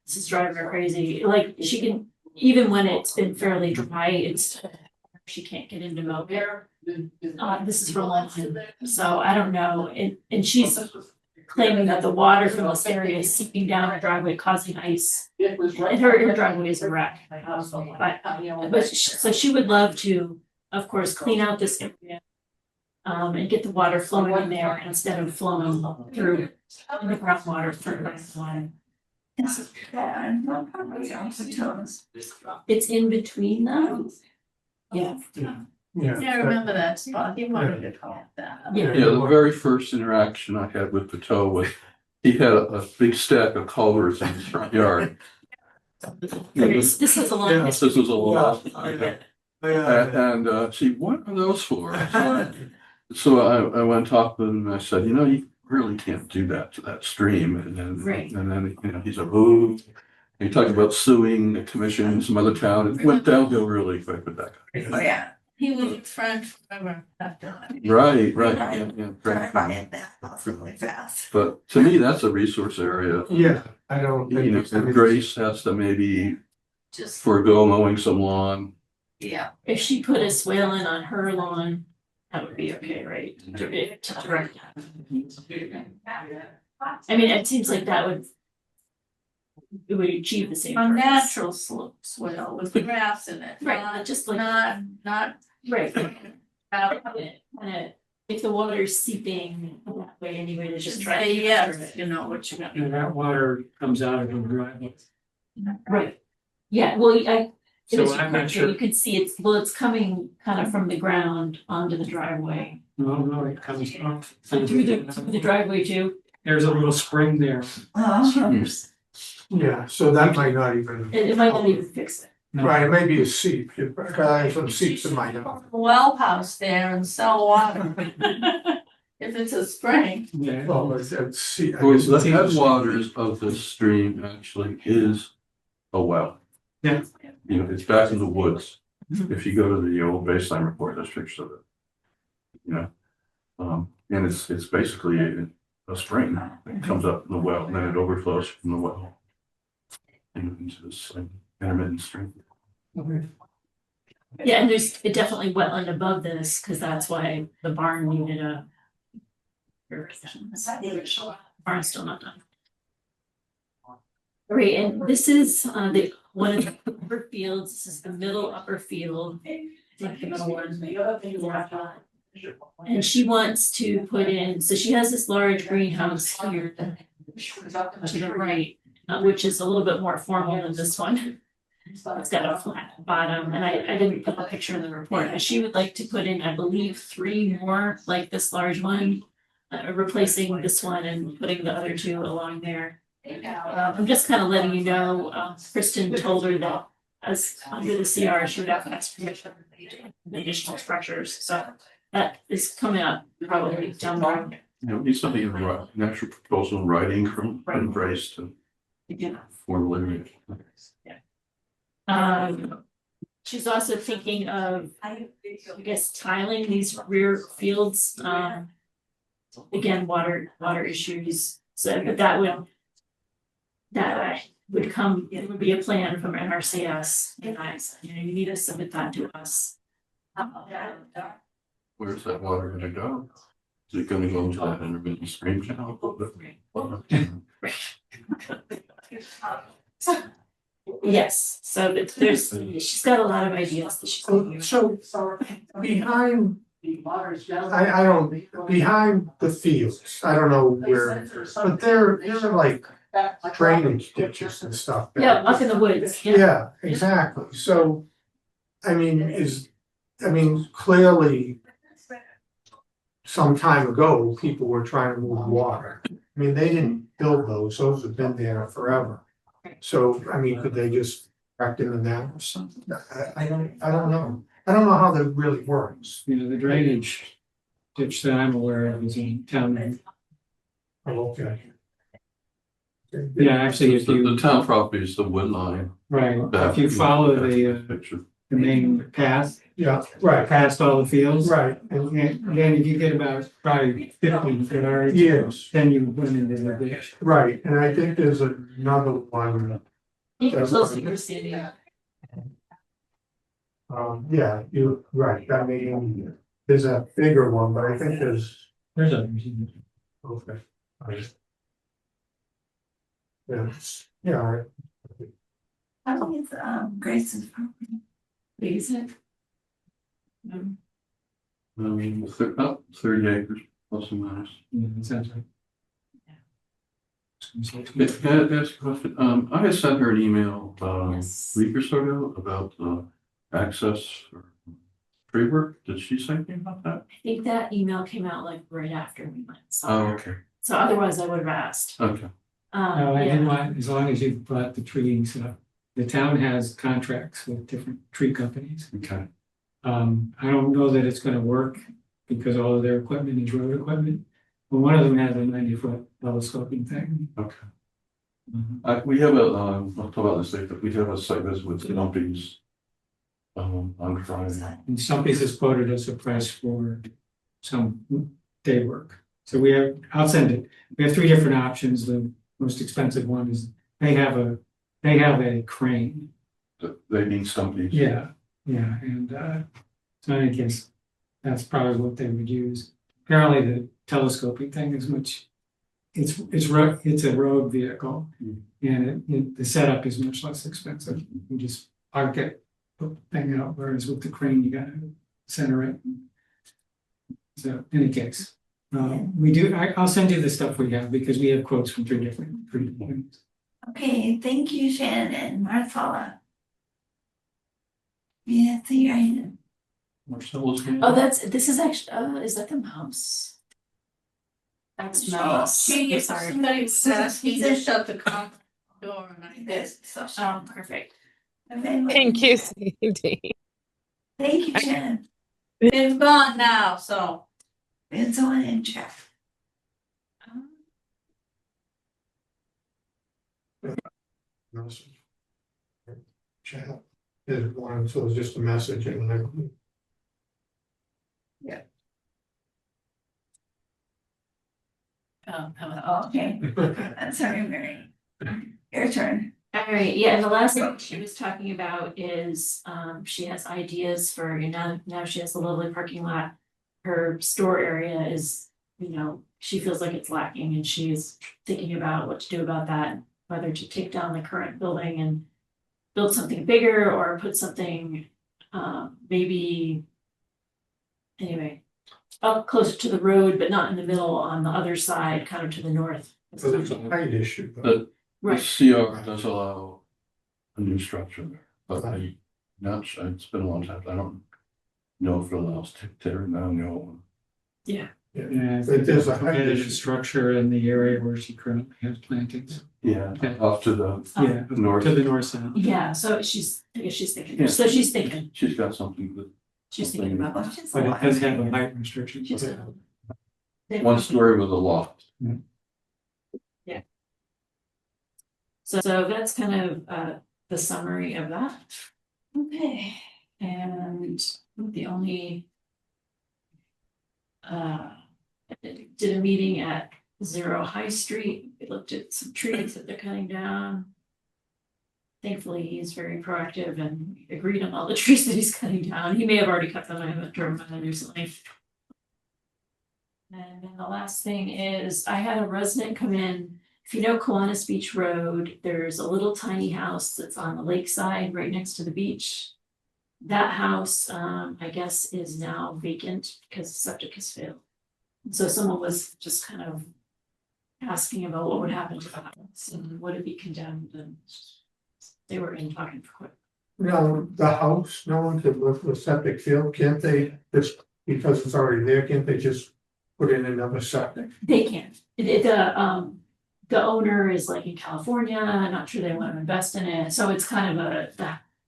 this is driving her crazy. Like she can, even when it's been fairly dry, she can't get into mow. This is from London, so I don't know. And she's claiming that the water from this area is seeping down her driveway, causing ice. And her driveway is a wreck. So she would love to, of course, clean out this area. And get the water flowing in there instead of flowing through the groundwater through the line. It's in between them. Yeah. Yeah, I remember that spot. You wanted to call it that. Yeah, the very first interaction I had with Piteau was he had a big stack of culverts in his front yard. This is a long. This was a long. And she, what are those for? So I went and talked to him and I said, you know, you really can't do that to that stream. And then you know, he said, ooh. He talked about suing the commission, some other town. It went downhill really quick with that guy. Oh, yeah, he was friend forever after that. Right. Drive by it that really fast. But to me, that's a resource area. Yeah, I don't. You know, if Grace has to maybe Just, forego mowing some lawn. yeah. If she put a swale in on her lawn, that would be okay, right? To direct. I mean, it seems like that would. It would achieve the same. A purpose. natural slope swale with grass in it. Right, not- just like. Not. Right. And if the water's seeping that way anyway, to just try. Say yes, you know what you got. And that water comes out of the driveway. Right. Yeah, well, it So was I'm not sure. you could see it's coming kind of from the ground onto the driveway. No, it comes up. Through the driveway too. There's a little spring there. Yeah, so that might not even, It might not even fix it. right, it may be a seep, I have some seeps in my house. Well house there and sell water. If it's a spring. Yeah. Well, it's seep. Well, the headwaters of this stream actually is a well. Yeah. You know, it's back in the woods. If you go to the old baseline report, there's pictures of it. You know, and it's basically a spring that comes up in the well and then it overflows from the well into this intermittent stream. Yeah, and there's definitely wetland above this, because that's why the barn needed a. Barn's still not done. Right, and this is one of the upper fields. This is the middle upper field. Like the middle one. And she wants to put in, so she has this large greenhouse here to the right, which is a little bit more formal than this one. It's got a flat bottom, and I didn't put the picture in the report, but she would like to put in, I believe, 3 more like this large one, replacing this one and putting the other 2 along there. I'm just kind of letting you know, Kristen told her that as under the CR, she would have to ask permission for additional structures, so that is coming up probably down the road. You know, need something in an actual proposal in writing from Grace to formulate. She's also thinking of, I guess, tiling these rear fields. Again, water issues. So, but that would come. It would be a plan from NRCS. You know, you need to submit that to us. Where's that water gonna go? Is it gonna go into that intermittent stream channel? Yes, so there's, she's got a lot of ideas that she's. So behind, I don't, behind the fields, I don't know where, but they're like drainage ditches and stuff. Yeah, up in the woods, yeah. Yeah, exactly. So, I mean, clearly some time ago, people were trying to move water. I mean, they didn't build those have been there forever. So, I mean, could they just direct into that or something? I don't know. I don't know how that really works. You know, the drainage ditch that I'm aware of is in town. Oh, okay. Yeah, actually, if you. The town property is the wood line. Right, if you follow the main path. Yeah, right. Past all the fields. Right. And then if you get about probably 50 that are. Yes. Then you went into the ditch. Right, and I think there's another one. Yeah, you're right, I mean, there's a bigger one, but I think there's. There's a. Okay. Alright. Yeah, yeah, all right. How many is Grace's property? Big is it? About 30 acres plus or minus. Sounds right. Can I ask a question? I had sent her an email a week or so ago about access for tree work. Did she say anything about that? I think that email came out like right after we went. Oh, okay. So otherwise I would have asked. Okay. No, I Yeah. didn't want, as long as you brought the trees up, the town has contracts with different tree companies. Okay. I don't know that it's gonna work because all of their equipment is road equipment. But one of them has a 90-foot telescoping thing. Okay. We have I'll talk about this later, but we have a site visit with Lumpy's on Friday. And some pieces quoted us a price for some day work. So I'll send it. We have 3 different options. The most expensive one is they have a crane. They need Stumpy's. Yeah, and so in any case, that's probably what they would use. Apparently the telescoping thing is much, it's a road vehicle. And the setup is much less expensive. You just park it, put the thing out, whereas with the crane, you gotta center it. So in any case, I'll send you the stuff we have because we have quotes from 3 different things. Okay, thank you, Shannon and Martha. Yeah, see your hand. Oh, this is actually, is that the mouse? That's mouse. She, Sorry. somebody says he just shut the car door and I did, so. Oh, perfect. Thank you, Sandy. Thank you, Shannon. It's gone now, so. It's on in check. Chat is one, so it's just a message and then. Yeah. Oh, okay. Sorry, Mary. Your turn. All right, yeah, and the last thing she was talking about is, she has ideas for, now she has a lovely parking lot. Her store area is, she feels like it's lacking and she's thinking about what to do about that. Whether to take down the current building and build something bigger or put something, maybe. Anyway, up closer to the road, but not in the middle, on the other side, kind of to the north. So there's a height issue. The Right. CR does allow a new structure there, but I'm not sure, it's been a long time, I don't know if it allows tearing down the old one. Yeah. Yeah, It is a height competitive issue. structure in the area where she currently has plantings. Yeah, off to the Yeah, north. to the north side. Yeah, so she's thinking, Yeah. so she's thinking, She's got something that. she's thinking about that. But it does have a height restriction. One story with a loft. Yeah. So that's kind of the summary of that. Okay, and the only did a meeting at 0 High Street. We looked at some trees that they're cutting down. thankfully, he's very proactive and agreed on all the trees that he's cutting down. He may have already cut them, I haven't driven by them recently. And then the last thing is, I had a resident come in. If you know Kiwanis Beach Road, there's a little tiny house that's on the lakeside, right next to the beach. That house, I guess, is now vacant because the septic has failed. So someone was just kind of asking about what would happen to the house and would it be condemned, and they were in talking for quite. Now, the house, no one could live with septic field, can't they, just because it's already there, can't they just put in another septic? They can't. The owner is like in California, I'm not sure they want to invest in it, so it's kind of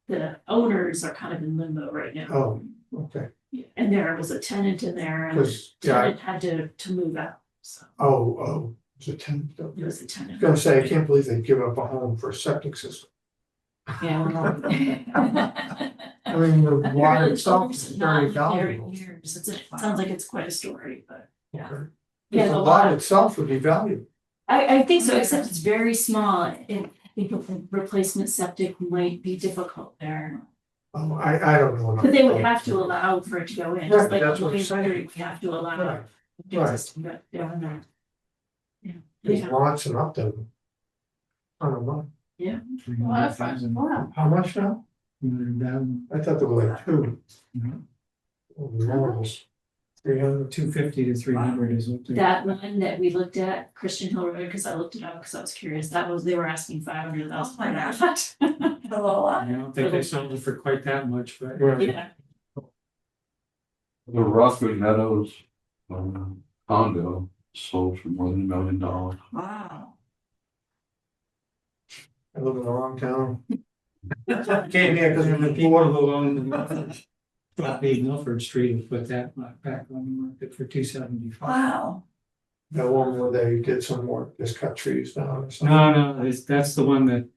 the owners are kind of in limbo right now. Oh, okay. And there was a tenant in there and the 'Cause, yeah, tenant had to move out, so oh, it's a tenant. it was a I tenant. was gonna say, I can't believe they give up a home for a septic system. Yeah. I mean, the water itself It's is not very there valuable. in years. It sounds like it's quite a story, but yeah. Okay. Yeah, The the lot lot, itself would be valuable. I think so, except it's very small. I think a replacement septic might be difficult there. Oh, I don't know. But they would have to allow for it to go in, Right, just like that's the what I'm way saying. we have to allow. Right, the right. existing, but yeah, no. Yeah. There's Yeah. lots and up to. I don't know. Yeah. Wow. How much now? I thought there were like two. Oh, no. 300. 250 to 300 is what they. That one that we looked at, Christian Hill Road, because I looked it up because I was curious, they were asking 500,000. Oh my gosh. The little I one. don't think they sold it for quite that much, but. Yeah, The Rockwood Meadows condo sold for more than $1 million. Wow. I live in the wrong town. Came here because the people alone. Flatby Milford Street and put that back on the market for 275. Wow. That one where they did some work, just cut trees down or something. No, that's the one that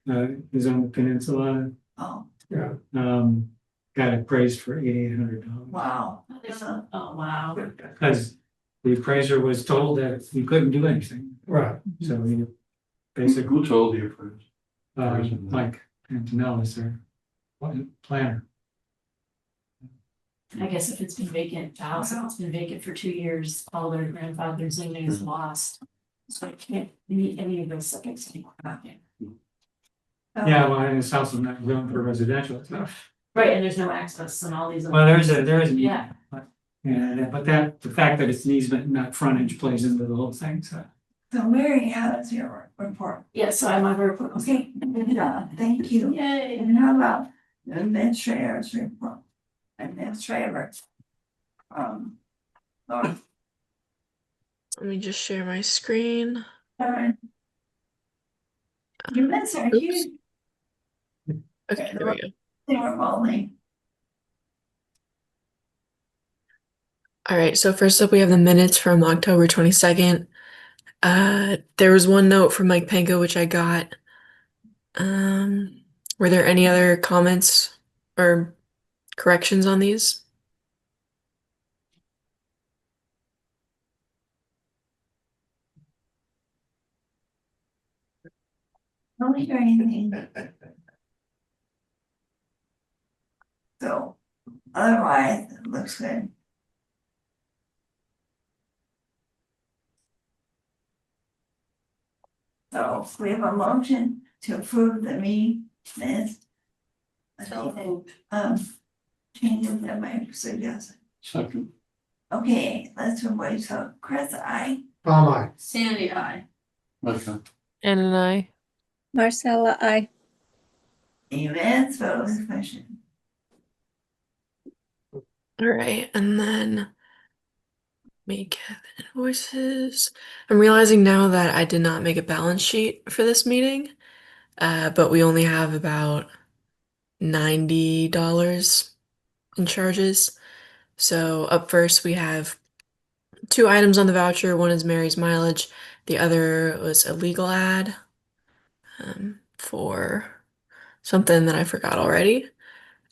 is on the peninsula. Oh, Yeah. Got appraised for $8,800. wow. oh, wow. Because the appraiser was told that he couldn't do anything. Right. So he basically, Who told the appraiser? Mike Antonelli is their planner. I guess if it's been vacant, the house, if it's been vacant for 2 years, all their grandfather's zoning is lost. So I can't meet any of those septics anymore. Yeah, well, and it's also not zoned for residential stuff. Right, and there's no access and all these. other Well, there is things. an Yeah. easement, and but the fact that it's an easement, not frontage, plays into the whole thing, so. So Mary, how is your report? Yeah, so I'm on report. Okay, good job, thank you. Yay. And how about the administrator's report? Administrator. Laura. Let me just share my screen. Your minutes are huge. Okay, there we go. They were rolling. All right, so first up we have the minutes from October 22nd. There was one note from Mike Panko, which I got. Were there any other comments or corrections on these? I don't hear anything. So, otherwise, it looks good. So we have a motion to approve the meeting minutes. Changes that might suggest. Second. Okay, let's wait, so Chris, Tom, I. Sandy, I. Okay. Anne and I. Marcella, I. Events, vote of question. All right, and then make the invoices. I'm realizing now that I did not make a balance sheet for this meeting, but we only have about $90 in charges. So up first we have 2 items on the voucher. One is Mary's mileage. The other was a legal ad for something that I forgot already.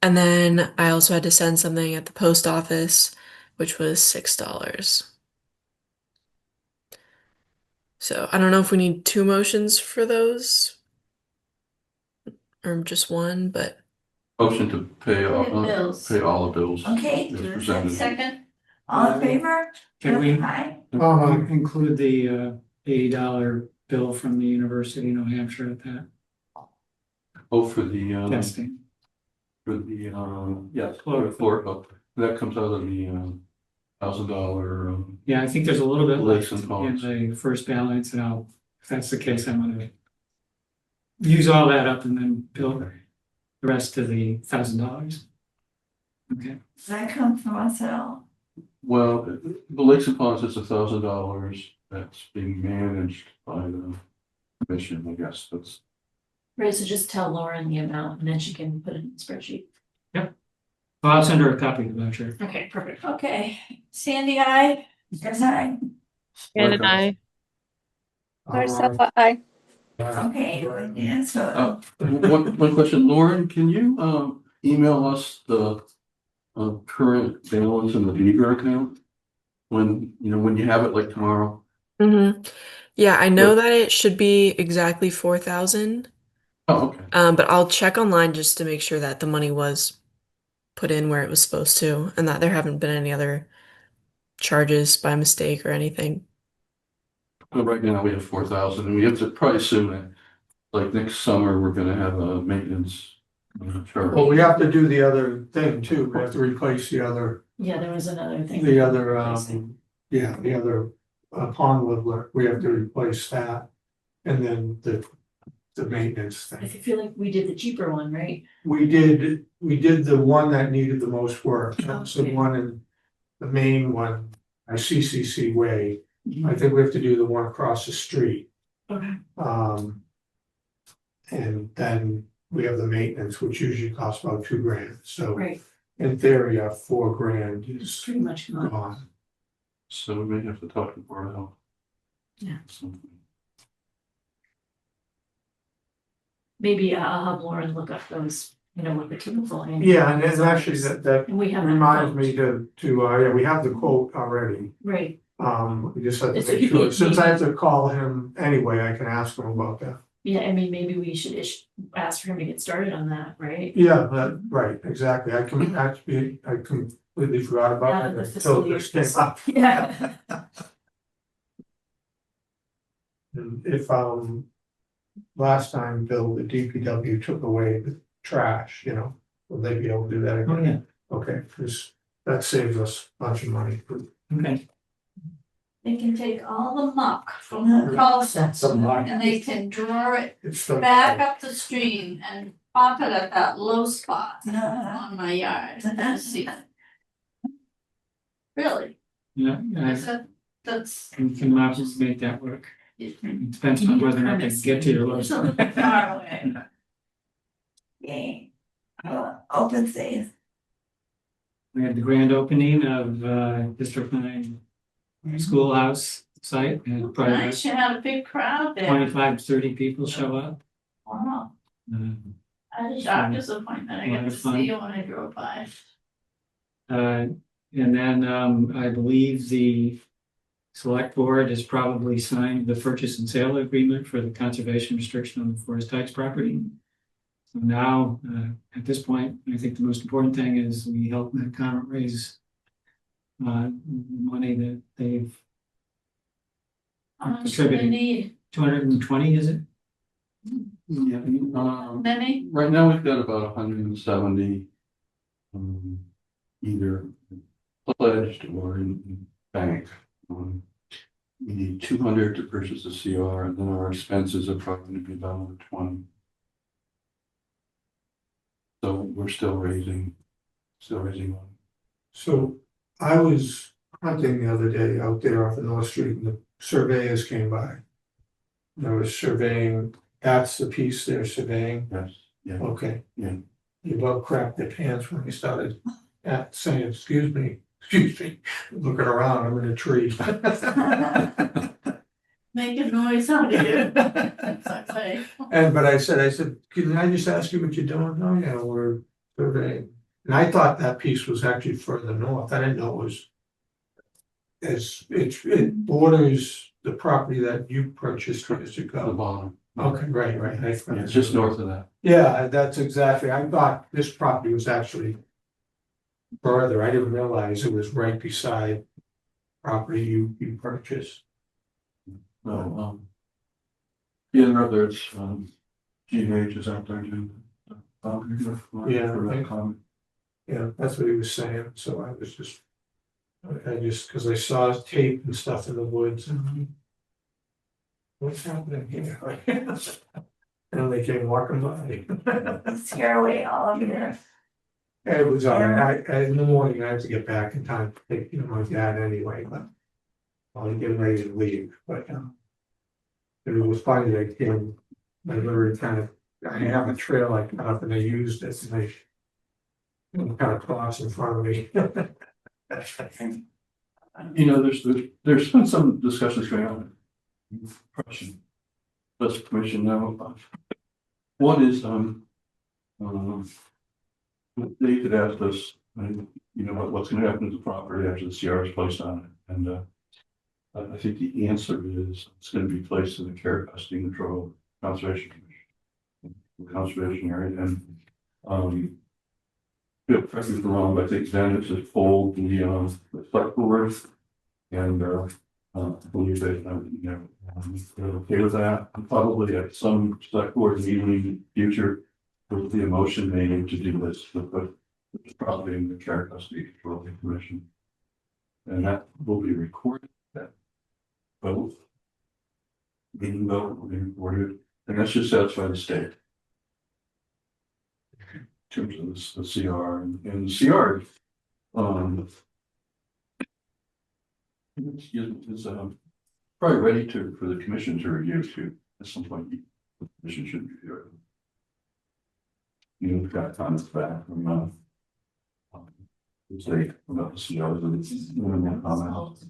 And then I also had to send something at the post office, which was $6. So I don't know if we need 2 motions for those or just one, but Motion to pay bills. pay all the bills. Okay. As presented. Second, All in favor? Can we Aye. include the $80 bill from the University of New Hampshire at that Oh, for the, testing? yes, floor, that comes out of the, $1,000, Yeah, I think there's a little bit Lakes left and ponds. in the first balance, and if that's the case, I'm gonna use all that up and then bill the rest to the $1,000. Okay, Does that come from us at all? Well, the Lakes and Ponds is $1,000 that's being managed by the commission, I guess, that's. Right, so just tell Lauren the amount and then she can put it in the spreadsheet. well, I'll send her a copy of the voucher. Okay, perfect. okay, Sandy, I. Yes, aye. And I. Marcella, I. Okay, yeah, so, One question, Lauren, can you, email us the, current balance in the Beaver account? When you have it like tomorrow? Yeah, I know that it should be exactly 4,000. Oh, okay. But I'll check online just to make sure that the money was put in where it was supposed to, and that there haven't been any other charges by mistake or anything. Well, right now we have 4,000, and we have to probably assume that, like next summer, we're gonna have a maintenance charge. Well, we have to do the other thing too. We have to replace the other, Yeah, there was another thing. the other, the other pond leveler. We have to replace that. And then the maintenance I thing. feel like we did the cheaper one, right? We did the one that needed the most work. That's the Okay. one in the main one, CCC Way. I think we have to do the one across the street. Okay. And then we have the maintenance, which usually costs about $2,000. So Right, in theory, our $4,000 it's is pretty much gone. gone. So we may have to talk to Board of Health. Yeah. Something. Maybe I'll have Lauren look up those, what the typical. annual Yeah, and bills then are. actually that And we have. that reminds quote. me yeah, we have the quote already. Right, We just have to So make you sure, can- since I have to call him anyway, I can ask him about that. yeah, I mean, maybe we should ask for him to get started on that, right? Yeah, right, exactly. I completely forgot about Yeah, it the until facility this came is- up. Yeah. And if, last time, Bill, the DPW took away the trash, will they be able to do that Oh, again? yeah, Okay, because that saves us a bunch of money. okay. They can take all the muck from the call center and they can draw it It's so- back up the stream and pop it at that low spot on my yard. to see it. Really, Yeah, that's. we can make that work. It's It depends on whether or not they can get to your a list. little bit far away. yay. Open safe. We had the grand opening of District 9 schoolhouse site, and probably Nice, you had a big crowd there. 25 to 30 people show up. Wow, Uh, I had a doctor's appointment, I got to see you when I drove by. And then I believe the select board has probably signed the purchase and sale agreement for the conservation restriction on the Forest Heights property. So now, at this point, I think the most important thing is we help Metcon raise money that they've How much do they contributed. need? 220, is it? Yeah, Many? right now we've got about 170, either pledged or in bank. We need 200 to purchase a CR, and then our expenses are probably gonna be about 20. So we're still raising money. So I was hunting the other day out there off the North Street and the surveyors came by. They were surveying, that's the piece they're surveying. Yes, yeah, Okay. yeah. They about crapped their pants when they started saying, excuse me, looking around, I'm in a tree. Make a noise out of you. That's okay. But I said, can I just ask you what you're doing? Oh, yeah, we're surveying. And I thought that piece was actually further north. I didn't know it was. It borders the property that you purchased years The ago. bottom, Okay, right. It's just north of that. Yeah, that's exactly, I thought this property was actually further, I didn't realize it was right beside property you purchased. No, yeah, no, there's, GH is out there too. Yeah, For okay. that comment. Yeah, that's what he was saying, so I was just. I just, cause I saw tape and stuff in the woods and. What's happening here? And they came walking by. Scare away all of your. It was, in the morning, I had to get back in time to take, my dad anyway, but. I was getting ready to leave, but, it was funny, they came, I literally kind of, I have a trail I cut up and they used it and they. Kind of crossed in front of me. You know, there's been some discussions going on. Question. Let's commission now. One is, they could ask us, what's gonna happen to the property after the CR is placed on it, and, I think the answer is it's gonna be placed in the care, custody, and control conservation commission. The conservation area, and, yeah, correct me if I'm wrong, but I think then it's just fold the select board, and, I believe they, they're okay with that. And probably at some select board meeting in the future, there will be a motion made to do this, to put probably in the care, custody, control commission. And that will be recorded, that both. Meeting vote will be recorded, and that should satisfy the state. In terms of the CR and the CR, is probably ready for the commission to review too. At some point, the commission should review it. We've got comments back from say about the CRs and it's more comments.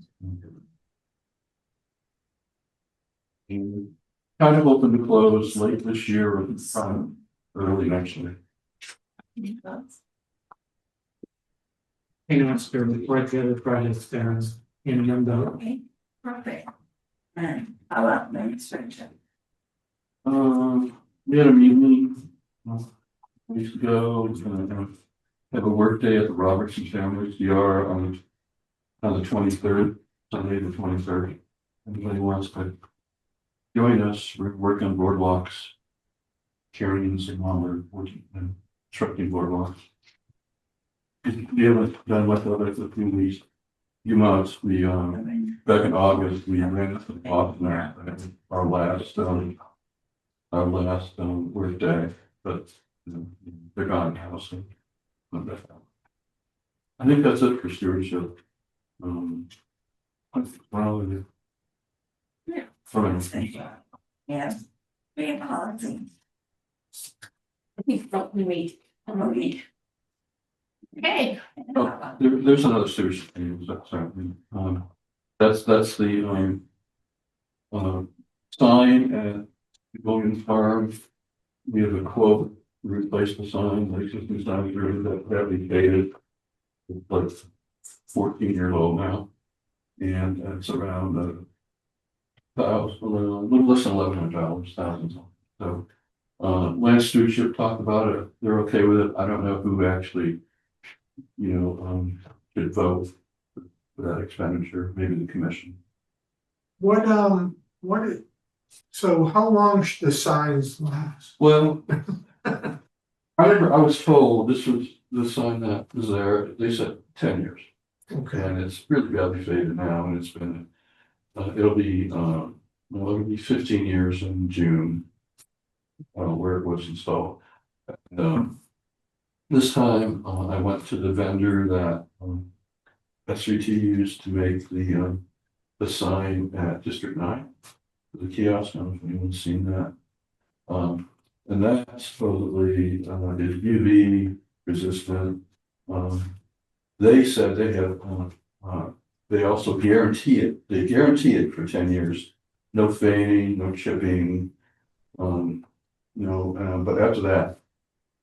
Kind of open to close late this year or early next year. Oscar, right the other projects there in Limbo. Okay, perfect. And how about administration? We had a meeting weeks ago, have a work day at the Robertson Family CR on the 23rd, Sunday the 23rd. Anybody wants to join us, we're working on boardwalks, carrying and while we're working and constructing boardwalks. We haven't done much of it for a few months. We back in August, we ran to Boston our last work day, but they're gone now, so. I think that's it for stewardship. Yeah. Fine. Yeah. Great policy. Okay. Oh, there's another stewardship thing, sorry. That's the sign at Williams Farm. We have a quote to replace the sign, the existing sign is really that heavily dated. It's like 14 years old now. And it's around a little less than $1,100. So land stewardship talked about it, they're okay with it. I don't know who actually should vote for that expenditure, maybe the commission. So how long should the signs last? Well, I was told this was the sign that was there, they said 10 years. Okay. And it's really badly faded now, and it's been, it'll be 15 years in June. Where it was installed. This time, I went to the vendor that SVT used to make the sign at District 9, the kiosk. I don't know if anyone's seen that. And that supposedly is UV resistant. They said they have, they also guarantee it. They guarantee it for 10 years. No fading, no chipping. But after that,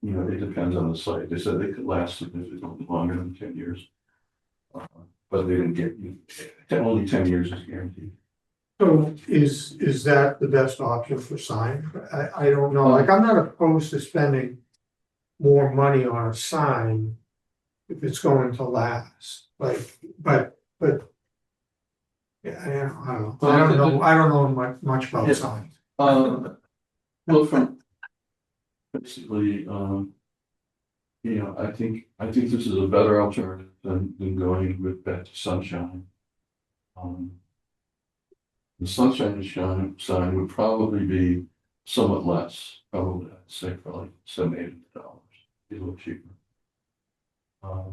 it depends on the site. They said they could last significantly longer than 10 years. But they didn't get, only 10 years is guaranteed. So is that the best option for sign? I don't know, like, I'm not opposed to spending more money on a sign if it's going to last, like, but. Yeah, I don't know much about Yeah. signs. Well, from basically, you know, I think this is a better alternative than going with back to sunshine. The sunshine and shine sign would probably be somewhat less, probably I'd say for like $7-8, be a little cheaper. I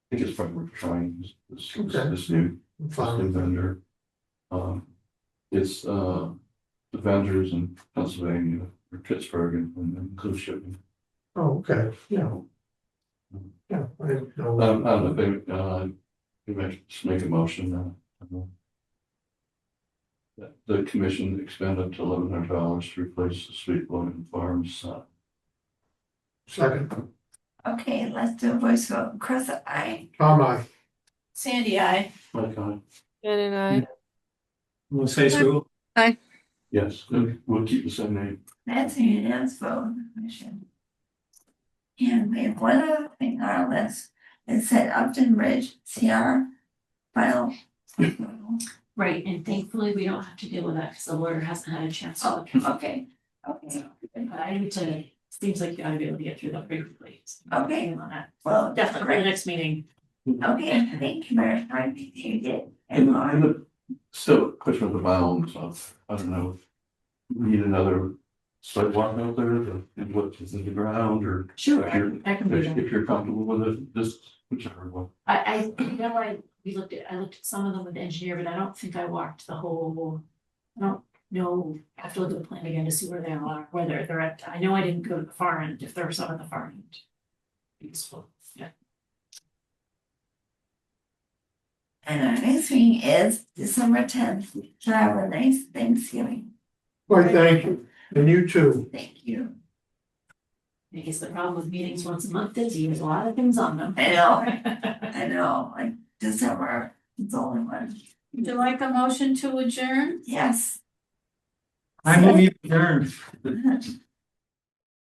think it's probably worth trying this new vendor. It's the vendors in Pennsylvania or Pittsburgh and include shipping. Oh, okay, yeah. Yeah, I don't know. I don't know, maybe I should just make a motion that the commission expend up to $1,100 to replace the Sweet William Farms. Second, Okay, let's do a voice vote. Chris, I. Tom, I. Sandy, I. Like, And I. We'll say so. yes, we'll keep the same name. That's a unanimous vote on the commission. And we have one other thing on our list. It said Upton Ridge CR final. Right, and thankfully, we don't have to deal with that because the lawyer hasn't had a chance to look at it. Okay, okay, But I need to, seems like you ought to be able to get through that pretty quickly. Okay. On that. well, Definitely for the next meeting. okay, thank you very much, I think you did. And And Lauren, the still a question of the bounds of, I don't know, we need another sidewalk out there to look into the ground or. Sure, if you're- I can do that. If you're comfortable with it, just whichever one. I know I looked at some of them with the engineer, but I don't think I walked the whole. I don't know, I have to look at the plan again to see where they are, whether they're at, I know I didn't go to the far end, if there were some at the far end. Useful, yeah. and our next meeting is December 10th. So have a nice Thanksgiving. Why, thank you, and you too. Thank you. I guess the problem with meetings once a month is there's a lot of things on them. I know, like December, it's the only one. Would you like a motion to adjourn? Yes. I move you adjourned.